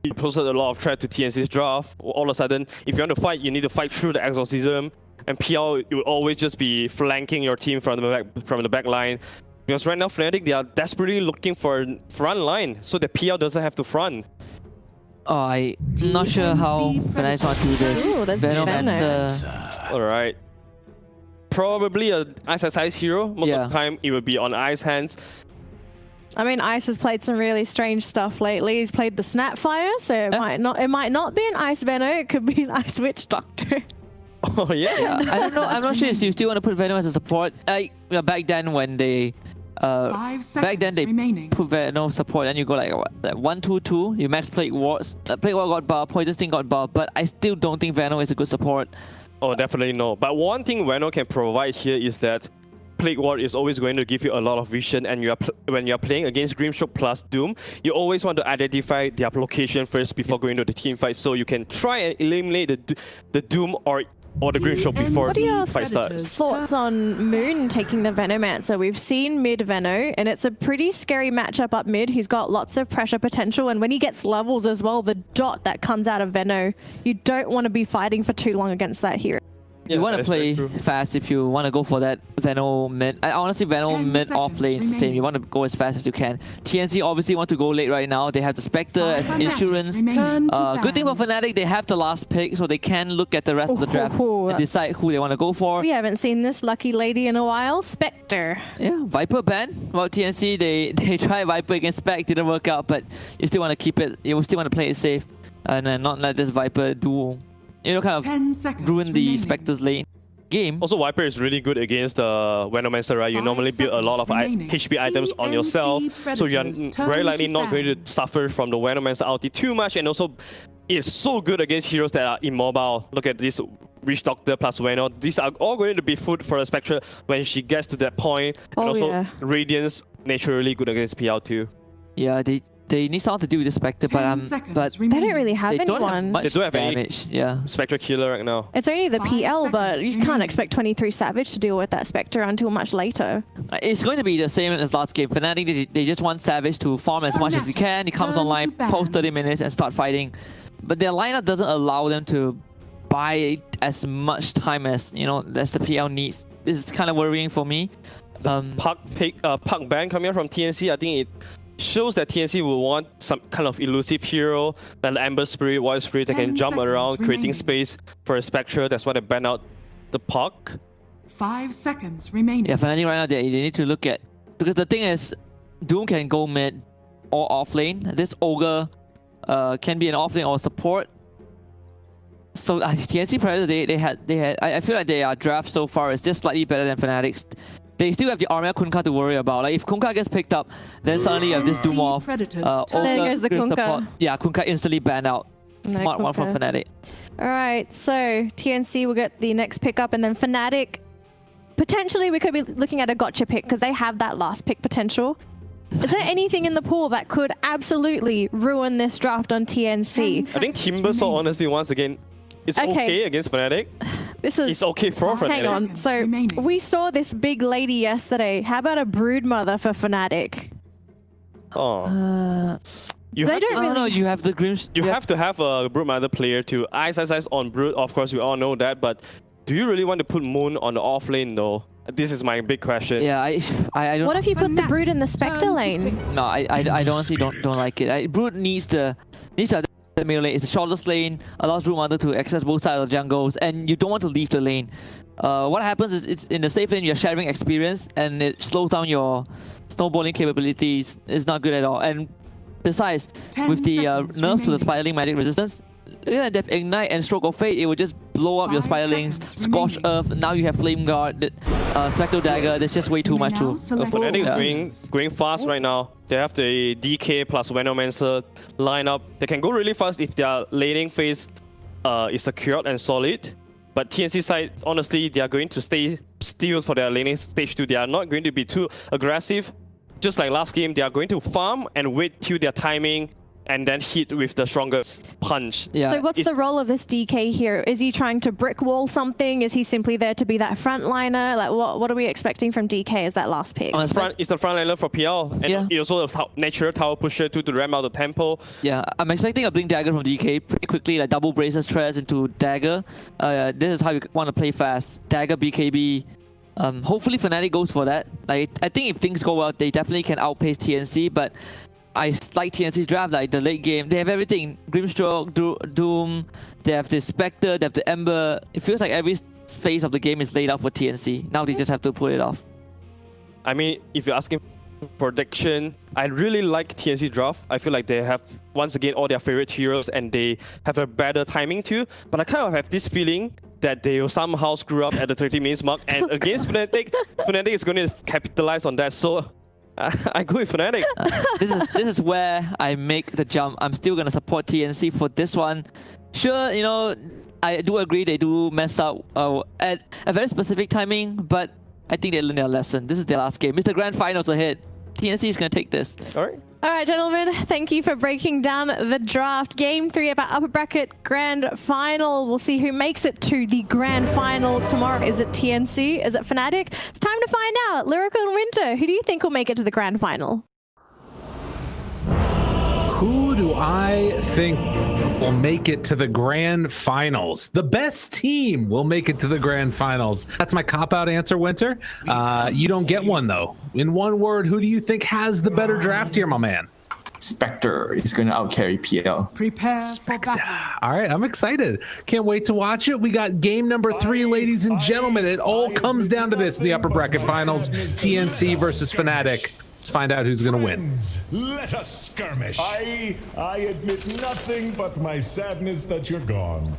You posted a lot of threat to TNC's draft. All of a sudden, if you want to fight, you need to fight through the Exorcism. And PL, you will always just be flanking your team from the back line. Because right now, Fnatic, they are desperately looking for front line, so the PL doesn't have to front. Oh, I'm not sure how Fnatic want to do this. Ooh, there's Venom Alright. Probably an Ice hero. Most of the time, it will be on Ice hands. I mean, Ice has played some really strange stuff lately. He's played the Snapfire, so it might not be an Ice Venom. It could be an Ice Witch Doctor. Oh yeah. I don't know. I'm not sure if you still want to put Venom as a support. Back then when they 5 seconds remaining. put Venom support, and you go like what, 1-2-2. You max Plague Wards. Plague Ward got buff. Poison Sting got buff. But I still don't think Venom is a good support. Oh, definitely no. But one thing Venom can provide here is that Plague Ward is always going to give you a lot of vision, and when you are playing against Grimstroke plus Doom, you always want to identify their location first before going to the team fight, so you can try and eliminate the Doom or the Grimstroke before the fight starts. Thoughts on Moon taking the Venomancer? We've seen mid Veno, and it's a pretty scary matchup up mid. He's got lots of pressure potential, and when he gets levels as well, the dot that comes out of Veno, you don't want to be fighting for too long against that hero. You want to that is very play true. fast if you want to go for that Veno mid. I honestly, Veno 10 mid off seconds lane is the same. remaining. You want to go as fast as you can. TNC obviously want to go late right now. They have the Spectre as 5 seconds insurance. remaining. Good thing for Fnatic, they have the last pick, so they can look at the rest of the draft Oh, and decide who they want to go for. We haven't seen this lucky lady in a while. Spectre. Yeah, Viper ban. Well, TNC, they tried Viper against Spec, didn't work out, but you still want to keep it, you still want to play it safe and then not let this Viper do, kind 10 of seconds ruin the remaining. Spectre's lane game. Also, Viper is really good against the Venomancer, right? You 5 normally build a lot of seconds remaining. HP items on TNC yourself, so you're Predators turn very likely to not going to ban. suffer from the Venomancer ulti too much, and also it's so good against heroes that are immobile. Look at this Witch Doctor plus Veno. These are all going to be food for a Spectre when she gets to that point. And Oh, also, yeah. Radiance naturally good against PL too. Yeah, they need someone to deal with the Spectre, 10 but seconds They remaining. don't really have they don't have anyone. much They don't have any- damage. Yeah. Spectre killer right now. It's only the 5 PL, but seconds you can't remaining. expect 23 Savage to deal with that Spectre until much later. It's going to be the same as last game. Fnatic, they just want Savage to farm as much as he can. He comes Turn online to ban. post 30 minutes and start fighting. But their lineup doesn't allow them to buy as much time as, as the PL needs. This is kind of worrying for me. Puck ban coming out from TNC, I think it shows that TNC will want some kind of elusive hero, like the Ember Spirit, Wild Spirit that 10 can jump seconds around, creating remaining. space for a Spectre. That's why they ban out the Puck. 5 seconds remaining. Yeah, Fnatic right now, they need to look at... Because the thing is, Doom can go mid or off lane. This Ogre can be an off lane or support. So TNC Predator, they had. I feel like their draft so far is just slightly better than Fnatic's. They still have the Armor Kunkka to worry about. Like if Kunkka gets picked up, then suddenly you have this Doom off. Predators Ogre, There goes the good Kunkka. support. Yeah, Kunkka instantly banned out. No Smart one from Kunkka. Fnatic. All right, so TNC will get the next pick up, and then Fnatic. Potentially, we could be looking at a gotcha pick because they have that last pick potential. Is there anything in the pool that could absolutely ruin this draft on TNC? I think Timbersaw, honestly, once again, is okay against Fnatic. This is It's okay for Fnatic. hang on. Seconds So remaining. we saw this big lady yesterday. How about a broodmother for Fnatic? Oh. You They have, don't really. No, you have the Grims. you have to have a Broodmother player to eyes on Brood. Of course, we all know that, but do you really want to put Moon on the off lane though? This is my big question. Yeah, I don't. What if you put the Fnatic brood in the turn Spectre to lane? pick. No, I honestly don't like it. Brood needs to have the middle lane. It's the shortest lane, allows Broodmother to access both sides of the jungles, and you don't want to leave the lane. What happens is it's in the safe lane you're sharing experience, and it slows down your snowballing capabilities. It's not good at all. And besides, 10 with the seconds nerf to the remaining. Spiderling magic resistance, yeah, they have Ignite and Stroke of Fate. It will just blow up your 5 Spiderlings, seconds Scorch remaining. Earth. Now you have Flame Guard, Spectral Dagger. There's just way too You may much now to. select Fnatic is all going fast right now. They have the DK plus Venomancer lineup. They can go really fast if their laning phase is secured and solid. But TNC side, honestly, they are going to stay still for their laning stage 2. They are not going to be too aggressive. Just like last game, they are going to farm and wait till their timing and then hit with the strongest punch. Yeah. So what's It's- the role of this DK here? Is he trying to brick wall something? Is he simply there to be that frontliner? Like what are we expecting from DK as that last pick? Honestly, It's the frontliner for PL, and Yeah. it's also a natural tower pusher to ram out the tempo. Yeah, I'm expecting a Blink Dagger from DK pretty quickly, like double braces threads into Dagger. This is how you want to play fast. Dagger BKB. Hopefully Fnatic goes for that. Like I think if things go well, they definitely can outpace TNC, but I like TNC's draft, like the late game. They have everything. Grimstroke, Doom, they have the Spectre, they have the Ember. It feels like every phase of the game is laid out for TNC. Now they just have to pull it off. I mean, if you're asking for prediction, I really like TNC draft. I feel like they have, once again, all their favorite heroes and they have a better timing too. But I kind of have this feeling that they will somehow screw up at the 30 minutes mark. And against Fnatic, Fnatic is going to capitalize on that. So I go with Fnatic. This is where I make the jump. I'm still gonna support TNC for this one. Sure, I do agree they do mess up at a very specific timing, but I think they learned their lesson. This is their last game. It's the grand finals ahead. TNC is gonna take this. All right. All right, gentlemen, thank you for breaking down the draft. Game 3 of our upper bracket grand final. We'll see who makes it to the grand final tomorrow. Is it TNC? Is it Fnatic? It's time to find out. Lyrical and Winter, who do you think will make it to the grand final? Who do I think will make it to the grand finals. The best team will make it to the grand finals. That's my cop-out answer, Winter. You don't get one, though. In one word, who do you think has the better draft here, my man? Spectre is going to outcarry PL. Prepare for battle. All right, I'm excited. Can't wait to watch it. We got game number 3, ladies and gentlemen. It all comes down to this in the upper bracket finals. TNC versus Fnatic. Let's find out who's going to win. Let us skirmish. I admit nothing but my sadness that you're gone.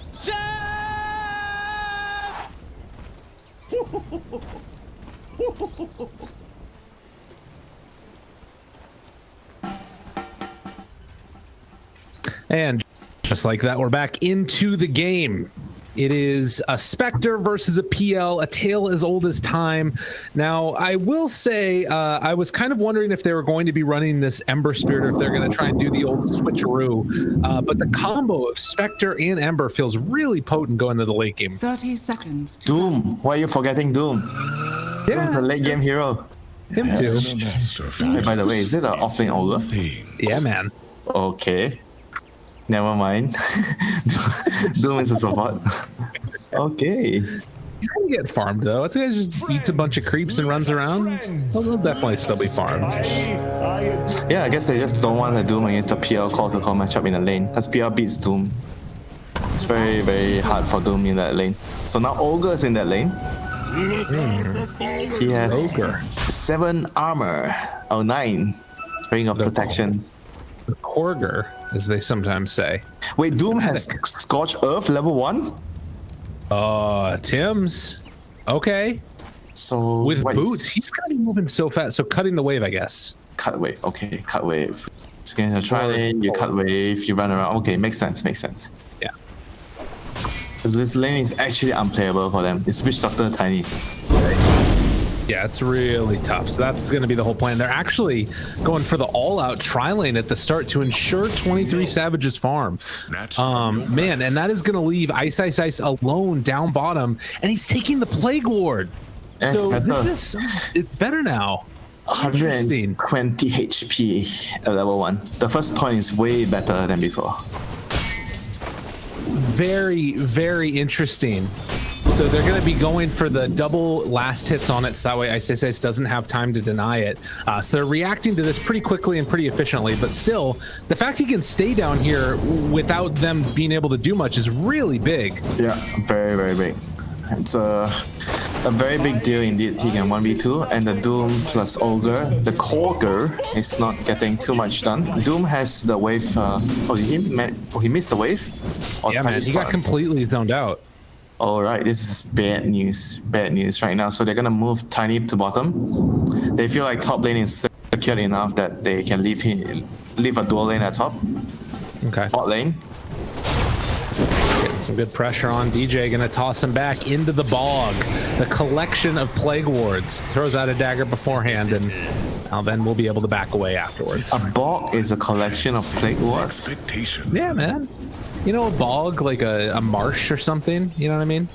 And just like that, we're back into the game. It is a Spectre versus a PL, a tale as old as time. Now, I will say, I was kind of wondering if they were going to be running this Ember Spirit or if they're going to try and do the old switcheroo. But the combo of Spectre and Ember feels really potent going to the late game. 30 seconds. To Doom. Why are you forgetting Doom? Doom's a late game hero. Him too. Hey, by the way, is it an offlane ogre? Yeah, man. Okay. Never mind. Doom is a support. Okay. He's gonna get farmed though. I think he just eats a bunch of creeps and runs around. He'll definitely still be farmed. Yeah, I guess they just don't want the Doom against the PL call-to-call matchup in the lane. Because PL beats Doom. It's very, very hard for Doom in that lane. So now Ogre is in that lane. He has 7 armor. Oh, 9. Ring of protection. The Korger, as they sometimes say. Wait, Doom has Scorch Earth level 1? Tim's. Okay. So with boots, he's got to be moving so fast. So cutting the wave, I guess. Cut wave. Okay, cut wave. So getting a tri lane, you cut wave, you run around. Okay, makes sense. Makes sense. Yeah. Because this lane is actually unplayable for them. It's Witch Doctor tiny. Yeah, it's really tough. So that's going to be the whole plan. They're actually going for the all-out tri-lane at the start to ensure 23 Savage's farm. Man, and that is going to leave Ice Ice Ice alone down bottom, and he's taking the Plague Ward. So this is it's better now. 120 HP at level 1. The first point is way better than before. Very, very interesting. So they're going to be going for the double last hits on it, so that way Ice Ice Ice doesn't have time to deny it. So they're reacting to this pretty quickly and pretty efficiently, but still, the fact he can stay down here without them being able to do much is really big. Yeah, very, very big. It's a very big deal indeed. He can 1v2, and the Doom plus Ogre, the Korger is not getting too much done. Doom has the wave. He missed the wave? Yeah, man, he got completely zoned out. All right, this is bad news right now. So they're gonna move Tiny to bottom. They feel like top lane is secure enough that they can leave a dual lane at top. Okay. Bot lane. Getting some good pressure on DJ, gonna toss him back into the bog. The collection of Plague Wards. Throws out a dagger beforehand, and now then we'll be able to back away afterwards. A bog is a collection of Plague Wards? Yeah, man. You know, a bog, like a marsh or something, you know what I mean?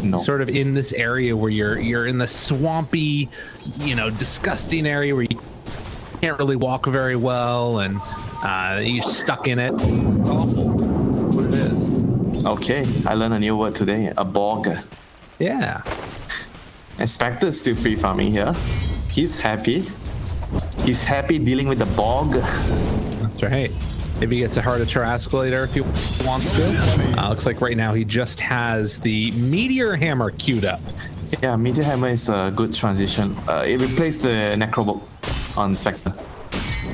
No. Sort of in this area where you're in the swampy, disgusting area where you can't really walk very well, and you're stuck in it. It's awful. That's what it is. Okay, I learned a new word today, a bog. Yeah. And Spectre is still free farming here. He's happy. He's happy dealing with the bog. That's right. Maybe he gets a Heart of Terrasculator if he wants to. Looks like right now he just has the Meteor Hammer queued up. Yeah, Meteor Hammer is a good transition. It replaced the Necrobook on Spectre.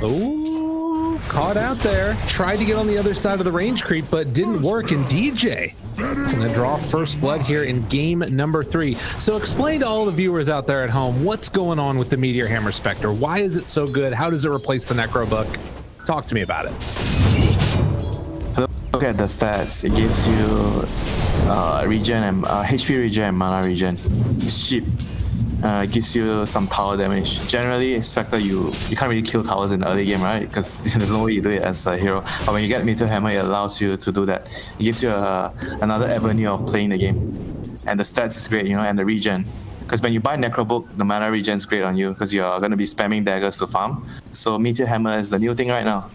Ooh, caught out there. Tried to get on the other side of the range creep, but didn't work. And DJ is going to draw first blood here in game number 3. So explain to all the viewers out there at home, what's going on with the Meteor Hammer Spectre? Why is it so good? How does it replace the Necrobook? Talk to me about it. Look at the stats. It gives you regen and HP regen and mana regen. It's cheap. It gives you some tower damage. Generally, Spectre, you can't really kill towers in the early game, right? Because there's no way you do it as a hero. But when you get Meteor Hammer, it allows you to do that. It gives you another avenue of playing the game. And the stats is great, and the regen. Because when you buy Necrobook, the mana regen is great on you because you're going to be spamming daggers to farm. So Meteor Hammer is the new thing right now.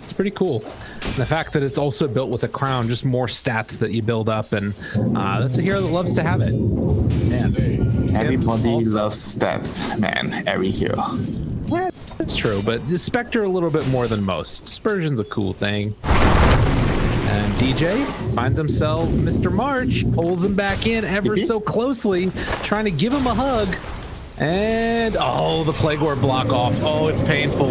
It's pretty cool. And the fact that it's also built with a crown, just more stats that you build up, and that's a hero that loves to have it. Man, everybody loves stats, man. Every hero. Yeah, that's true, but the Spectre a little bit more than most. Dispersion's a cool thing. And DJ finds himself Mr. March, pulls him back in ever so closely, trying to give him a hug. And oh, the Plague Ward block off. Oh, it's painful.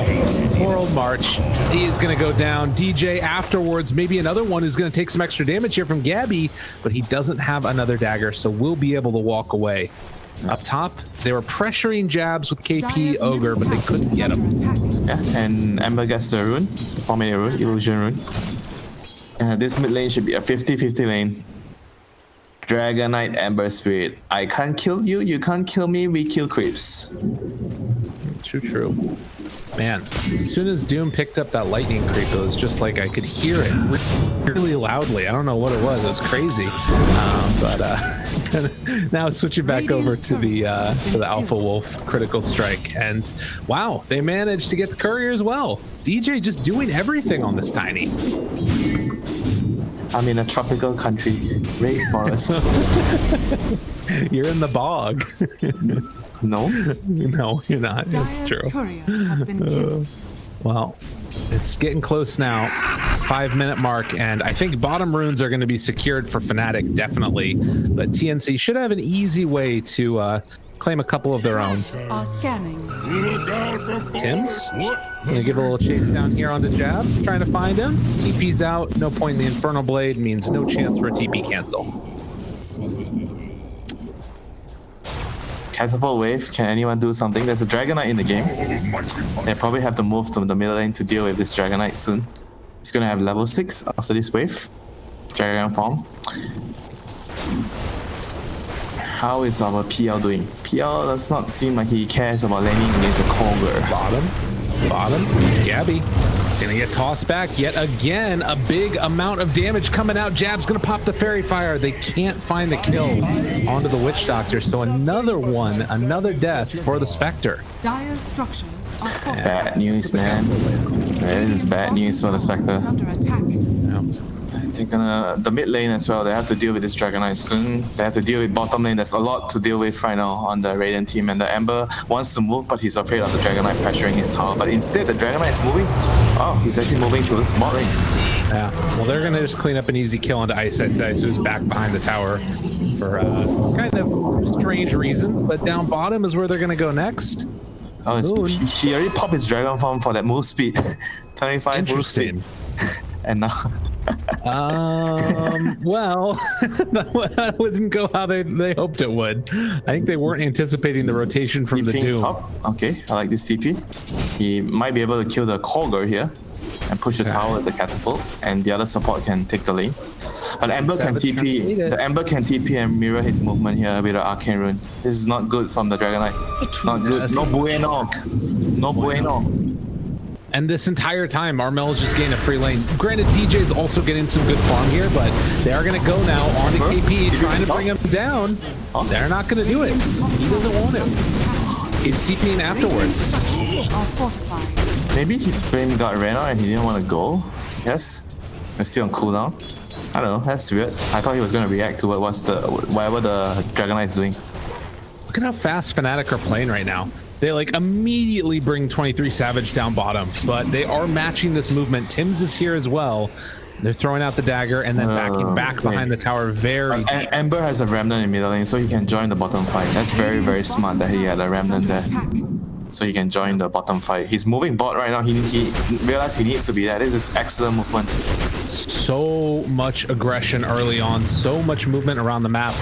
Poor old March. He is going to go down. DJ afterwards, maybe another one who's going to take some extra damage here from Gabby, but he doesn't have another dagger, so we'll be able to walk away. Up top, they were pressuring jabs with KP Ogre, but they couldn't get him. Yeah, and Ember gets the rune, the 4-minute rune, illusion rune. This mid lane should be a 50-50 lane. Dragonite, Ember Spirit. I can't kill you, you can't kill me, we kill creeps. True. Man, as soon as Doom picked up that lightning creep, it was just like I could hear it really loudly. I don't know what it was. It was crazy. But now switching back over to the Alpha Wolf critical strike, and wow, they managed to get the courier as well. DJ just doing everything on this Tiny. I'm in a tropical country, rainforest. You're in the bog. No, you're not. It's true. Courier has been killed. Well, it's getting close now. 5-minute mark, and I think bottom runes are going to be secured for Fnatic, definitely. But TNC should have an easy way to claim a couple of their own. Are scanning. Tim's gonna give a little chase down here on the jab, trying to find him. TP's out. No point in the Infernal Blade means no chance for a TP cancel. Catapult wave, can anyone do something? There's a Dragonite in the game. They probably have to move to the middle lane to deal with this Dragonite soon. He's gonna have level 6 after this wave. Dragon form. How is our PL doing? PL does not seem like he cares about laning against a Kogger. Bottom. Gabby gonna get tossed back yet again. A big amount of damage coming out. Jab's gonna pop the Fairy Fire. They can't find the kill onto the Witch Doctor. So another death for the Spectre. Dire structures are fortified. Bad news, man. This is bad news for the Spectre. Under attack. They're gonna the mid lane as well. They have to deal with this Dragonite soon. They have to deal with bottom lane. There's a lot to deal with right now on the Radiant team. And the Ember wants to move, but he's afraid of the Dragonite pressuring his tower. But instead, the Dragonite is moving. Oh, he's actually moving to his bot lane. Yeah. Well, they're gonna just clean up an easy kill onto Ice, who's back behind the tower for kind of strange reasons. But down bottom is where they're gonna go next. Oh, he already popped his Dragon form for that move speed. 25 move speed. And now. Well, that wouldn't go how they hoped it would. I think they weren't anticipating the rotation from the Doom. Top. Okay, I like this TP. He might be able to kill the Kogger here and push the tower with the catapult, and the other support can take the lane. But Ember can TP. The Ember can TP and mirror his movement here with the Arcane Rune. This is not good from the Dragonite. Not good. No bueno. No bueno. And this entire time, Armel is just getting a free lane. Granted, DJ is also getting some good farm here, but they are going to go now on to KP, trying to bring him down. They're not going to do it. He doesn't want it. He's CPing afterwards. Are fortified. Maybe his flame got ran out and he didn't want to go. Yes, we're still on cooldown. I don't know. That's weird. I thought he was going to react to whatever the Dragonite is doing. Look at how fast Fnatic are playing right now. They like immediately bring 23 Savage down bottom, but they are matching this movement. Tim's is here as well. They're throwing out the dagger and then backing back behind the tower very deep. Ember has a Remnant in middle lane, so he can join the bottom fight. That's very, very smart that he had a Remnant there. So he can join the bottom fight. He's moving bot right now. He realized he needs to be there. This is excellent movement. So much aggression early on, so much movement around the map.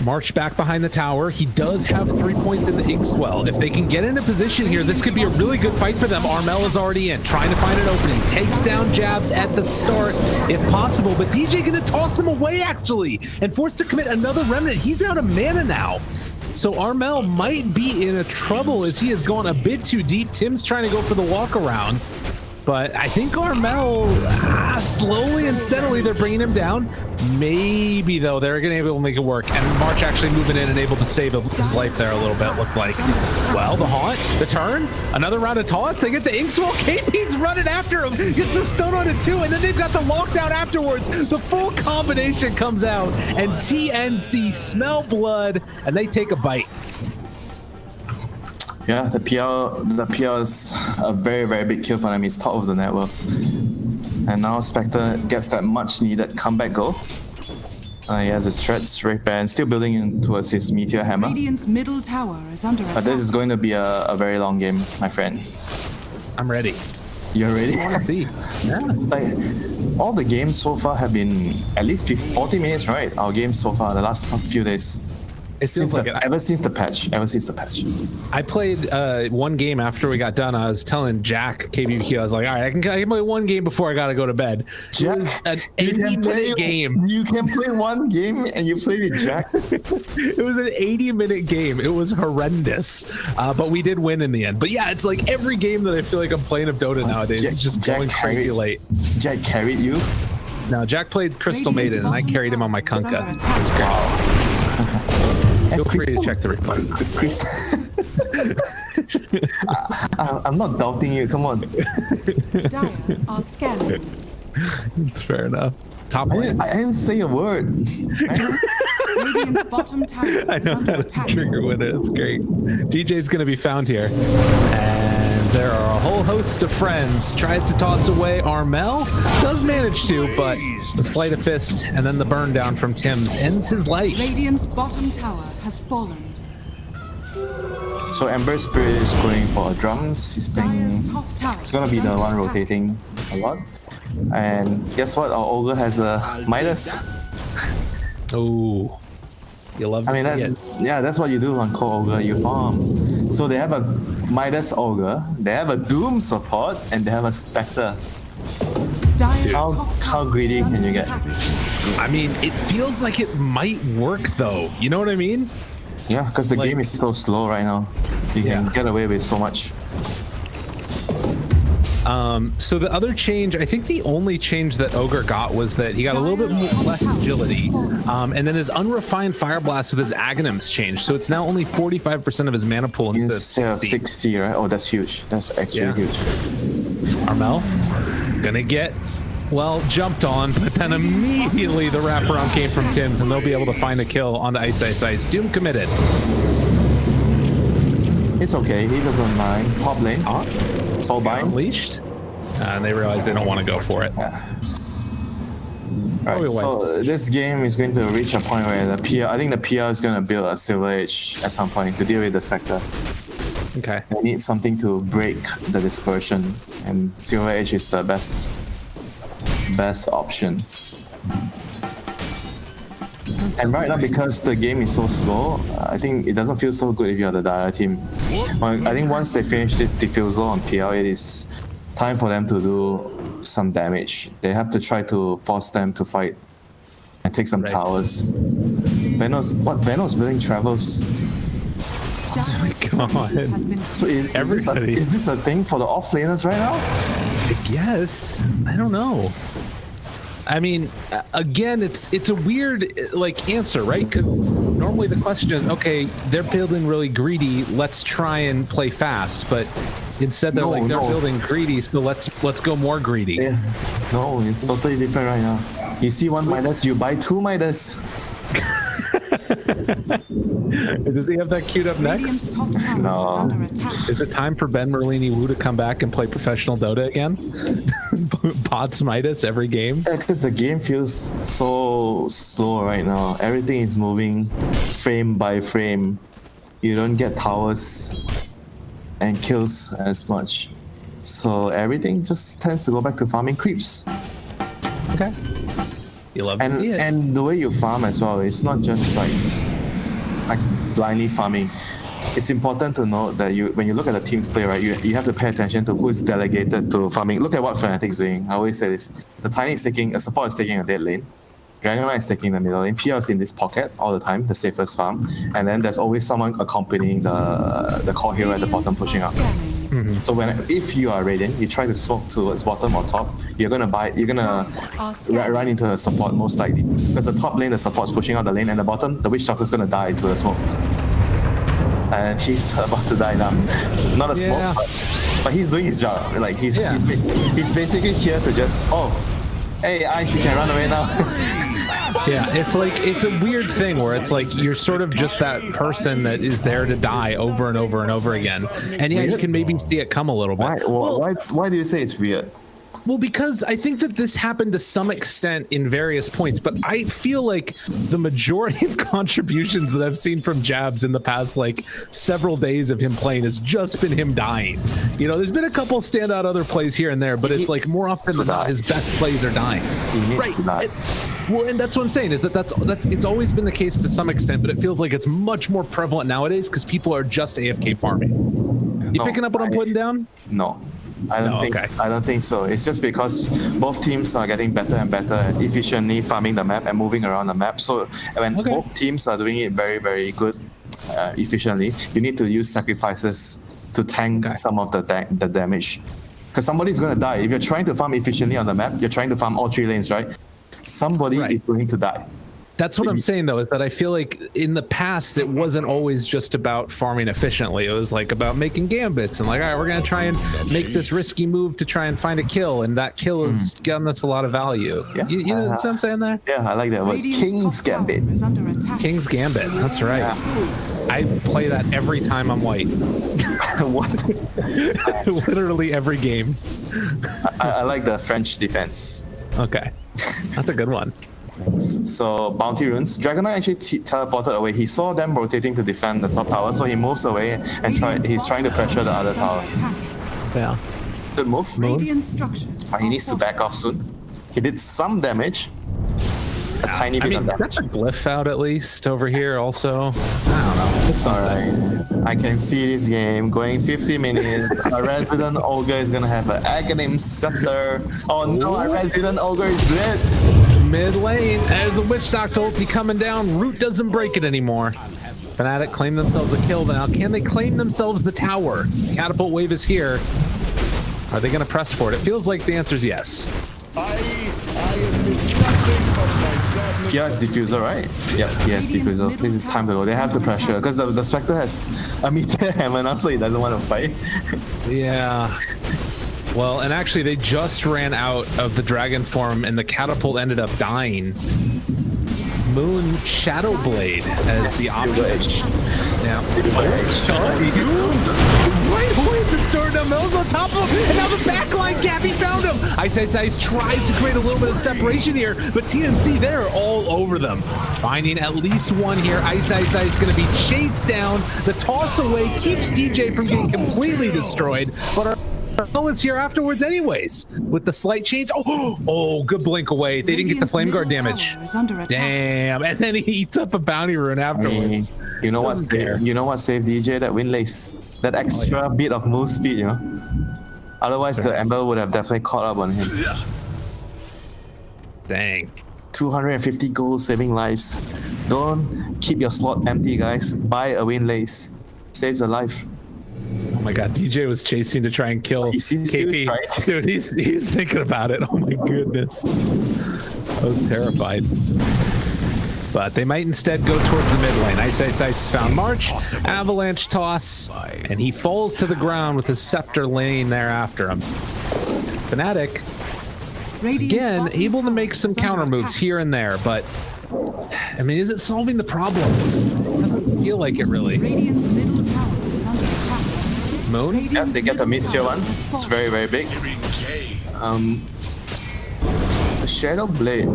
March back behind the tower. He does have 3 points in the Inkswell. If they can get into position here, this could be a really good fight for them. Armel is already in, trying to find an opening. Takes down Jabs at the start, if possible. But DJ gonna toss him away, actually, and forced to commit another Remnant. He's out of mana now. So Armel might be in a trouble as he has gone a bit too deep. Tim's trying to go for the walk around. But I think Armel, Yeah, slowly and steadily they're bringing him down. Maybe, though, they're going to be able to make it work. And March actually moving in and able to save his life there a little bit, looked like. Well, the haunt, the turn, another round of toss. They get the Inkswell. KP's running after him. Gets the stun on it, too. And then they've got the lockdown afterwards. The full combination comes out. And TNC smell blood, and they take a bite. Yeah, the PR is a very, very big kill for them. He's top of the network. And now Spectre gets that much needed comeback goal. He has his threats, Red Band, still building in towards his Meteor Hammer. Radiant's middle tower is under attack. But this is going to be a very long game, my friend. I'm ready. You're ready? I want to see. Yeah. Like, all the games so far have been at least 40 minutes, right? Our games so far, the last few days. It feels like ever since the patch. I played one game after we got done. I was telling Jack, KBQ, I was like, all right, I can play one game before I gotta go to bed. Jack, it was an 80-minute game. You can play one game and you play with Jack? It was an 80-minute game. It was horrendous. But we did win in the end. But yeah, it's like every game that I feel like I'm playing of Dota nowadays is just going crazy late. Jack carried you? No, Jack played Crystal Maiden and I carried him on my Kunkka. It was great. Wow. Feel free to check the replay. I'm not doubting you. Come on. Dire are scanning. It's fair enough. Top lane. I didn't say a word. Radiant's bottom tower I is know under how to attack. trigger with it. It's great. DJ's going to be found here. And there are a whole host of friends. Tries to toss away Armel. Does manage to, but the sleight of fist and then the burn down from Tim's ends his life. Radiant's bottom tower has fallen. So Ember Spirit is going for drums. He's playing. Dire's top tower It's gonna be is the under one attack. rotating a lot. And guess what? Our Ogre has a Midas. Oh, you love to I mean, see it. yeah, that's what you do on Core Ogre. You farm. So they have a Midas Ogre, they have a Doom support, and they have a Spectre. Dire's How top tower greedy is can under you get? attack. I mean, it feels like it might work though. You know what I mean? Yeah, because the Like- game is so slow right now. You can get away with so much. So the other change, I think the only change that Ogre got was that he got a little bit less agility. And then his unrefined Fire Blast with his Aghanims changed. So it's now only 45% of his mana pool instead of 60. 60, right? Oh, that's huge. That's actually huge. Armel, gonna get, well, jumped on, but then immediately the wraparound came from Tim's and they'll be able to find a kill on the Ice Ice Ice. Doom committed. It's okay. He doesn't mind. Top lane. Soulbind. Unleashed. And they realize they don't want to go for it. Right, so this game is going to reach a point where the PR, I think the PR is going to build a Silver Edge at some point to deal with the Spectre. Okay. They need something to break the dispersion, and Silver Edge is the best option. And right now, because the game is so slow, I think it doesn't feel so good if you're the Dire team. I think once they finish this diffusal on PL, it is time for them to do some damage. They have to try to force them to fight and take some towers. Venos building travels. Oh my god. So is this a thing for the offlaners right now? I guess. I don't know. I mean, again, it's a weird answer, right? Because normally the question is, okay, they're building really greedy. Let's try and play fast, but instead they're they're building greedy, so let's go more greedy. Yeah. No, it's totally different right now. You see one Midas, you buy two Midas. Does he have that queued up next? No. Is it time for Ben Merlini Wu to come back and play professional Dota again? Pods Midas every game? Yeah, because the game feels so slow right now. Everything is moving frame by frame. You don't get towers and kills as much. So everything just tends to go back to farming creeps. Okay. You love to see it. And the way you farm as well, it's not just like blindly farming. It's important to note that when you look at the team's play, right, you have to pay attention to who's delegated to farming. Look at what Fnatic's doing. I always say this. The Tiny is taking, a support is taking a dead lane. Dragonite is taking the middle lane. PR is in this pocket all the time, the safest farm. And then there's always someone accompanying the core hero at the bottom pushing up. So if you are Radiant, you try to smoke towards bottom or top, you're gonna run into a support most likely. Because the top lane, the support's pushing out the lane, and the bottom, the Witch Doctor's gonna die into the smoke. And he's about to die now. Not a smoke, but he's doing his job. Like he's basically here to just, hey Ice, you can run away now. Yeah, it's like, it's a weird thing where it's like you're sort of just that person that is there to die over and over and over again. And yeah, you can maybe see it come a little bit. Why do you say it's weird? Well, because I think that this happened to some extent in various points, but I feel like the majority of contributions that I've seen from Jabs in the past, like, several days of him playing has just been him dying. You know, there's been a couple standout other plays here and there, but it's like more often than not, his best plays are dying. Right. Well, and that's what I'm saying, is that's it's always been the case to some extent, but it feels like it's much more prevalent nowadays because people are just AFK farming. You picking up what I'm putting down? No. I don't think so. It's just because both teams are getting better and better at efficiently farming the map and moving around the map. So when both teams are doing it very, very good, efficiently, you need to use sacrifices to tank some of the damage. Because somebody's going to die. If you're trying to farm efficiently on the map, you're trying to farm all 3 lanes, right? Somebody is going to die. That's what I'm saying, though, is that I feel like in the past, it wasn't always just about farming efficiently. It was like about making gambits and like, all right, we're going to try and make this risky move to try and find a kill. And that kill has gotten us a lot of value. Yeah. You know what I'm saying there? Yeah, I like that word. King's Gambit. King's Gambit. That's right. Yeah. I play that every time I'm white. What? Literally every game. I like the French defense. Okay. That's a good one. So bounty runes. Dragonite actually teleported away. He saw them rotating to defend the top tower, so he moves away and he's trying to pressure the other tower. Yeah. Good move. But he needs to back off soon. He did some damage. A tiny bit of damage. That's a glyph out at least over here also. I don't know. It's alright. I can see this game going 50 minutes. A Resident Ogre is gonna have an Aghanim Scepter. Oh no, a Resident Ogre is dead. Mid lane, there's a Witch Doctor ulti coming down. Root doesn't break it anymore. Fnatic claim themselves a kill, but now can they claim themselves the tower? Catapult wave is here. Are they going to press for it? It feels like the answer is yes. He has diffuser, right? Yep, he has diffuser. This is time to go. They have the pressure because the Spectre has a meter hammer now, so he doesn't want to fight. Yeah. Well, and actually, they just ran out of the dragon form, and the catapult ended up dying. Moon Shadowblade as the option. Right away, the Storm Mel's on top of him, and now the backline, Gabby found him. Ice tries to create a little bit of separation here, but TNC, they're all over them. Finding at least one here. Ice going to be chased down. The toss away keeps DJ from getting completely destroyed, but is here afterwards anyways with the slight change. Oh, good blink away. They didn't get the flame guard damage. Damn, and then he eats up a bounty rune afterwards. You know what saved DJ? That wind lace, that extra bit of move speed, you know. Otherwise the Ember would have definitely caught up on him. Dang. 250 gold saving lives. Don't keep your slot empty, guys. Buy a wind lace. Saves a life. Oh my god, DJ was chasing to try and kill KP. Dude, he's thinking about it. Oh my goodness. I was terrified. But they might instead go towards the mid lane. Ice found March, avalanche toss, and he falls to the ground with his scepter laying there after him. Fnatic, again, able to make some counter moves here and there, but I mean, is it solving the problems? It doesn't feel like it really. Radiant's middle tower is under attack. Moon? Yeah, they get the mid tier one. It's very, very big. Shadow Blade.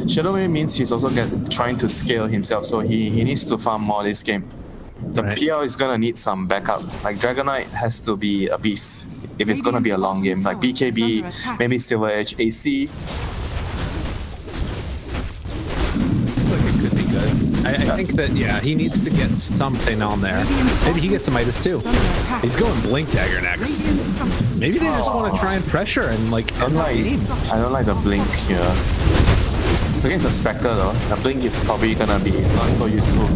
Shadow Blade means he's also trying to scale himself, so he needs to farm more this game. The PL is gonna need some backup. Like Dragonite has to be a beast if it's gonna be a long game. Like BKB, maybe Silver Edge, AC. I think that, yeah, he needs to get something on there. Maybe he gets a Midas too. He's going Blink Dagger next. Maybe they just want to try and pressure and like end the game. I don't like the Blink here. It's against the Spectre though. The Blink is probably gonna be not so useful.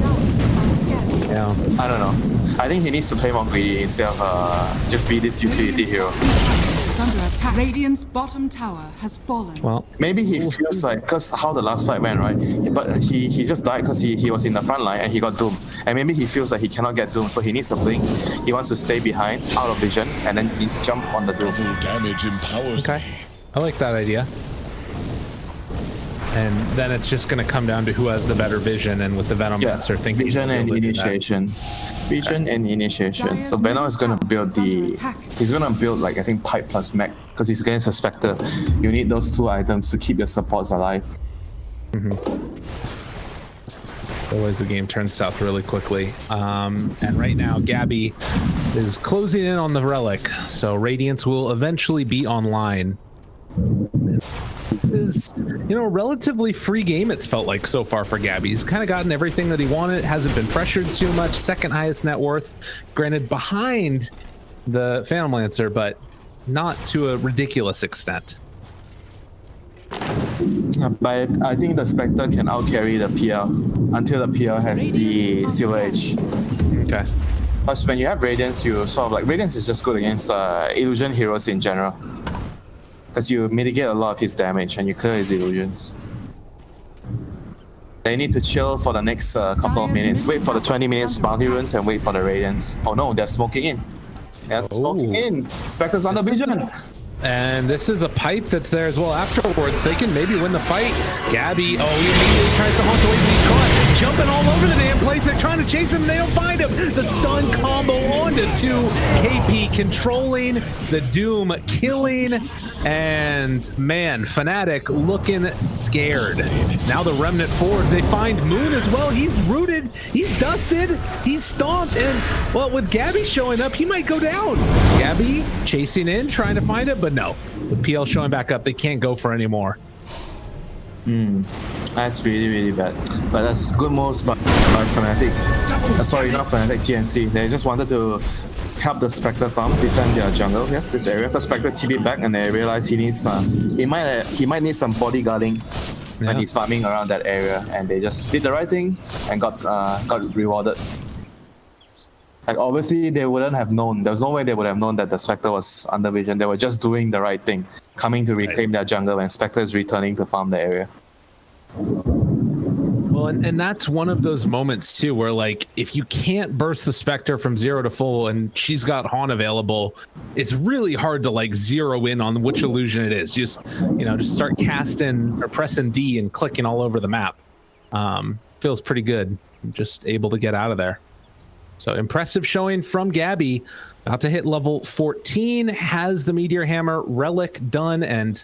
Yeah, Yeah. I don't know. I think he needs to play more greedy instead of just be this utility hero. Is under attack. Radiant's bottom tower has fallen. Well, Maybe he feels like, because how the last fight went, right? But he just died because he was in the front line and he got Doom. And maybe he feels like he cannot get Doom, so he needs a blink. He wants to stay behind, out of vision, and then he jump on the Doom. Damage empowers okay. I like that idea. And then it's just going to come down to who has the better vision, and with the Venomancer thinking vision and initiation. Vision and initiation. So Venom is going to build he's going to build like I think pipe plus mech because he's against a Spectre. You need those two items to keep your supports alive. Otherwise the game turns south really quickly. And right now Gabby is closing in on the relic, so Radiance will eventually be online. This is, you know, a relatively free game it's felt like so far for Gabby. He's kind of gotten everything that he wanted, hasn't been pressured too much, second highest net worth, granted behind the Phantom Lancer, but not to a ridiculous extent. But I think the Spectre can outcarry the PL until the PL has the Silver Edge. Okay. Plus when you have Radiance, you sort of like, Radiance is just good against illusion heroes in general. Because you mitigate a lot of his damage and you clear his illusions. They need to chill for the next couple of minutes. Wait for the 20 minutes bounty runes and wait for the Radiance. Oh no, they're smoking in. They're smoking in. Spectre's under vision. And this is a pipe that's there as well afterwards. They can maybe win the fight. Gabby, he immediately tries to haunt away, but he's caught. Jumping all over the damn place. They're trying to chase him and they don't find him. The stun combo onto 2. KP controlling, the Doom killing, and man, Fnatic looking scared. Now the Remnant forward, they find Moon as well. He's rooted, he's dusted, he's stomped, and well, with Gabby showing up, he might go down. Gabby chasing in, trying to find it, but no. With PL showing back up, they can't go for any more. That's really, really bad. But that's good moves by Fnatic. Sorry, not Fnatic, TNC. They just wanted to help the Spectre farm defend their jungle here, this area. Because Spectre TP back and they realize he needs he might need some bodyguarding when he's farming around that area, and they just did the right thing and got rewarded. Like obviously they wouldn't have known. There was no way they would have known that the Spectre was under vision. They were just doing the right thing, coming to reclaim their jungle, and Spectre is returning to farm the area. Well, and that's one of those moments too, where like if you can't burst the Spectre from 0 to full, and she's got Haunt available, it's really hard to like zero in on which illusion it is. Just just start casting or pressing D and clicking all over the map. Feels pretty good. Just able to get out of there. So impressive showing from Gabby. About to hit level 14, has the Meteor Hammer relic done, and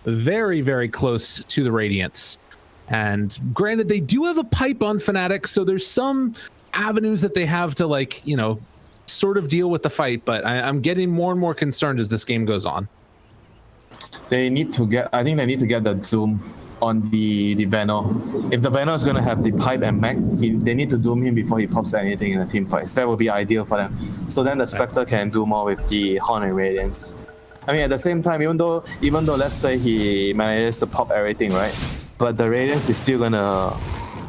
very, very close to the Radiance. And granted, they do have a pipe on Fnatic, so there's some avenues that they have to like, sort of deal with the fight, but I'm getting more and more concerned as this game goes on. I think they need to get the Doom on the Venom. If the Venom is going to have the pipe and mech, they need to doom him before he pops anything in the team fight. That would be ideal for them. So then the Spectre can do more with the Horn and Radiance. I mean, at the same time, even though let's say he manages to pop everything, right? But the Radiance is still gonna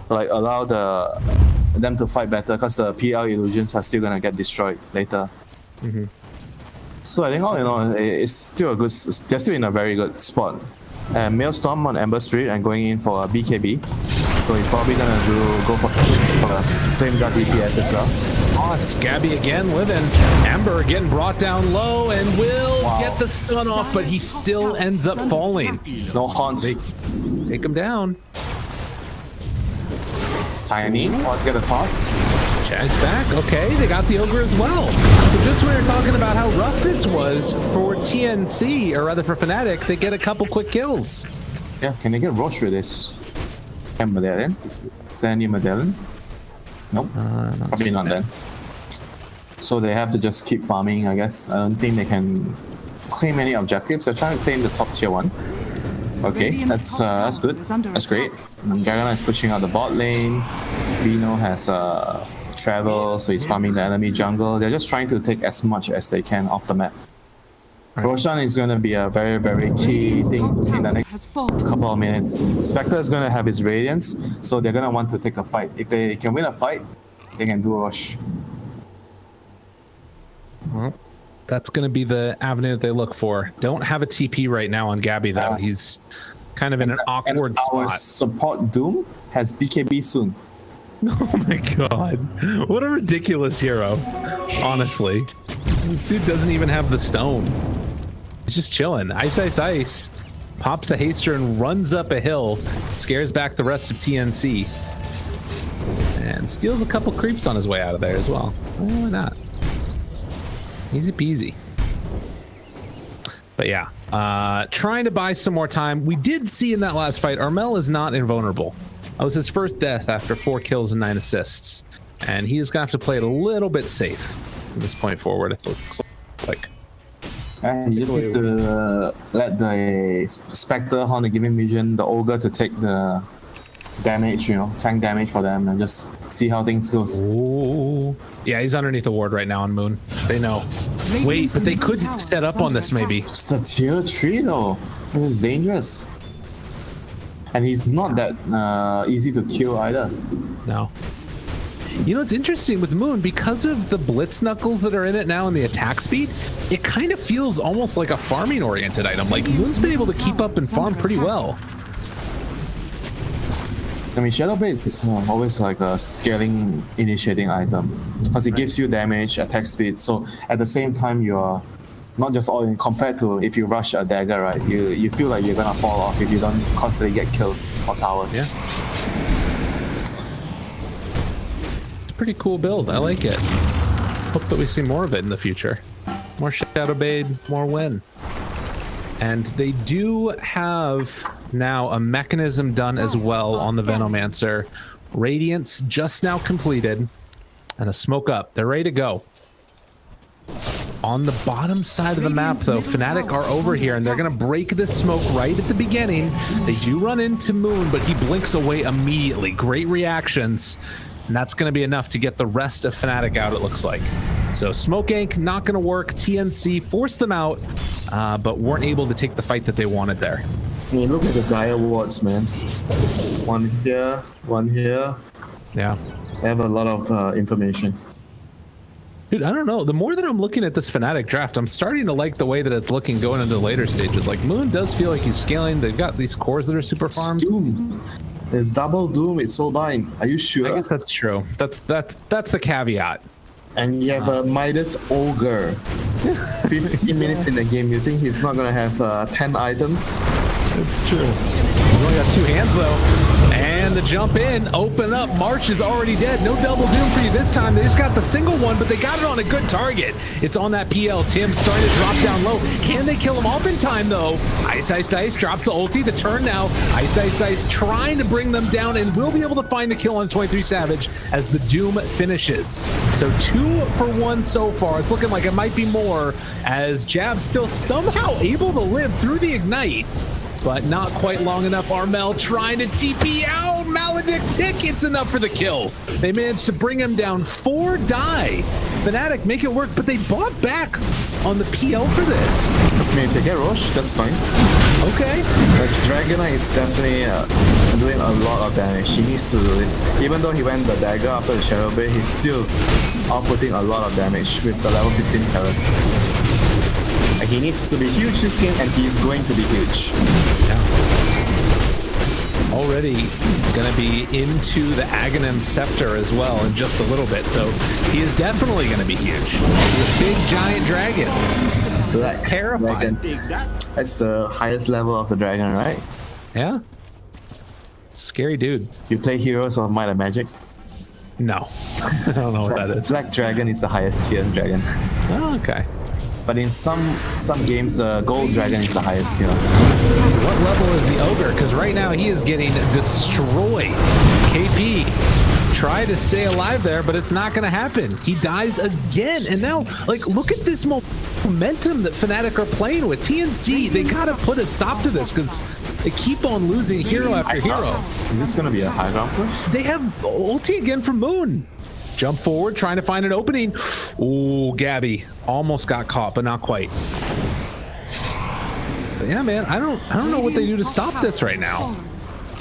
like allow them to fight better because the PL illusions are still gonna get destroyed later. So I think all in all, it's still a good. They're still in a very good spot. Maelstrom on Ember Spirit and going in for a BKB. So he's probably gonna go for a Flame Guard DPS as well. Oh, it's Gabby again living. Ember getting brought down low and will get the stun off, but he still ends up falling. No haunt. Take him down. Tiny wants to get a toss. Chag's back. Okay, they got the Ogre as well. So just when we were talking about how rough this was for TNC, or rather for Fnatic, they get a couple quick kills. Yeah, can they get Roche with this? And Medallion? Is there any Medallion? Nope. Probably not then. So they have to just keep farming, I guess. I don't think they can claim any objectives. They're trying to claim the top tier 1. Okay, that's good. That's great. Gargano is pushing out the bot lane. Vino has travel, so he's farming the enemy jungle. They're just trying to take as much as they can off the map. Roshan is going to be a very, very key thing in the next couple of minutes. Spectre is going to have his Radiance, so they're going to want to take a fight. If they can win a fight, they can do a rush. Well, that's going to be the avenue that they look for. Don't have a TP right now on Gabby, though. He's kind of in an awkward Our spot. support Doom has BKB soon. Oh my god. What a ridiculous hero. Honestly. This dude doesn't even have the stone. He's just chilling. Ice, ice, ice. Pops the haster and runs up a hill. Scares back the rest of TNC. And steals a couple creeps on his way out of there as well. Why not? Easy peasy. But yeah, trying to buy some more time. We did see in that last fight, Armel is not invulnerable. That was his first death after 4 kills and 9 assists. And he is going to have to play it a little bit safe from this point forward, it looks like. He just needs to let the Spectre on the Giving Vision, the Ogre, to take the damage, you know, tank damage for them, and just see how things goes. Ooh. Yeah, he's underneath the ward right now on Moon. They know. Wait, but they could set up on this maybe. It's the tier 3 though. This is dangerous. And he's not that easy to kill either. No. You know, it's interesting with Moon, because of the blitz knuckles that are in it now and the attack speed, it kind of feels almost like a farming oriented item. Like Moon's been able to keep up and farm pretty well. I mean, Shadow Blade is always like a scaling initiating item because it gives you damage, attack speed. So at the same time, you're not just all in, compared to if you rush a dagger, right? You feel like you're gonna fall off if you don't constantly get kills or towers. Yeah. It's a pretty cool build. I like it. Hope that we see more of it in the future. More Shadow Blade, more win. And they do have now a mechanism done as well on the Venomancer. Radiance just now completed. And a smoke up. They're ready to go. On the bottom side of the map, though, Fnatic are over here, and they're going to break this smoke right at the beginning. They do run into Moon, but he blinks away immediately. Great reactions. And that's going to be enough to get the rest of Fnatic out, it looks like. So Smoke Ink not going to work. TNC forced them out, but weren't able to take the fight that they wanted there. I mean, look at the dire wards, man. One here, one here. Yeah. They have a lot of information. Dude, I don't know. The more that I'm looking at this Fnatic draft, I'm starting to like the way that it's looking going into the later stages. Like, Moon does feel like he's scaling. They've got these cores that are super farmed. Doom. There's double Doom, it's Soulbind. Are you sure? I guess that's true. That's the caveat. And you have a Midas Ogre. 15 minutes in the game, you think he's not gonna have 10 items? It's true. He's only got 2 hands though. And the jump in, open up. March is already dead. No double doom for you this time. They just got the single one, but they got it on a good target. It's on that PL. Tim starting to drop down low. Can they kill him off in time though? Ice, ice, ice. Drops the ulti. The turn now. Ice, ice, ice. Trying to bring them down and will be able to find the kill on 23 Savage as the doom finishes. So 2 for 1 so far. It's looking like it might be more as Jab's still somehow able to live through the ignite. But not quite long enough. Armel trying to TP out. Maledict tick. It's enough for the kill. They managed to bring him down. 4 die. Fnatic make it work, but they bought back on the PL for this. I mean, if they get Roche, that's fine. Okay. But Dragonite is definitely doing a lot of damage. He needs to do this. Even though he went the dagger after the Shadow Blade, he's still outputting a lot of damage with the level 15 talent. He needs to be huge this game, and he's going to be huge. Yeah. Already going to be into the Aghanim Scepter as well in just a little bit, so he is definitely going to be huge. The big giant dragon. Black That's terrifying. Dragon. That's the highest level of the dragon, right? Yeah. Scary dude. You play Heroes of Might and Magic? No. I don't know what that is. Black Dragon is the highest tier dragon. Oh, okay. But in some games, the Gold Dragon is the highest tier. What level is the Ogre? Because right now he is getting destroyed. KP try to stay alive there, but it's not going to happen. He dies again. And now, like, look at this momentum that Fnatic are playing with. TNC, they got to put a stop to this because they keep on losing hero after hero. Is this going to be a high ground push? They have ulti again from Moon. Jump forward, trying to find an opening. Ooh, Gabby almost got caught, but not quite. But yeah, man, I don't know what they do to stop this right now.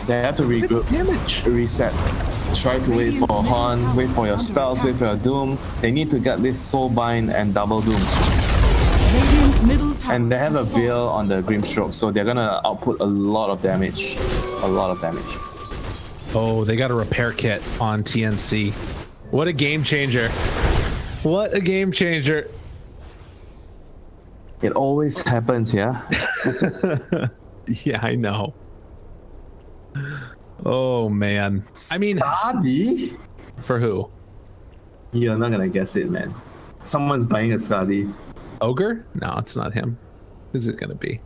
They have to regroup, reset. Try to wait for Horn, wait for your spells, wait for your Doom. They need to get this Soulbind and double Doom. Radiant's middle tower And they have a has fallen. Veil on the Grimstroke, so they're gonna output a lot of damage. A lot of damage. Oh, they got a repair kit on TNC. What a game changer. What a game changer. It always happens, yeah? Yeah, I know. Oh, man. I mean, Skadi? for who? You're not gonna guess it, man. Someone's buying a Skadi. Ogre? No, it's not him. Who's it gonna be?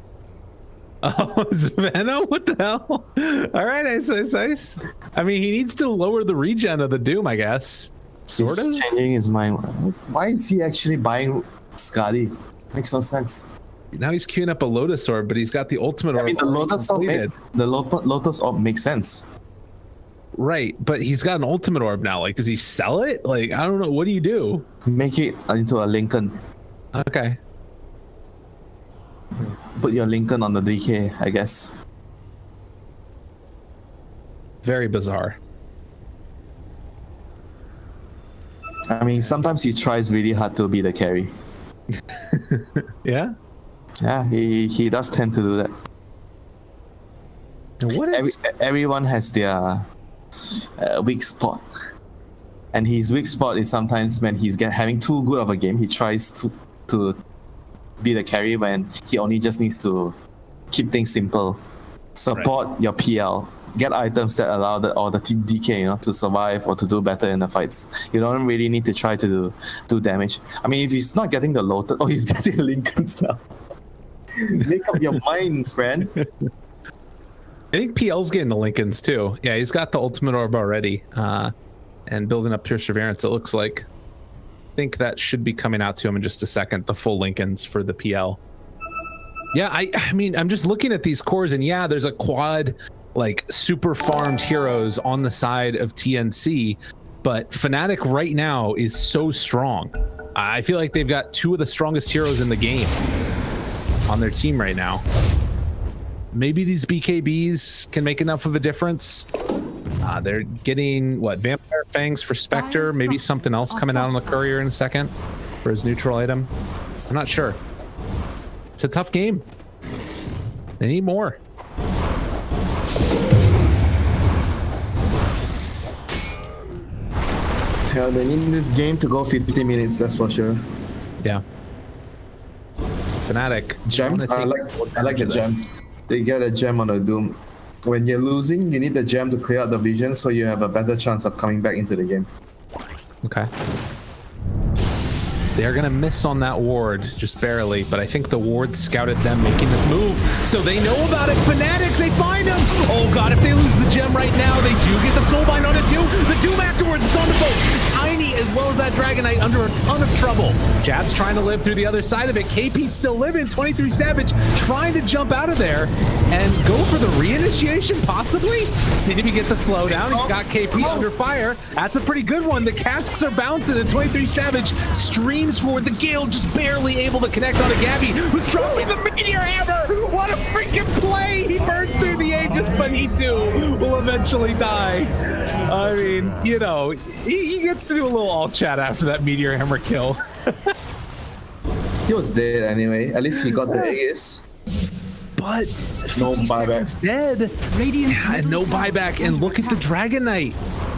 Oh, it's Venom? What the hell? All right, ice. I mean, he needs to lower the regen of the Doom, I guess. Sort of? He's changing his mind. Why is he actually buying Skadi? Makes no sense. Now he's queuing up a Lotus Orb, but he's got the ultimate orb. I mean, the Lotus Orb makes sense. Right, but he's got an ultimate orb now. Like, does he sell it? Like, I don't know. What do you do? Make it into a Lincoln. Okay. Put your Lincoln on the DK, I guess. Very bizarre. I mean, sometimes he tries really hard to be the carry. Yeah? Yeah, he does tend to do that. And what is... Everyone has their weak spot. And his weak spot is sometimes when he's having too good of a game, he tries to be the carry when he only just needs to keep things simple. Support your PL. Get items that allow the DK, to survive or to do better in the fights. You don't really need to try to do damage. I mean, if he's not getting the Lotus, he's getting Lincolns now. Make up your mind, friend. I think PL's getting the Lincolns too. Yeah, he's got the ultimate orb already. And building up Perseverance, it looks like. I think that should be coming out to him in just a second, the full Lincolns for the PL. Yeah, I mean, I'm just looking at these cores, and yeah, there's a quad, like, super farmed heroes on the side of TNC, but Fnatic right now is so strong. I feel like they've got two of the strongest heroes in the game on their team right now. Maybe these BKBs can make enough of a difference. They're getting, what, Vampire Fangs for Spectre, maybe something else coming out on the Courier in a second for his neutral item. I'm not sure. It's a tough game. They need more. Yeah, they need this game to go 50 minutes, that's for sure. Yeah. Fnatic. Gem? I like the gem. They get a gem on the Doom. When you're losing, you need the gem to clear out the vision so you have a better chance of coming back into the game. Okay. They're gonna miss on that ward, just barely, but I think the ward scouted them making this move, so they know about it. Fnatic, they find him! Oh god, if they lose the gem right now, they do get the Soulbind on it too. The Doom afterwards is on the boat. Tiny, as well as that Dragon Knight, under a ton of trouble. Jab's trying to live through the other side of it. KP's still living. 23 Savage trying to jump out of there and go for the reinitiation, possibly? See if he gets the slowdown. He's got KP under fire. That's a pretty good one. The casks are bouncing, and 23 Savage streams forward. The Gale just barely able to connect on a Gabby, who's dropping the Meteor Hammer. What a freaking play! He burns through the Aegis, but he too will eventually die. I mean, you know, he gets to do a little alt chat after that Meteor Hammer kill. He was dead anyway. At least he got the Aegis. But no 50 seconds buyback. Dead. Radiant's And no middle tower buyback. is And under look at the attack. Dragon Knight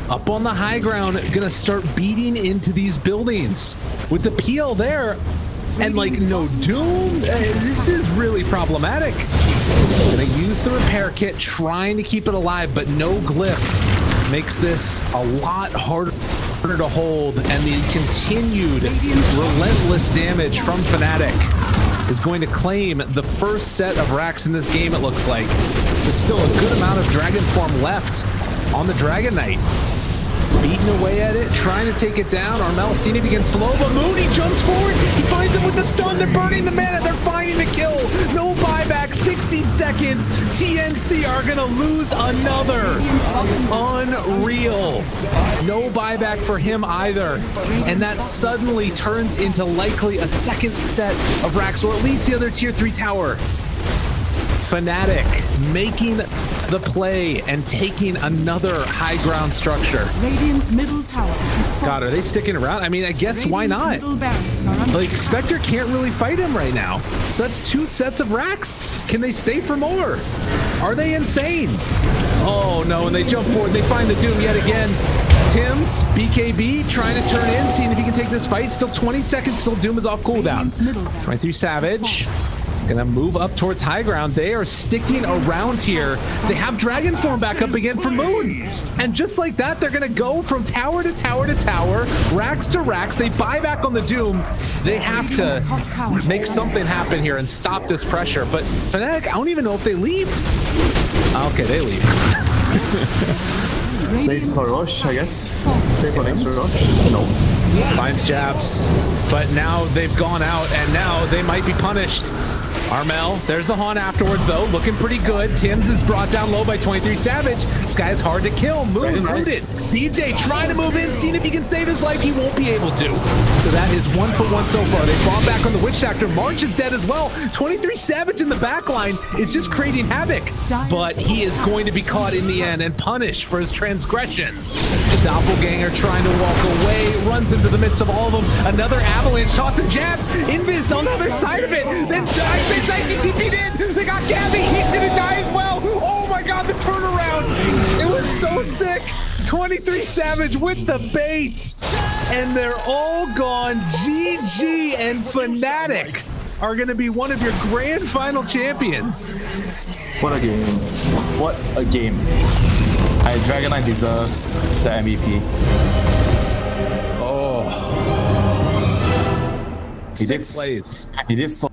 up on the high ground, gonna start beating into these buildings with the PL there. And like no Doom. This is really problematic. Gonna use the repair kit, trying to keep it alive, but no glyph makes this a lot harder to hold, and the continued relentless damage from Fnatic is going to claim the first set of racks in this game, it looks like. There's still a good amount of Dragon Form left on the Dragon Knight. Beating away at it, trying to take it down. Armel seeing if he can slow, but Mooney jumps forward. He finds him with the stun. They're burning the mana. They're finding the kill. No buyback. 60 seconds. TNC are going to lose another. Unreal. No buyback for him either. And that suddenly turns into likely a second set of racks, or at least the other tier 3 tower. Fnatic making the play and taking another high ground structure. Radiant's middle tower is falling. God, are they sticking around? I mean, I guess why Radiant's not? middle barracks are under Like, attack. Spectre can't really fight him right now. So that's 2 sets of racks. Can they stay for more? Are they insane? Oh no, and they jump forward. They find the Doom yet again. Tim's, BKB trying to turn in, seeing if he can take this fight. Still 20 seconds, still Doom is off cooldown. Radiant's middle barracks 23 is Savage. falling. Gonna move up towards high ground. They are sticking around here. They have Dragon Form back up again for Moon. And just like that, they're gonna go from tower to tower to tower, racks to racks. They buy back on the Doom. They have to make something happen here and stop this pressure. But Fnatic, I don't even know if they leave. Okay, they leave. Play for Roche, I guess. Play for next Roche? No. Finds jabs, but now they've gone out and now they might be punished. Armel, there's the haunt afterwards though, looking pretty good. Tim's is brought down low by 23 Savage. This guy's hard to kill. Moon rooted. DJ trying to move in, seeing if he can save his life. He won't be able to. So that is 1 for 1 so far. They fall back on the Witch Doctor. March is dead as well. 23 Savage in the back line is just creating havoc. But he is going to be caught in the end and punished for his transgressions. The Doppelganger trying to walk away, runs into the midst of all of them. Another avalanche, tossing jabs. Invis on the other side of it. Then ICTP'd in. They got Gabby. He's going to die as well. Oh my God, the turnaround. It was so sick. 23 Savage with the bait. And they're all gone. GG and Fnatic are going to be one of your grand final champions. What a game. What a game. Dragon Knight deserves the MVP. Oh. He did Plays. He did so